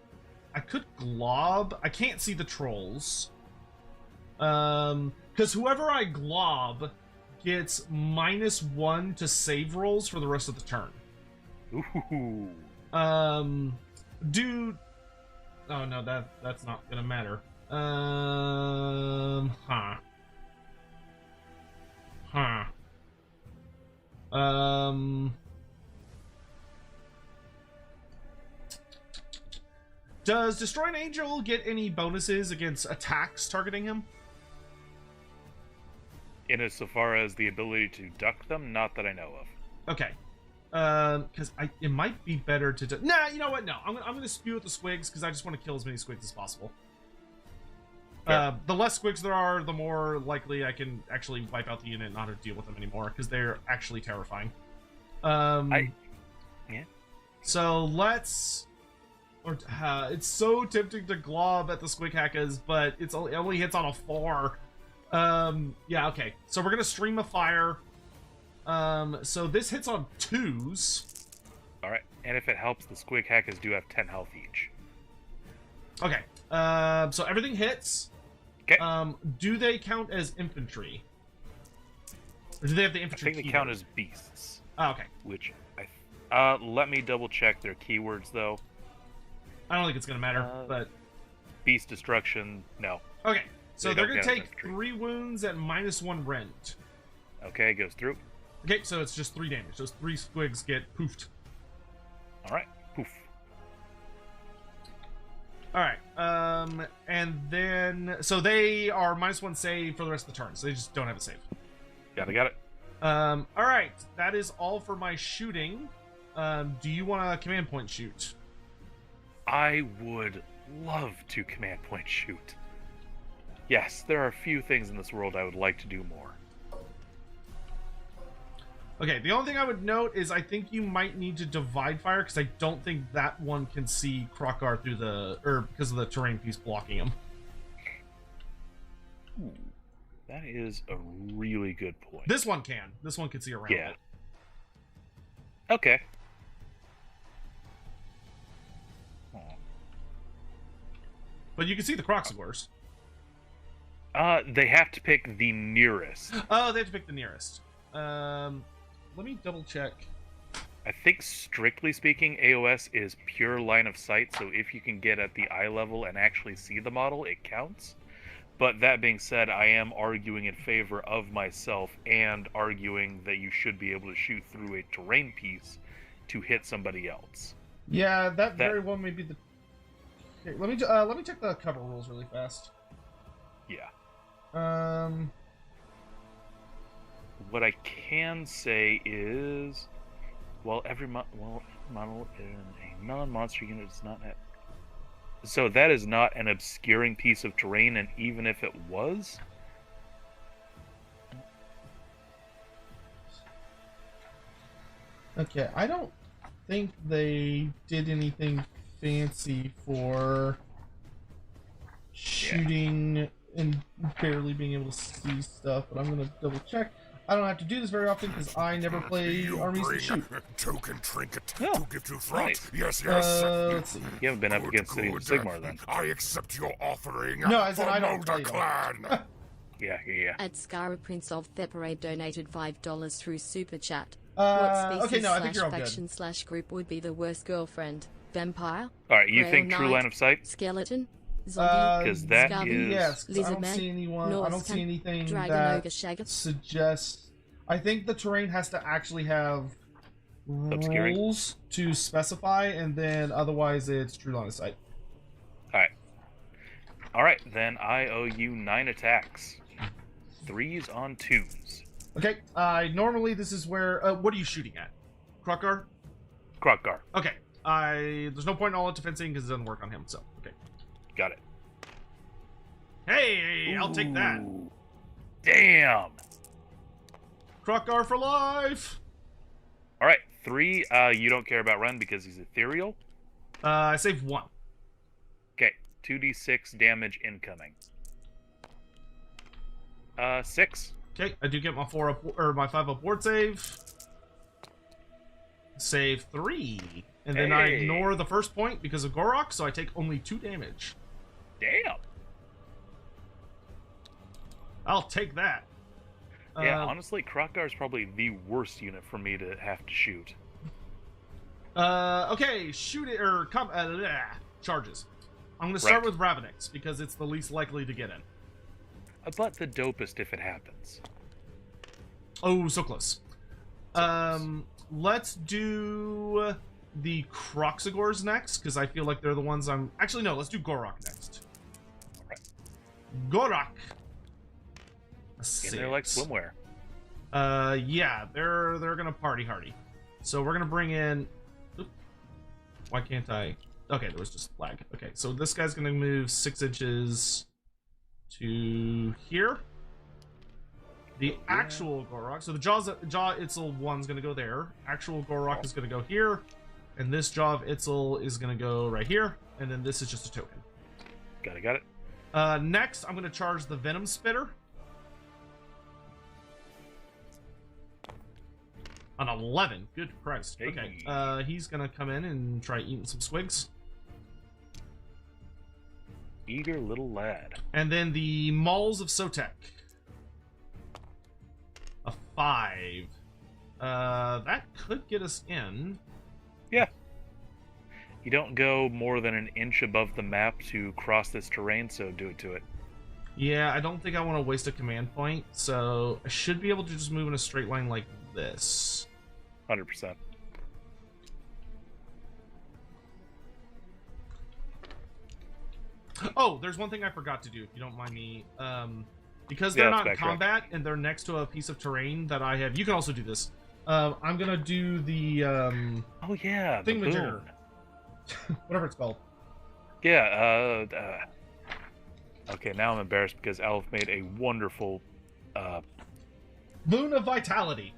A: could glob. I can't see the trolls. Because whoever I glob gets -1 to save rolls for the rest of the turn.
D: Ooh.
A: Dude. Oh no, that's not gonna matter. Does Destroy an Angel get any bonuses against attacks targeting him?
D: In so far as the ability to duck them, not that I know of.
A: Okay. Because it might be better to nah, you know what? No, I'm gonna spew at the Squigs because I just want to kill as many Squigs as possible. The less Squigs there are, the more likely I can actually wipe out the unit and not have to deal with them anymore, because they're actually terrifying.
D: Yeah.
A: So let's... it's so tempting to glob at the Squig Hackers, but it only hits on a 4. Yeah, okay. So we're gonna Stream of Fire. So this hits on 2s.
D: Alright, and if it helps, the Squig Hackers do have 10 health each.
A: Okay. So everything hits.
D: Okay.
A: Do they count as infantry? Or do they have the infantry?
D: I think they count as beasts.
A: Oh, okay.
D: Which let me double check their keywords though.
A: I don't think it's gonna matter, but
D: beast destruction, no.
A: okay. So
D: They
A: they're
D: don't
A: gonna
D: count as
A: take
D: infantry.
A: 3 wounds at -1 rent.
D: Okay, goes through.
A: Okay, so it's just 3 damage. Those 3 squigs get poofed.
D: Alright, poof.
A: Alright, and then... So they are -1 save for the rest of the turn, so they just don't have a save.
D: Got it.
A: Alright, that is all for my shooting. Do you want a command point shoot?
D: I would love to command point shoot. Yes, there are a few things in this world I would like to do more.
A: Okay, the only thing I would note is I think you might need to divide fire, because I don't think that one can see Krokar through because of the terrain piece blocking him.
D: Ooh, that is a really good point.
A: This one can. This one can see around
D: Yeah.
A: it.
D: Okay.
A: But you can see the Croxagors.
D: They have to pick the nearest.
A: Oh, they have to pick the nearest. Let me double check.
D: I think, strictly speaking, AoS is pure line of sight, so if you can get at the eye level and actually see the model, it counts. But that being said, I am arguing in favor of myself and arguing that you should be able to shoot through a terrain piece to hit somebody else.
A: Yeah, that very well may be the... Okay, let me check the cover rules really fast.
D: Yeah. What I can say is, while every model in a non-monster unit does not have... So that is not an obscuring piece of terrain, and even if it was...
A: Okay, I don't think they did anything fancy for shooting and barely being able to see stuff, but I'm gonna double check. I don't have to do this very often because I never play armies that shoot.
B: Token trinket
D: Oh,
B: to give to front.
D: nice.
B: Yes.
A: Let's see.
D: You haven't been up against City of Sigmar, then.
B: I accept your offering.
A: No, I said
B: for
A: I don't
B: Molder
A: play them.
B: Clan.
D: Yeah.
C: At Skara Prince of Thepere donated $5 through Super Chat.
A: Okay,
C: What species
A: no, I think you're all
C: faction / group would be the worst girlfriend? Vampire?
D: Alright, you
C: Grail
D: think true
C: Knight,
D: line of sight?
C: Skeleton? Zombie?
D: 'Cause that
C: Scabby?
D: is-
A: Yes, 'cause I don't
C: Lizardman,
A: see anyone. I don't
C: Norse
A: see anything
C: Dragon
A: that
C: Ogre Shagger?
A: suggests. I think the terrain has to actually have
D: Obscuring?
A: rules to specify, and then otherwise it's true line of sight.
D: Alright, then I owe you 9 attacks. 3s on 2s.
A: Okay. Normally this is where. What are you shooting at? Krokar?
D: Krokgar.
A: Okay. There's no point in all out defensing because it doesn't work on him. So okay.
D: Got it.
A: Hey, I'll take that.
D: Ooh. Damn!
A: Krokar for life.
D: Alright, 3, you don't care about run because he's ethereal.
A: I saved 1.
D: Okay, 2d6 damage incoming. 6.
A: Okay, I do get my 4 up or my 5 up ward save. Save 3, and then I
D: Hey.
A: ignore the first point because of Gorok, so I take only 2 damage.
D: Damn!
A: I'll take that.
D: Yeah, honestly, Krokgar is probably the worst unit for me to have to shoot.
A: Okay, shoot it or come. Charges. I'm gonna start
D: Right.
A: with Ravenix because it's the least likely to get in.
D: But the dopest if it happens.
A: Oh, so close. Let's do the Croxagors next because I feel like they're the ones I'm. Actually, no. Let's do Gorok next.
D: Okay.
A: Gorok.
D: In there like swimwear.
A: Yeah, they're gonna party hardy. So we're gonna bring in. Oop. Why can't I? Okay, there was just lag. Okay, so this guy's gonna move 6 inches to here. The actual Gorok. So the Jaw Itzel one's gonna go there. Actual Gorok is gonna go here, and this Jaw of Itzel is gonna go right here, and then this is just a token.
D: Got it.
A: Next, I'm gonna charge the Venom Spitter. An 11. Good Christ.
D: Hey.
A: Okay. He's gonna come in and try eating some squigs.
D: Eager little lad.
A: And then the Mauls of Sotek. A 5. That could get us in.
D: Yeah. You don't go more than an inch above the map to cross this terrain, so do it to it.
A: Yeah, I don't think I want to waste a command point, so I should be able to just move in a straight line like this.
D: 100%.
A: Oh, there's one thing I forgot to do, if you don't mind me. Because they're
D: Yeah,
A: not in
D: let's backtrack.
A: combat and they're next to a piece of terrain that I have. You can also do this. I'm gonna do the
D: Oh yeah, the
A: thingamajigger.
D: boon.
A: Whatever it's called.
D: Yeah, okay, now I'm embarrassed because Alf made a wonderful,
A: Boon of Vitality.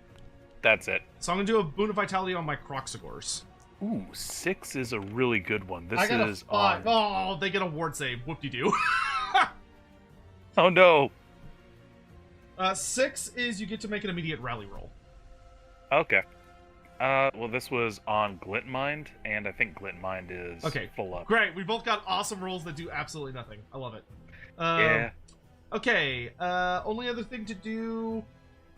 D: that's it.
A: So I'm gonna do a Boon of Vitality on my Croxagors.
D: Ooh, 6 is a really good one. This
A: I got
D: is
A: a 5.
D: on...
A: Oh, they get a ward save. Whoop-de-doo.
D: Oh no!
A: 6 is you get to make an immediate rally roll.
D: Okay. Well, this was on Glintmind, and I think Glintmind is full up.
A: Great. We both got awesome rolls that do absolutely nothing. I love it.
D: Yeah.
A: Okay. Only other thing to do...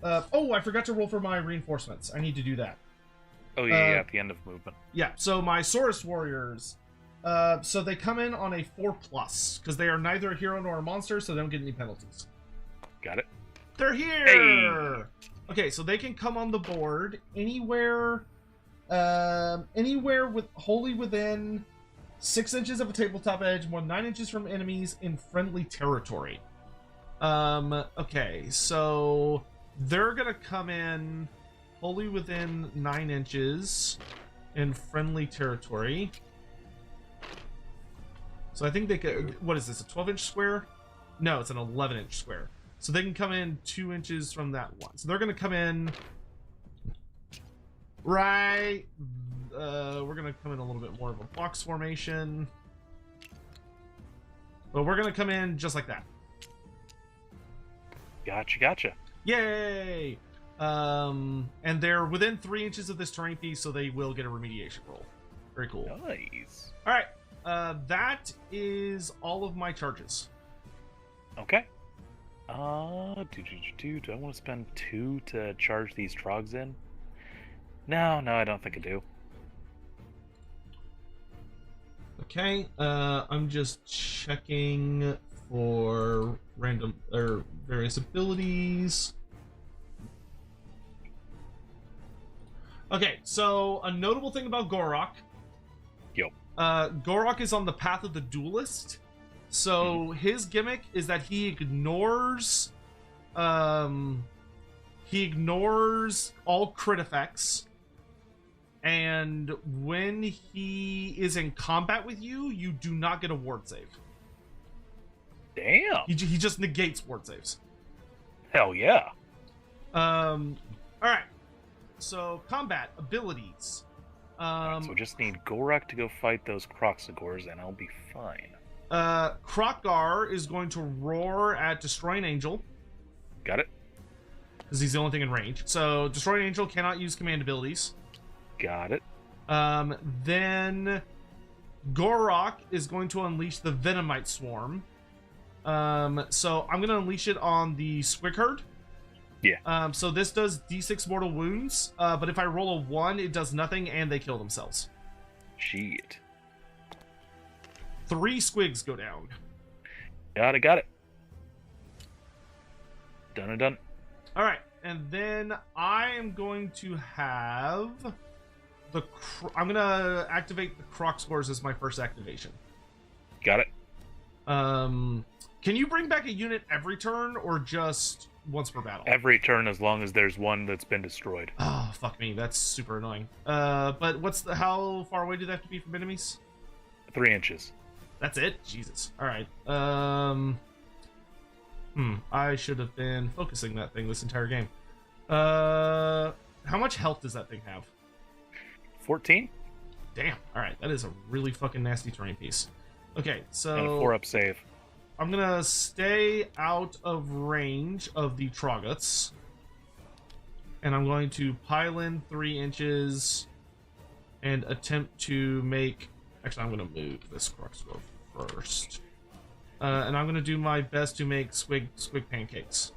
A: oh, I forgot to roll for my reinforcements. I need to do that.
D: Oh, yeah, at the end of movement.
A: Yeah, so my Saurus Warriors... so they come in on a 4+, because they are neither a hero nor a monster, so they don't get any penalties.
D: Got it.
A: They're here!
D: Hey!
A: Okay, so they can come on the board anywhere with wholly within 6 inches of a tabletop edge, more than 9 inches from enemies in friendly territory. Okay, so they're gonna come in wholly within 9 inches in friendly territory. So I think they could... What is this, a 12-inch square? No, it's an 11-inch square. So they can come in 2 inches from that one. So they're going to come in... Right... we're going to come in a little bit more of a box formation. But we're going to come in just like that.
D: Gotcha.
A: Yay! And they're within 3 inches of this terrain piece, so they will get a remediation roll. Very cool.
D: Nice.
A: Alright. That is all of my charges.
D: Okay. Do I want to spend 2 to charge these trogs in? No, I don't think I do.
A: Okay, I'm just checking for random or various abilities. Okay, so a notable thing about Gorok.
D: Yo.
A: Gorok is on the path of the duelist. So his gimmick is that he ignores all crit effects, and when he is in combat with you, you do not get a ward save.
D: Damn.
A: He just negates ward saves.
D: Hell yeah.
A: All right. So combat abilities.
D: So we just need Gorok to go fight those Croxagors, and I'll be fine.
A: Krokgar is going to roar at Destroying Angel.
D: Got it.
A: Because he's the only thing in range. So Destroying Angel cannot use command abilities.
D: Got it.
A: Then Gorok is going to unleash the Venomite Swarm. So I'm going to unleash it on the Squig Herd.
D: Yeah.
A: So this does D6 mortal wounds, but if I roll a 1, it does nothing, and they kill themselves.
D: Shit.
A: 3 squigs go down.
D: Got it. Done.
A: All right, and then I am going to have I'm gonna activate the Croxagors as my first activation.
D: Got it.
A: Can you bring back a unit every turn, or just once per battle?
D: Every turn, as long as there's one that's been destroyed.
A: Oh, fuck me, that's super annoying. But how far away do they have to be from enemies?
D: 3 inches.
A: That's it? Jesus. Alright. I should have been focusing that thing this entire game. How much health does that thing have?
D: 14?
A: Damn. Alright, that is a really fucking nasty terrain piece. Okay, so...
D: And a 4-up save.
A: I'm gonna stay out of range of the Trogots. And I'm going to pile in 3 inches and attempt to make... Actually, I'm going to move this Croxagor first. And I'm going to do my best to make Squig pancakes.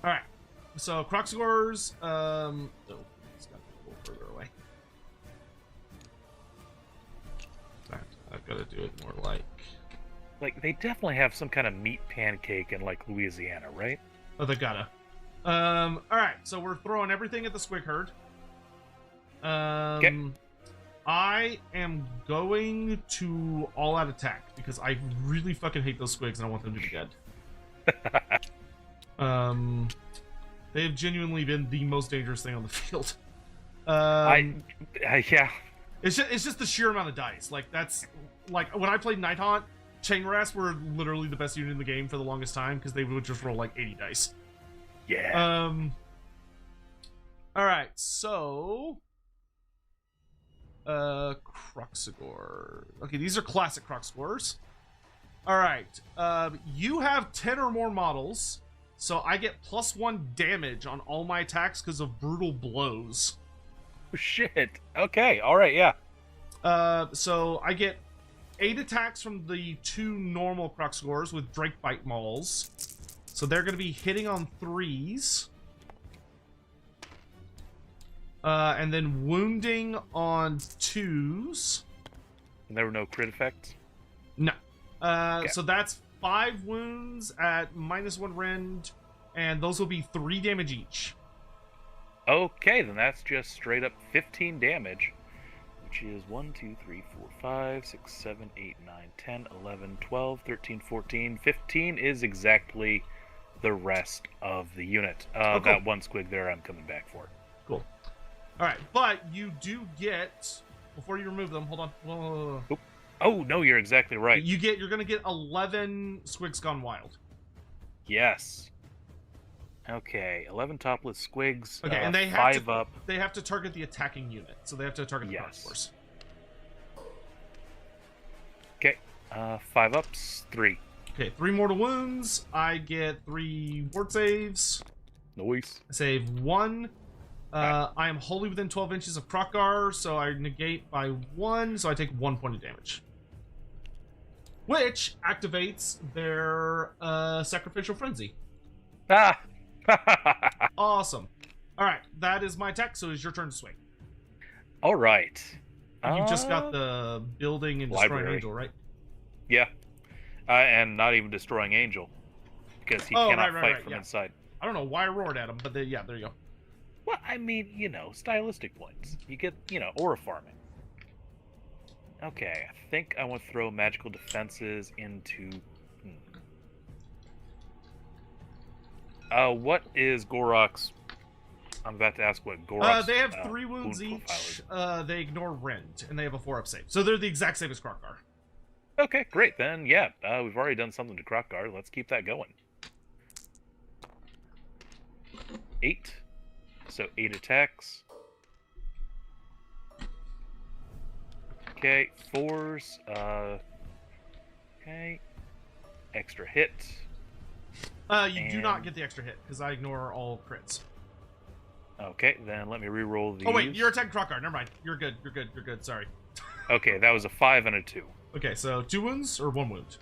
A: Alright. So, Croxagors... oh, it's got to go further away. I've got to do it more like...
D: Like, they definitely have some kind of meat pancake in, like, Louisiana, right?
A: Oh, they gotta. Alright, so we're throwing everything at the Squig Herd.
D: Okay.
A: I am going to all-out attack, because I really fucking hate those Squigs and I want them to be dead. They have genuinely been the most dangerous thing on the field.
D: Yeah.
A: It's just the sheer amount of dice. Like that's like when I played Night Haunt, Chain Rasp were literally the best unit in the game for the longest time because they would just roll like 80 dice.
D: Yeah.
A: All right, so Croxagore. Okay, these are classic Croxagores. All right, you have 10 or more models, so I get +1 damage on all my attacks because of brutal blows.
D: Shit. Okay. All right. Yeah.
A: So I get 8 attacks from the 2 normal Croxagores with Drakebite Mauls. So they're going to be hitting on 3s. And then wounding on 2s.
D: And there were no crit effects?
A: No.
D: Okay.
A: So that's 5 wounds at -1 rend, and those will be 3 damage each.
D: Okay, then that's just straight up 15 damage, which is 1, 2, 3, 4, 5, 6, 7, 8, 9, 10, 11, 12, 13, 14. 15 is exactly the rest of the unit.
A: Cool.
D: That one squig there I'm coming back for.
A: Cool. All right, but you do get, before you remove them, hold on. Whoa.
D: Oh, no, you're exactly right.
A: You're going to get 11 Squigs Gone Wild.
D: Yes. Okay, 11 topless squigs.
A: Okay, and they have
D: 5
A: to,
D: up.
A: They have to target the attacking unit, so they have to target the Croxagores.
D: Okay, 5 ups, 3.
A: Okay, 3 mortal wounds. I get 3 ward saves.
D: Nice.
A: I save 1. I am wholly within 12 inches of Krokgar, so I negate by 1, so I take 1 point of damage. Which activates their Sacrificial Frenzy.
D: Ah!
A: Awesome. Alright, that is my attack, so it's your turn to swing.
D: Alright.
A: You just got the building and destroying
D: Library.
A: angel, right?
D: Yeah. And not even destroying Angel. Because he cannot fight from inside.
A: I don't know why I roared at him, but yeah, there you go.
D: Well, I mean, stylistic points. You get, aura farming. Okay, I think I want to throw magical defenses into... what is Gorok's... I'm about to ask what Gorok's...
A: they have 3 wounds
D: wound
A: each. They ignore rend, and they have a 4-up save. So they're the exact same as Krokgar.
D: Okay, great. Then, yeah, we've already done something to Krokgar. Let's keep that going. 8. So 8 attacks. Okay, 4s. Okay. Extra hit.
A: You do not get the extra hit, because I ignore all crits.
D: Okay, then let me re-roll these.
A: Oh wait, you're attacking Krokgar. Never mind. You're good. Sorry.
D: Okay, that was a 5 and a 2.
A: Okay, so 2 wounds or 1 wound?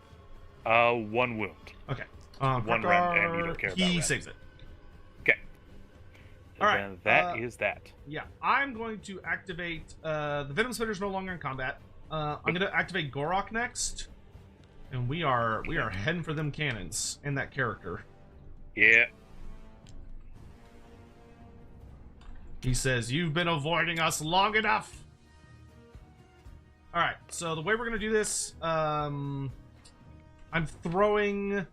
D: 1 wound.
A: Okay.
D: One
A: Krokgar,
D: rend, and you don't care about
A: he
D: rend.
A: saves it.
D: Okay.
A: All right,
D: Then that is that.
A: Yeah, I'm going to activate... the Venom Spitter's no longer in combat. I'm going to activate Gorok next. And we are heading for them cannons and that character.
D: Yeah.
A: He says, "You've been avoiding us long enough." All right, so the way we're gonna do this, I'm throwing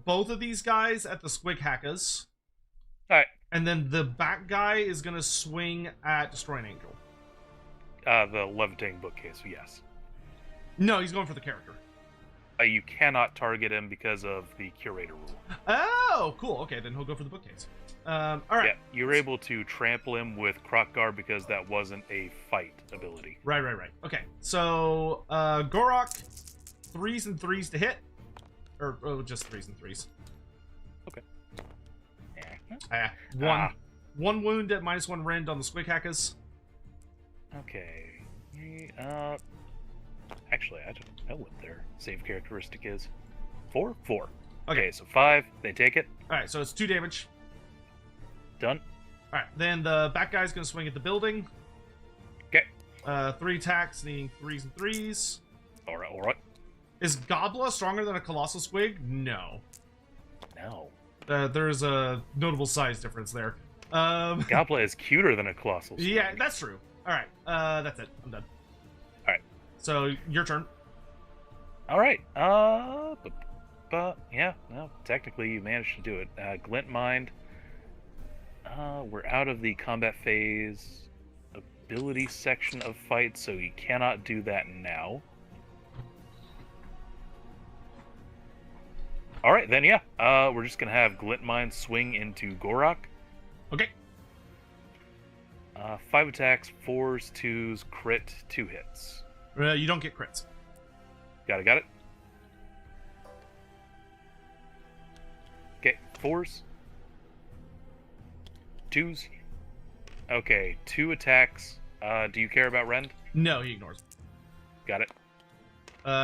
A: both of these guys at the Squig Hackers.
D: All right.
A: And then the back guy is gonna swing at Destroying Angel.
D: The levitating bookcase, yes.
A: No, he's going for the character.
D: You cannot target him because of the curator rule.
A: Oh, cool. Okay, then he'll go for the bookcase. All right.
D: Yeah, you're able to trample him with Krokgar because that wasn't a fight ability.
A: Right. Okay, so Gorok, 3s and 3s to hit, or just 3s and 3s.
D: Okay.
A: One wound at -1 rend on the Squig Hackers.
D: Okay. Actually, I don't know what their save characteristic is. 4? 4. Okay, so 5. They take it.
A: All right, so it's 2 damage.
D: Done.
A: All right, then the back guy's gonna swing at the building.
D: Okay.
A: 3 attacks, needing 3s and 3s.
D: All right.
A: Is Gobla stronger than a Colossal Squig? No.
D: No.
A: There's a notable size difference there.
D: Gobla is cuter than a Colossal Squig.
A: Yeah, that's true. All right, that's it. I'm done.
D: All right.
A: So your turn.
D: All right. But yeah, no. Technically, you managed to do it. Glint Mind. We're out of the combat phase. ability section of fight, so he cannot do that now. Alright, then yeah. We're just going to have Glintmine swing into Gorok.
A: Okay.
D: 5 attacks, 4s, 2s, crit, 2 hits.
A: You don't get crits.
D: Got it. Okay, 4s. 2s. Okay, 2 attacks. Do you care about Rend?
A: No, he ignores.
D: Got it.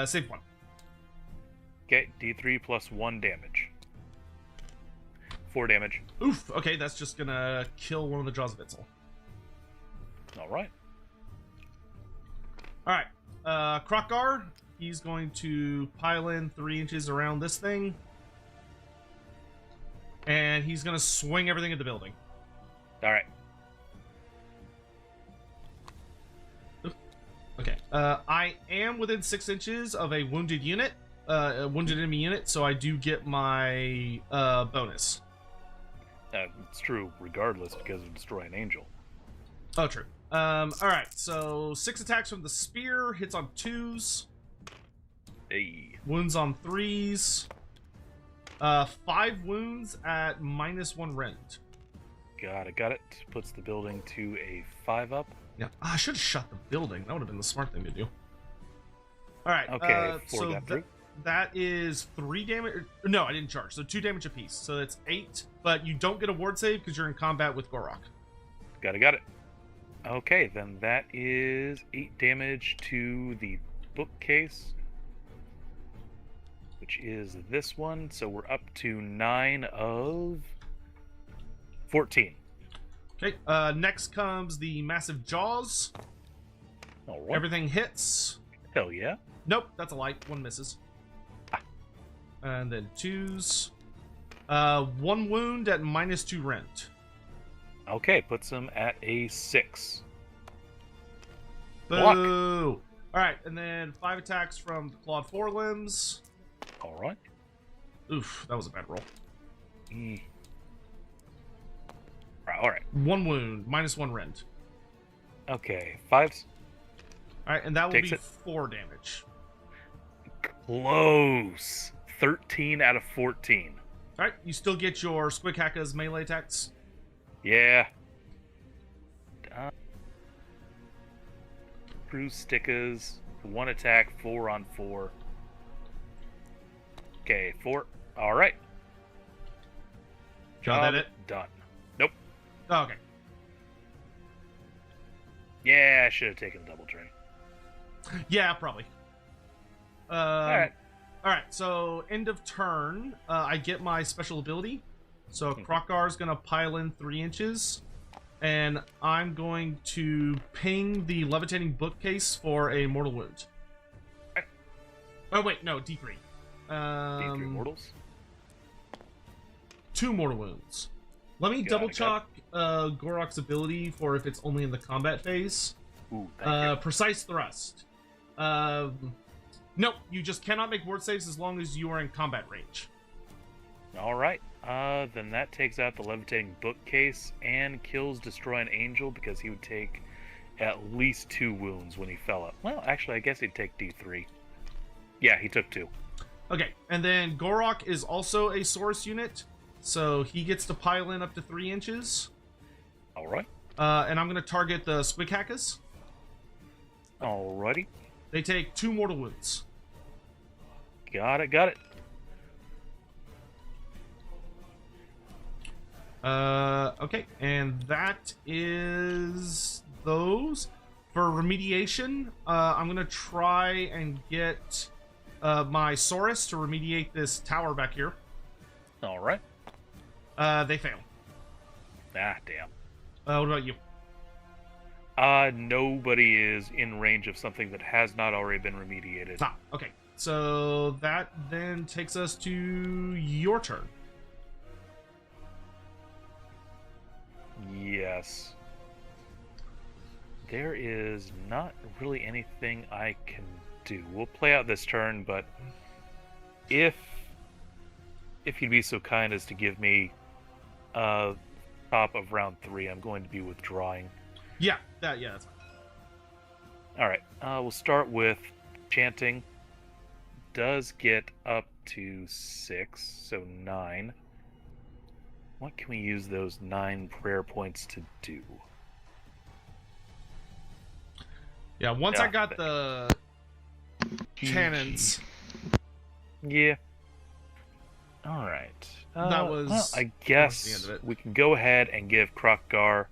A: Save 1.
D: Okay, D3 plus 1 damage. 4 damage.
A: Oof. Okay, that's just gonna kill one of the Jaws of Itzel.
D: Alright.
A: Alright. Krokgar, he's going to pile in 3 inches around this thing. And he's gonna swing everything at the building.
D: Alright.
A: Okay. I am within 6 inches of a wounded unit. A wounded enemy unit, so I do get my bonus.
D: It's true regardless because of Destroy an Angel.
A: Oh, true. Alright, so 6 attacks from the spear, hits on 2s.
D: Hey.
A: Wounds on 3s. 5 wounds at -1 rend.
D: Got it. Puts the building to a 5 up.
A: Yeah, I should have shot the building. That would have been the smart thing to do. Alright,
D: Okay, 4
A: so
D: got through.
A: that is 3 damage. No, I didn't charge, so 2 damage apiece. So that's 8, but you don't get a ward save because you're in combat with Gorok.
D: Got it. Okay, then that is 8 damage to the bookcase, which is this one. So we're up to 9 of 14.
A: Okay, next comes the massive jaws.
D: All right.
A: Everything hits.
D: Hell yeah.
A: Nope, that's a light. 1 misses. And then 2s. 1 wound at -2 rend.
D: Okay, puts him at a 6.
A: Boo! Alright, and then 5 attacks from the clawed forelimbs.
D: All right.
A: Oof, that was a bad roll.
D: All right.
A: 1 wound, -1 rend.
D: Okay, 5s.
A: Alright, and that will
D: Takes
A: be
D: it.
A: 4 damage.
D: Close. 13 out of 14.
A: Alright, you still get your Squig Hacka's melee attacks.
D: Yeah. Bruise stickers. 1 attack, 4 on 4. Okay, 4. All right.
A: Got that it?
D: Done. Nope.
A: Oh, okay.
D: Yeah, I should have taken a double turn.
A: Yeah, probably.
D: Alright.
A: Alright, so end of turn, I get my special ability. So Krokgar's gonna pile in 3 inches. And I'm going to ping the levitating bookcase for a mortal wound.
D: Okay.
A: Oh, wait, no, D3.
D: D3 mortals.
A: 2 mortal wounds. Let me double check Gorok's ability for if it's only in the combat phase.
D: Ooh, thank you.
A: Precise thrust. Nope, you just cannot make ward saves as long as you are in combat range.
D: All right. Then that takes out the levitating bookcase and kills Destroy an Angel because he would take at least 2 wounds when he fell up. Well, actually, I guess he'd take D3. Yeah, he took 2.
A: Okay, and then Gorok is also a Saurus unit, so he gets to pile in up to 3 inches.
D: All right.
A: And I'm going to target the Squig Hackas.
D: Alrighty.
A: They take 2 mortal wounds.
D: Got it.
A: Okay, and that is those. For remediation, I'm going to try and get my Saurus to remediate this tower back here.
D: All right.
A: They fail.
D: Ah, damn.
A: What about you?
D: Nobody is in range of something that has not already been remediated.
A: Ah, okay. So that then takes us to your turn.
D: Yes. There is not really anything I can do. We'll play out this turn, but if you'd be so kind as to give me top of round 3, I'm going to be withdrawing.
A: Yeah, that's fine.
D: We'll start with chanting. Does get up to 6, so 9. What can we use those 9 prayer points to do?
A: Yeah, once I got the cannons.
D: Yeah. Alright.
A: That was
D: well, I
A: the
D: guess
A: end of it.
D: we can go ahead and give Krokgar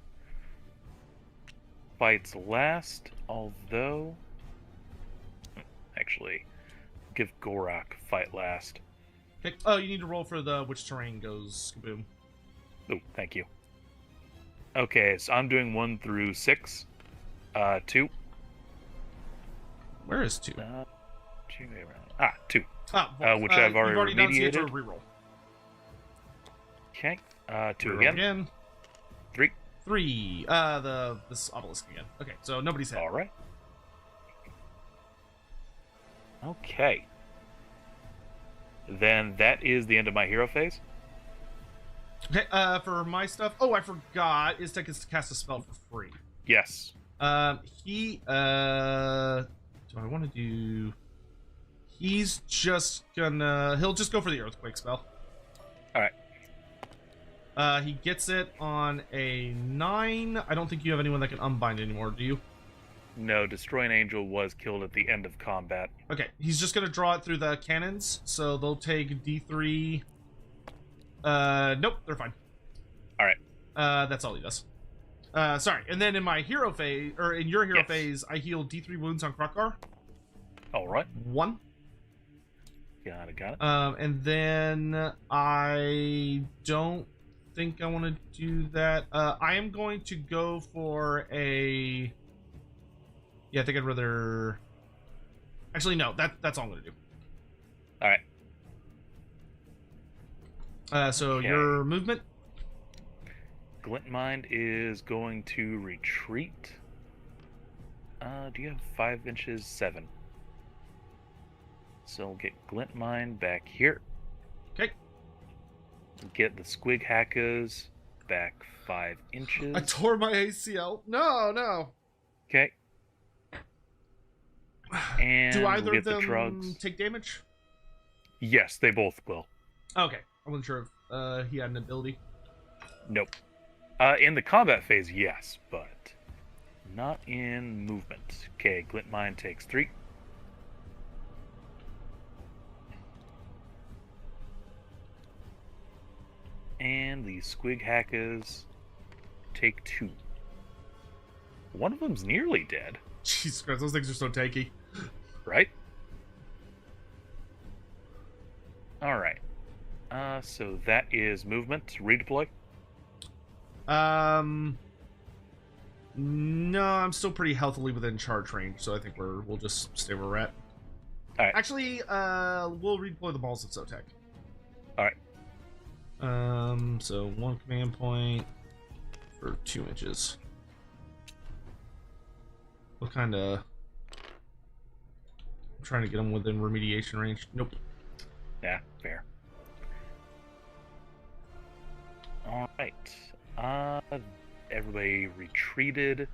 D: fights last, although... Actually, give Gorak fight last.
A: Okay. Oh, you need to roll for the which terrain goes kaboom.
D: Oh, thank you. Okay, so I'm doing 1 through 6. 2.
A: Where is 2?
D: 2. 2.
A: Ah,
D: Which I've
A: you've
D: already
A: done, so you have to
D: remediated.
A: reroll.
D: Okay. 2
A: Reroll
D: again.
A: again.
D: 3.
A: 3. This obelisk again. Okay, so nobody's hit.
D: All right. Okay. Then that is the end of my hero phase.
A: Okay, for my stuff. Oh, I forgot. Iztek is to cast a spell for free.
D: Yes.
A: Do I want to do... He's just gonna... He'll just go for the earthquake spell.
D: Alright.
A: He gets it on a 9. I don't think you have anyone that can unbind anymore, do you?
D: No, Destroy an Angel was killed at the end of combat.
A: Okay, he's just gonna draw it through the cannons, so they'll take D3. Nope, they're fine.
D: Alright.
A: That's all he does. Sorry, and then in my hero phase, or in your hero
D: Yes.
A: phase, I heal D3 wounds on Krokgar.
D: Alright.
A: 1.
D: Got it.
A: And then I don't think I want to do that. I am going to go for a... Yeah, I think I'd rather... Actually, no, that's all I'm going to do.
D: Alright.
A: So
D: Okay.
A: your movement?
D: Glintmind is going to retreat. Do you have 5 inches? 7. So we'll get Glintmind back here.
A: Okay.
D: Get the Squig Hackers back 5 inches.
A: I tore my ACL. No.
D: Okay. And
A: Do
D: we'll
A: either
D: get
A: of them
D: the Trugs.
A: take damage?
D: Yes, they both will.
A: Okay. I wasn't sure if he had an ability.
D: Nope. In the combat phase, yes, but not in movement. Okay, Glintmind takes 3. And the Squig Hackers take 2. One of them's nearly dead,
A: Jesus Christ, those things are so tanky.
D: right? Alright. So that is movement. Redeploy.
A: No, I'm still pretty healthily within charge range, so I think we'll just stay where we're at.
D: Alright.
A: Actually, we'll redeploy the balls of Sotek.
D: Alright.
A: So 1 command point for 2 inches. What kind of... I'm trying to get them within remediation range. Nope.
D: Yeah, fair. Alright. Everybody retreated.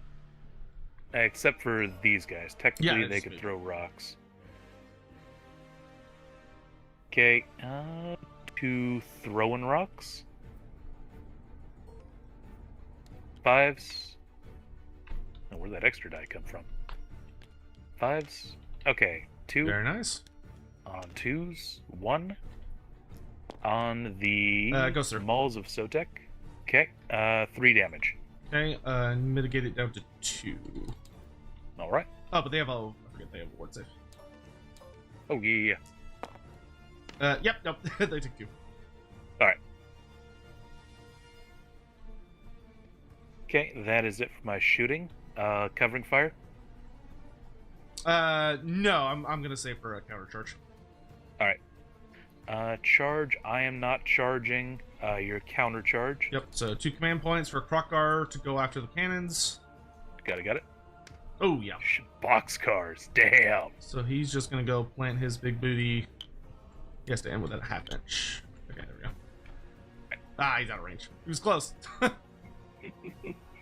D: Except for these guys. Technically,
A: Yeah,
D: they
A: it's
D: could
A: me.
D: throw rocks. Okay, 2 throwing rocks. 5s. Oh, where'd that extra die come from? 5s. Okay, 2
A: Very nice.
D: on 2s. 1 on the
A: Goes through.
D: Malls of Sotek. Okay, 3 damage.
A: Okay, mitigate it down to 2.
D: Alright.
A: Oh, but they have I forget they have a ward save.
D: Oh, yeah.
A: Yep, nope, they took 2.
D: Alright. Okay, that is it for my shooting. Covering fire?
A: No, I'm gonna save for a counter charge.
D: Alright. Charge, I am not charging. Your counter charge.
A: Yep, so 2 command points for Krokgar to go after the cannons.
D: Got it.
A: Oh, yeah.
D: Boxcars, damn.
A: So he's just gonna go plant his big booty. He has to end with a half inch. Okay, there we go. Ah, he's out of range. He was close. Oh,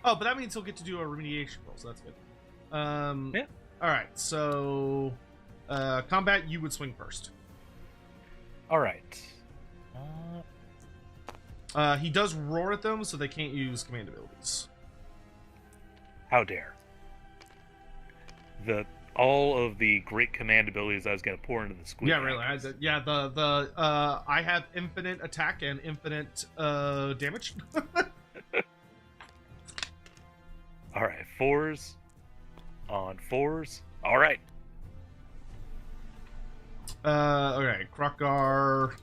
A: but that means he'll get to do a remediation roll, so that's good.
D: Yeah.
A: All right. So, combat, you would swing first.
D: All right.
A: He does roar at them, so they can't use command abilities.
D: How dare. All of the great command abilities I was going to pour into the Squig.
A: Yeah, really. I have infinite attack and infinite damage.
D: All right, 4s on 4s. All right.
A: Okay, Krokgar.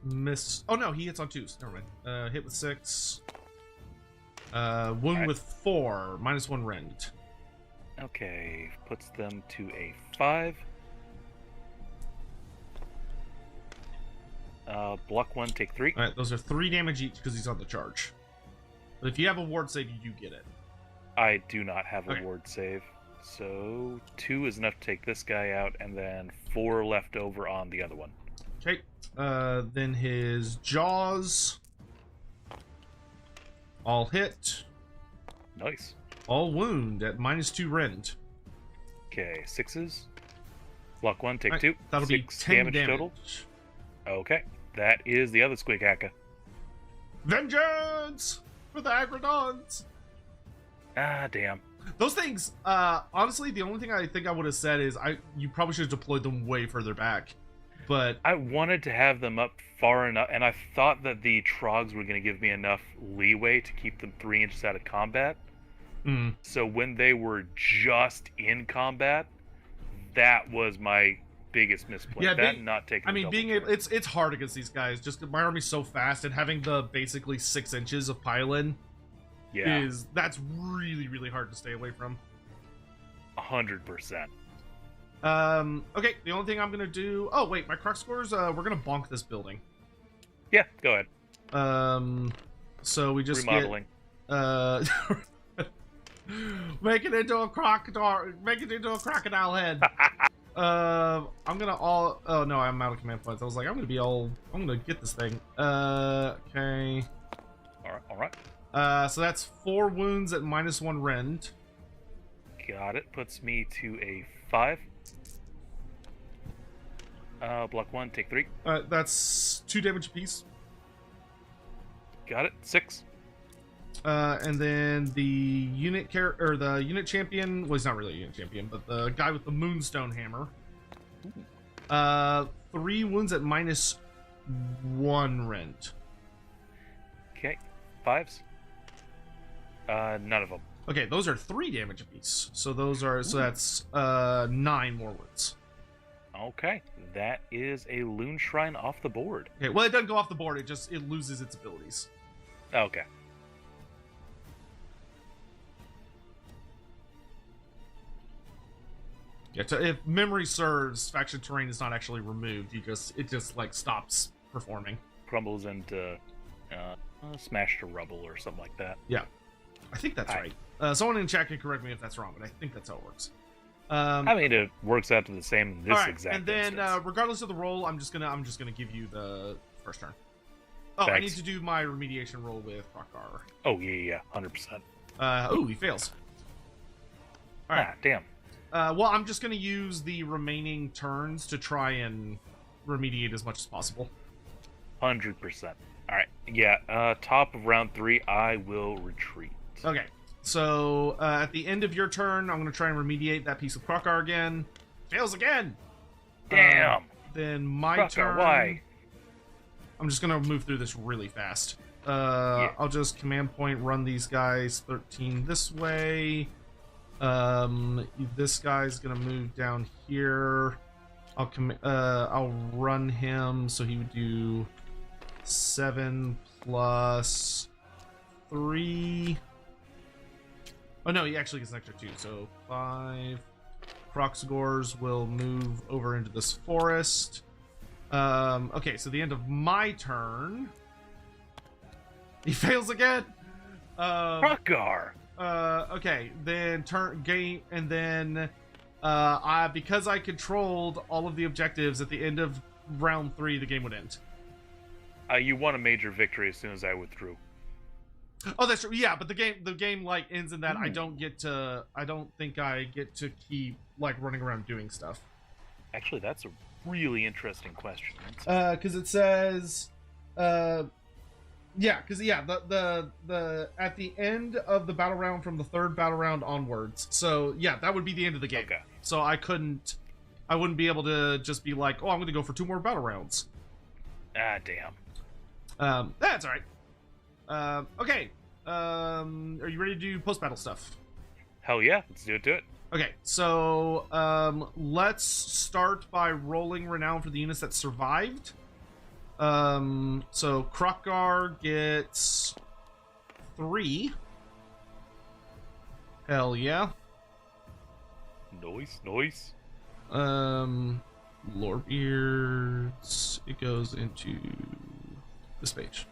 A: Miss. Oh no, he hits on 2s. Never mind. Hit with 6. Wound
D: right.
A: with 4. -1 rend.
D: Okay, puts them to a 5. Block 1, take 3.
A: All right, those are 3 damage each because he's on the charge. But if you have a ward save, you do get it.
D: I do not have a
A: Okay.
D: ward save. So 2 is enough to take this guy out, and then 4 left over on the other one.
A: Okay. Then his jaws. All hit.
D: Nice.
A: All wound at -2 rend.
D: Okay, 6s. Block 1, take
A: All right,
D: 2.
A: That'll be
D: 6
A: 10
D: damage total. Okay, that is the other Squig hacker.
A: Vengeance for the Agrodons.
D: Ah, damn.
A: Those things, honestly, the only thing I think I would have said is you probably should have deployed them way further back. But
D: I wanted to have them up far enough, and I thought that the Trogs were going to give me enough leeway to keep them 3 inches out of combat. So when they were just in combat, that was my biggest misplay.
A: Yeah,
D: not taking.
A: I mean, being able, it's hard against these guys. Just my army's so fast, and having the basically 6 inches of pile-in that's really, really hard to stay away from.
D: 100%.
A: Okay, the only thing I'm gonna do. Oh wait, my croc scores. We're gonna bonk this building.
D: Yeah, go ahead.
A: So we just
D: Remodeling.
A: make it into a crocodile. Make it into a crocodile head. I'm gonna all. Oh no, I'm out of command points. I was like, I'm gonna get this thing. Okay.
D: All right.
A: So that's 4 wounds at -1 rend.
D: Got it. Puts me to a 5. Block 1, take 3.
A: That's 2 damage apiece.
D: Got it. 6.
A: And then the unit the unit champion. Well, he's not really a unit champion, but the guy with the moonstone hammer. 3 wounds at -1 rend.
D: Okay. 5s. None of them.
A: Okay, those are 3 damage apiece. So that's 9 more wounds.
D: Okay, that is a Loon Shrine off the board.
A: Okay, well, it doesn't go off the board. It loses its abilities.
D: Okay.
A: Yeah, if memory serves, faction terrain is not actually removed. It just like stops performing.
D: Crumbles into smashed to rubble or something like that.
A: Yeah, I think that's right. Someone in chat can correct me if that's wrong, but I think that's how it works.
D: I mean, it works out to the same in this exact
A: and then
D: instance.
A: regardless of the roll, I'm just gonna give you the first turn. Oh,
D: Thanks.
A: I need to do my remediation roll with Krokgar.
D: Oh yeah, 100%.
A: Oh, he fails. All right.
D: Ah, damn.
A: Well, I'm just gonna use the remaining turns to try and remediate as much as possible.
D: 100%. All right. Yeah. Top of round 3, I will retreat.
A: Okay. So at the end of your turn, I'm gonna try and remediate that piece of Krokgar again. Fails again.
D: Damn.
A: Then my
D: Krokgar,
A: turn.
D: why?
A: I'm just gonna move through this really fast. I'll just command point run these guys 13 this way. This guy's gonna move down here. I'll run him, so he would do 7 plus 3. Oh no, he actually gets an extra 2, so 5. Proxigors will move over into this forest. Okay, so the end of my turn. He fails again.
D: Krokgar.
A: Okay, then and then because I controlled all of the objectives at the end of round 3, the game would end.
D: You won a major victory as soon as I withdrew.
A: Oh, that's true. Yeah, but the game like ends in that I don't think I get to keep like running around doing stuff.
D: Actually, that's a really interesting question.
A: Because it says, the at the end of the battle round from the third battle round onwards. So yeah, that would be the end of the game.
D: Okay.
A: So I wouldn't be able to just be like, oh, I'm going to go for 2 more battle rounds.
D: Ah, damn.
A: That's all right. Okay. Are you ready to do post-battle stuff?
D: Hell yeah, let's do it.
A: Okay, so let's start by rolling renown for the units that survived. So Krokgar gets 3. Hell yeah.
D: Nice.
A: Lorebeards. It goes into this page.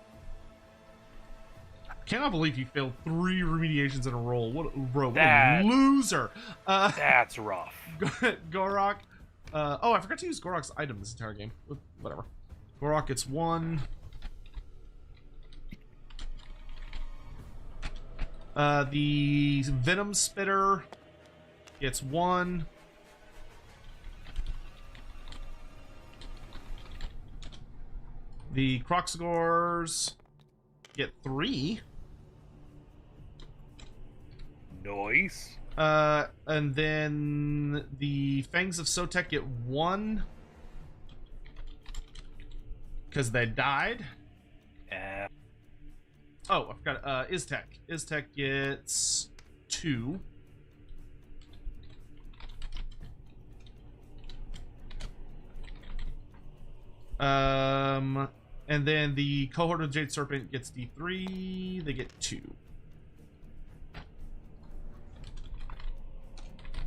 A: I cannot believe you failed 3 remediations in a row. What a loser!
D: That's rough.
A: Gorok. Oh, I forgot to use Gorok's item this entire game. Whatever. Gorok gets 1. The Venom Spitter gets 1. The Croxagors get 3.
D: Nice.
A: And then the Fangs of Sotek get 1. Because they died. Oh, I forgot. Iztek. Iztek gets 2. And then the Cohort of Jade Serpent gets D3. They get 2.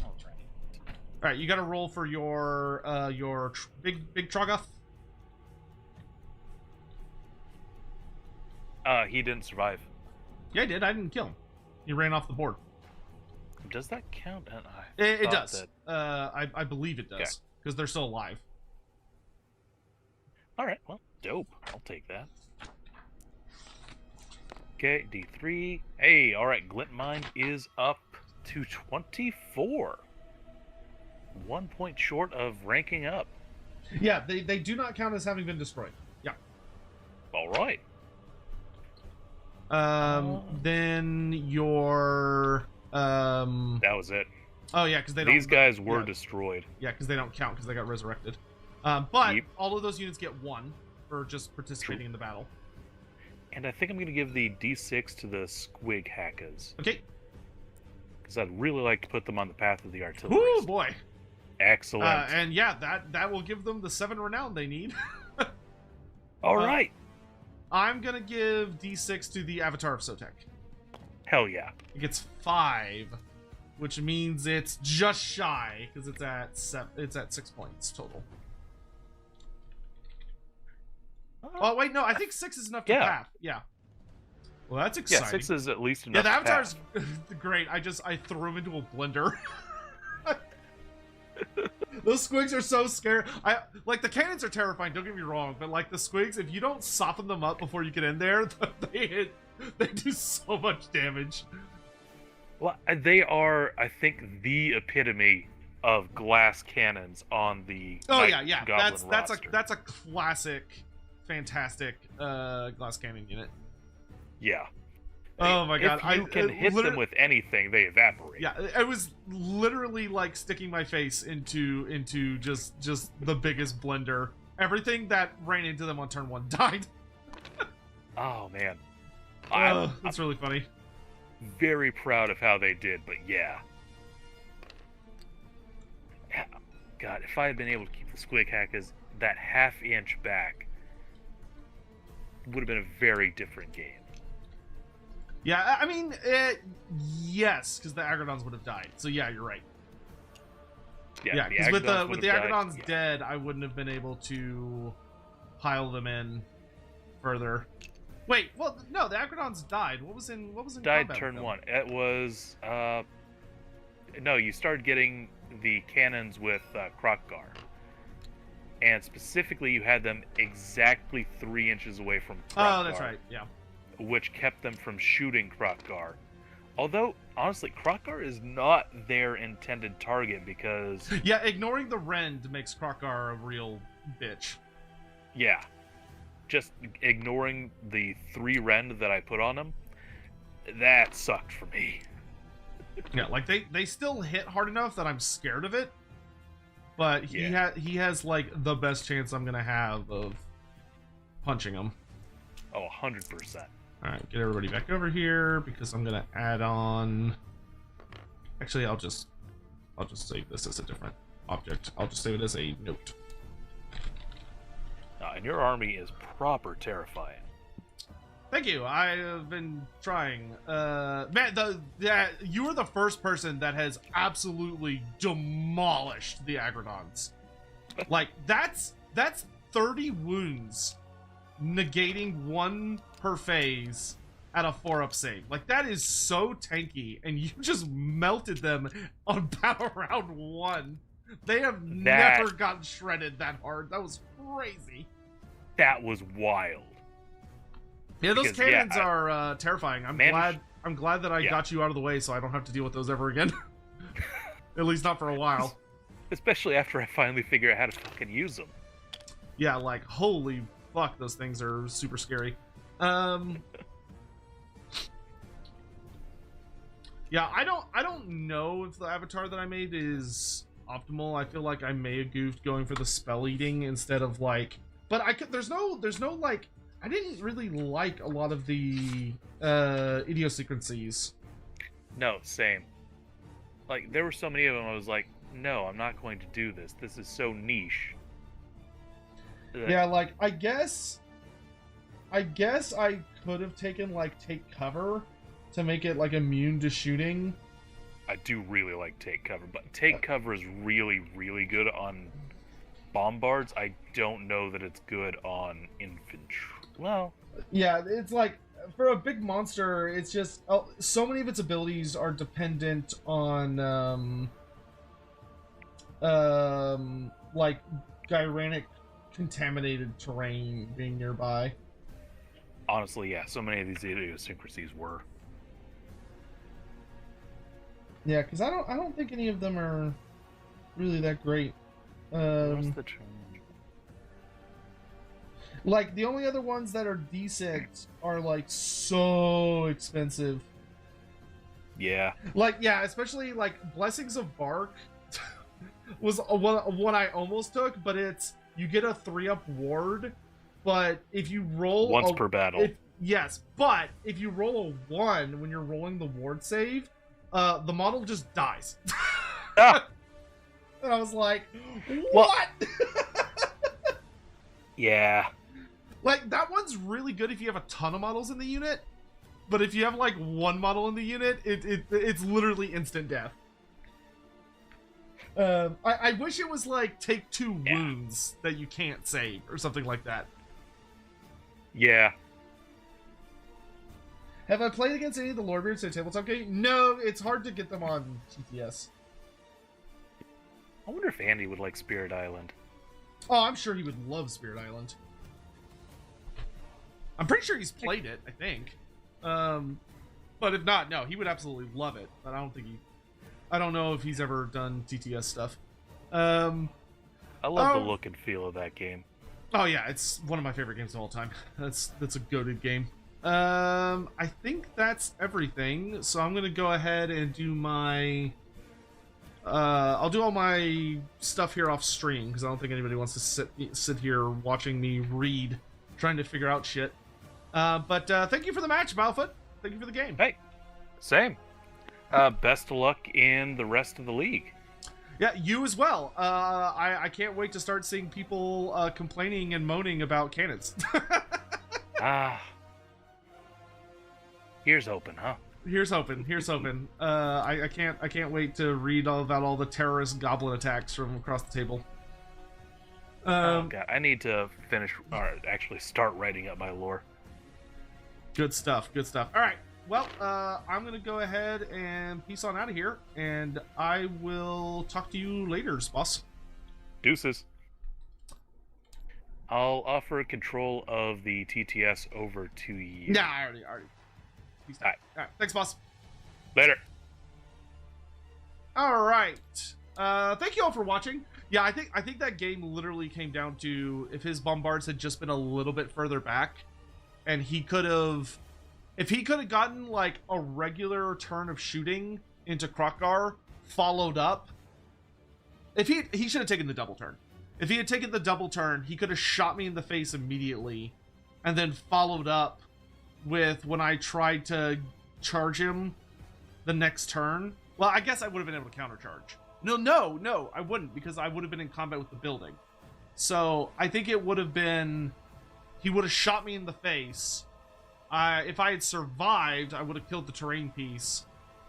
A: All right, you got to roll for your big Troggoth.
D: He didn't survive.
A: Yeah, I did. I didn't kill him. He ran off the board.
D: Does that count?
A: It does. I believe it does
D: Okay.
A: because they're still alive.
D: All right, well, dope. I'll take that. Okay, D3. Hey, all right, Glint Mine is up to 24. 1 point short of ranking up.
A: Yeah, they do not count as having been destroyed. Yeah.
D: All right.
A: Then your
D: That was it.
A: Oh yeah, because they don't.
D: These guys were destroyed.
A: Yeah, because they don't count because they got resurrected. But
D: Yep.
A: all of those units get 1 for just participating in the battle.
D: And I think I'm going to give the D6 to the Squig hackers.
A: Okay.
D: Because I'd really like to put them on the path of the artillery.
A: Oh boy.
D: Excellent.
A: And yeah, that will give them the 7 renown they need.
D: All right.
A: I'm gonna give D6 to the Avatar of Sotek.
D: Hell yeah.
A: It gets 5, which means it's just shy because it's at 6 points total. Oh wait, no, I think 6 is enough to path. Yeah. Well, that's exciting.
D: Yeah, 6 is at least
A: Yeah,
D: enough.
A: the
D: to
A: Avatar's
D: pass.
A: great. I threw him into a blender. Those Squigs are so scary. Like the cannons are terrifying. Don't get me wrong, but like the Squigs, if you don't soften them up before you get in there, they do so much damage.
D: Well, they are, I think, the epitome of glass cannons on the
A: Yeah.
D: Goblin roster.
A: That's a classic, fantastic glass cannon unit.
D: Yeah.
A: Oh my god!
D: If you can hit them with anything, they evaporate.
A: Yeah, it was literally like sticking my face into just the biggest blender. Everything that ran into them on turn 1 died.
D: Oh man,
A: that's really funny.
D: Very proud of how they did, but yeah. God, if I had been able to keep the Squig hackers that half-inch back, would have been a very different game.
A: Yeah, I mean, yes, because the Agrodons would have died. So yeah, you're right. Yeah, because with the Agrodons dead, I wouldn't have been able to pile them in further. Wait, well, no, the Agrodons died. What was in
D: died
A: combat
D: turn
A: with them?
D: 1. It was no, you started getting the cannons with Krokgar, and specifically you had them exactly 3 inches away from Krokgar.
A: Oh, that's right. Yeah.
D: which kept them from shooting Krokgar. Although, honestly, Krokgar is not their intended target because...
A: Yeah, ignoring the rend makes Krokgar a real bitch.
D: Yeah. Just ignoring the 3 rend that I put on him, that sucked for me.
A: Yeah, like they still hit hard enough that I'm scared of it, but he has like the best chance I'm gonna have of punching him.
D: Oh, 100%.
A: All right, get everybody back over here because I'm gonna add on. Actually, I'll just save this as a different object. I'll just save it as a note.
D: And your army is proper terrifying.
A: Thank you. I have been trying. Man, you are the first person that has absolutely demolished the Agrodons. Like that's 30 wounds, negating 1 per phase at a 4-up save. Like that is so tanky, and you just melted them on battle round 1. They have never gotten shredded that hard. That was crazy.
D: That was wild.
A: Yeah, those cannons are terrifying. I'm glad that I got you out of the way so I don't have to deal with those ever again. At least not for a while.
D: Especially after I finally figure out how to fucking use them.
A: Yeah, like, holy fuck, those things are super scary. Yeah, I don't know if the avatar that I made is optimal. I feel like I may have goofed going for the spell eating instead of like... But there's no like... I didn't really like a lot of the idiosyncrasies.
D: No, same. Like, there were so many of them, I was like, no, I'm not going to do this. This is so niche.
A: Yeah, like, I guess I could have taken, like, take cover to make it, like, immune to shooting.
D: I do really like take cover, but take cover is really, really good on bombards. I don't know that it's good on infantry. Well,
A: yeah, it's like for a big monster, it's just so many of its abilities are dependent on like Gyranic contaminated terrain being nearby.
D: Honestly, yeah, so many of these idiosyncrasies were.
A: Yeah, because I don't think any of them are really that great.
D: What's the term?
A: Like, the only other ones that are decent are, like, so expensive.
D: Yeah.
A: Like, yeah, especially, like, Blessings of Bark was one I almost took, but it's, you get a 3-up ward, but if you roll...
D: Once per battle.
A: Yes, but if you roll a 1 when you're rolling the ward save, the model just dies.
D: Ah!
A: And I was like, what?
D: Yeah.
A: Like, that one's really good if you have a ton of models in the unit, but if you have, like, 1 model in the unit, it's literally instant death. I wish it was, like, take 2 wounds that you can't save, or something like that.
D: Yeah.
A: Have I played against any of the Lorebeards in a tabletop game? No, it's hard to get them on TTS.
D: I wonder if Andy would like Spirit Island.
A: Oh, I'm sure he would love Spirit Island. I'm pretty sure he's played it, I think. But if not, no, he would absolutely love it. But I don't know if he's ever done TTS stuff.
D: I love the look and feel of that game.
A: Oh yeah, it's one of my favorite games of all time. That's a goated game. I think that's everything. So I'm gonna go ahead and do my... I'll do all my stuff here off stream because I don't think anybody wants to sit here watching me read, trying to figure out shit. But thank you for the match, Battlefoot. Thank you for the game.
D: Hey, same. Best of luck in the rest of the league.
A: Yeah, you as well. I can't wait to start seeing people complaining and moaning about cannons.
D: Here's hoping, huh?
A: Here's hoping. I can't wait to read all about all the terrorist goblin attacks from across the table.
D: Oh god, I need to finish, or actually start writing up my lore.
A: Good stuff. All right. Well, I'm gonna go ahead and peace on out of here, and I will talk to you later, boss.
D: Deuces. I'll offer control of the TTS over to you.
A: Nah, I already. Peace out. All right. Thanks, boss.
D: Later.
A: All right. Thank you all for watching. Yeah, I think that game literally came down to if his bombards had just been a little bit further back, and he could have, if he could have gotten like a regular turn of shooting into Krokgar, followed up. If he should have taken the double turn. If he had taken the double turn, he could have shot me in the face immediately, and then followed up with when I tried to charge him the next turn. Well, I guess I would have been able to countercharge. No, I wouldn't, because I would have been in combat with the building. So I think it would have been, he would have shot me in the face. If I had survived, I would have killed the terrain piece.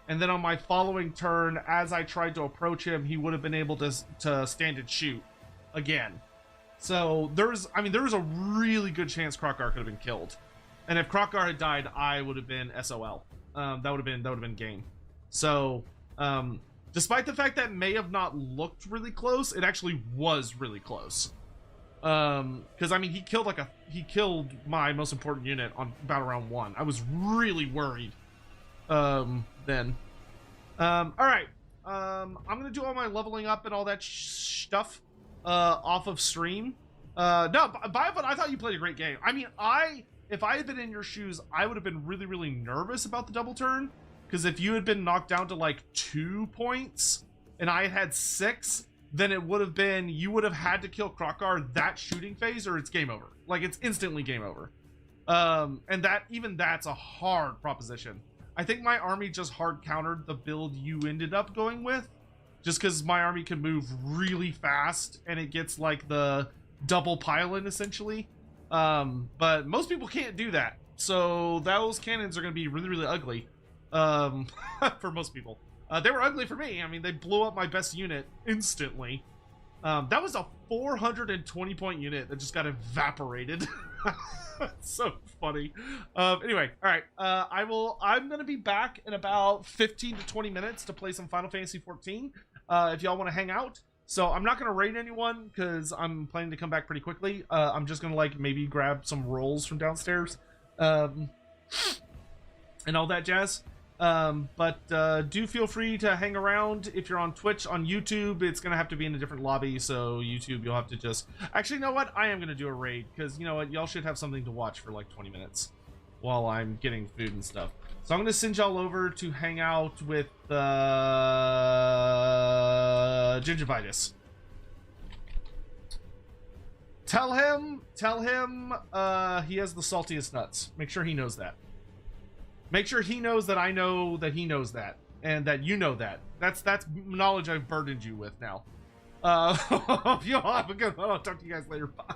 A: And then on my following turn, as I tried to approach him, he would have been able to stand and shoot again. So there was a really good chance Krokgar could have been killed. And if Krokgar had died, I would have been SOL. That would have been game. So, despite the fact that may have not looked really close, it actually was really close. Because I mean, he killed my most important unit on battle round 1. I was really worried. Then. All right. I'm gonna do all my leveling up and all that stuff off of stream. No, Biofun, I thought you played a great game. I mean, if I had been in your shoes, I would have been really, really nervous about the double turn. Because if you had been knocked down to like 2 points and I had 6, then it would have been, you would have had to kill Krokgar that shooting phase or it's game over. Like, it's instantly game over. And that's a hard proposition. I think my army just hard countered the build you ended up going with. Just because my army can move really fast and it gets like the double pile-in essentially. But most people can't do that. So those cannons are going to be really, really ugly. For most people. They were ugly for me. I mean, they blew up my best unit instantly. That was a 420 point unit that just got evaporated. So funny. Anyway, all right. I'm gonna be back in about 15 to 20 minutes to play some Final Fantasy 14. If y'all want to hang out. So I'm not gonna raid anyone because I'm planning to come back pretty quickly. I'm just gonna like maybe grab some rolls from downstairs, and all that jazz. But do feel free to hang around. If you're on Twitch, on YouTube, it's gonna have to be in a different lobby, so YouTube, you'll have to just, actually, you know what, I am gonna do a raid, because you know what, y'all should have something to watch for like 20 minutes while I'm getting food and stuff. So I'm gonna send y'all over to hang out with Gingivitis. Tell him he has the saltiest nuts. Make sure he knows that. Make sure he knows that I know that he knows that, and that you know that. That's knowledge I've burdened you with now. Y'all have a good one. I'll talk to you guys later. Bye.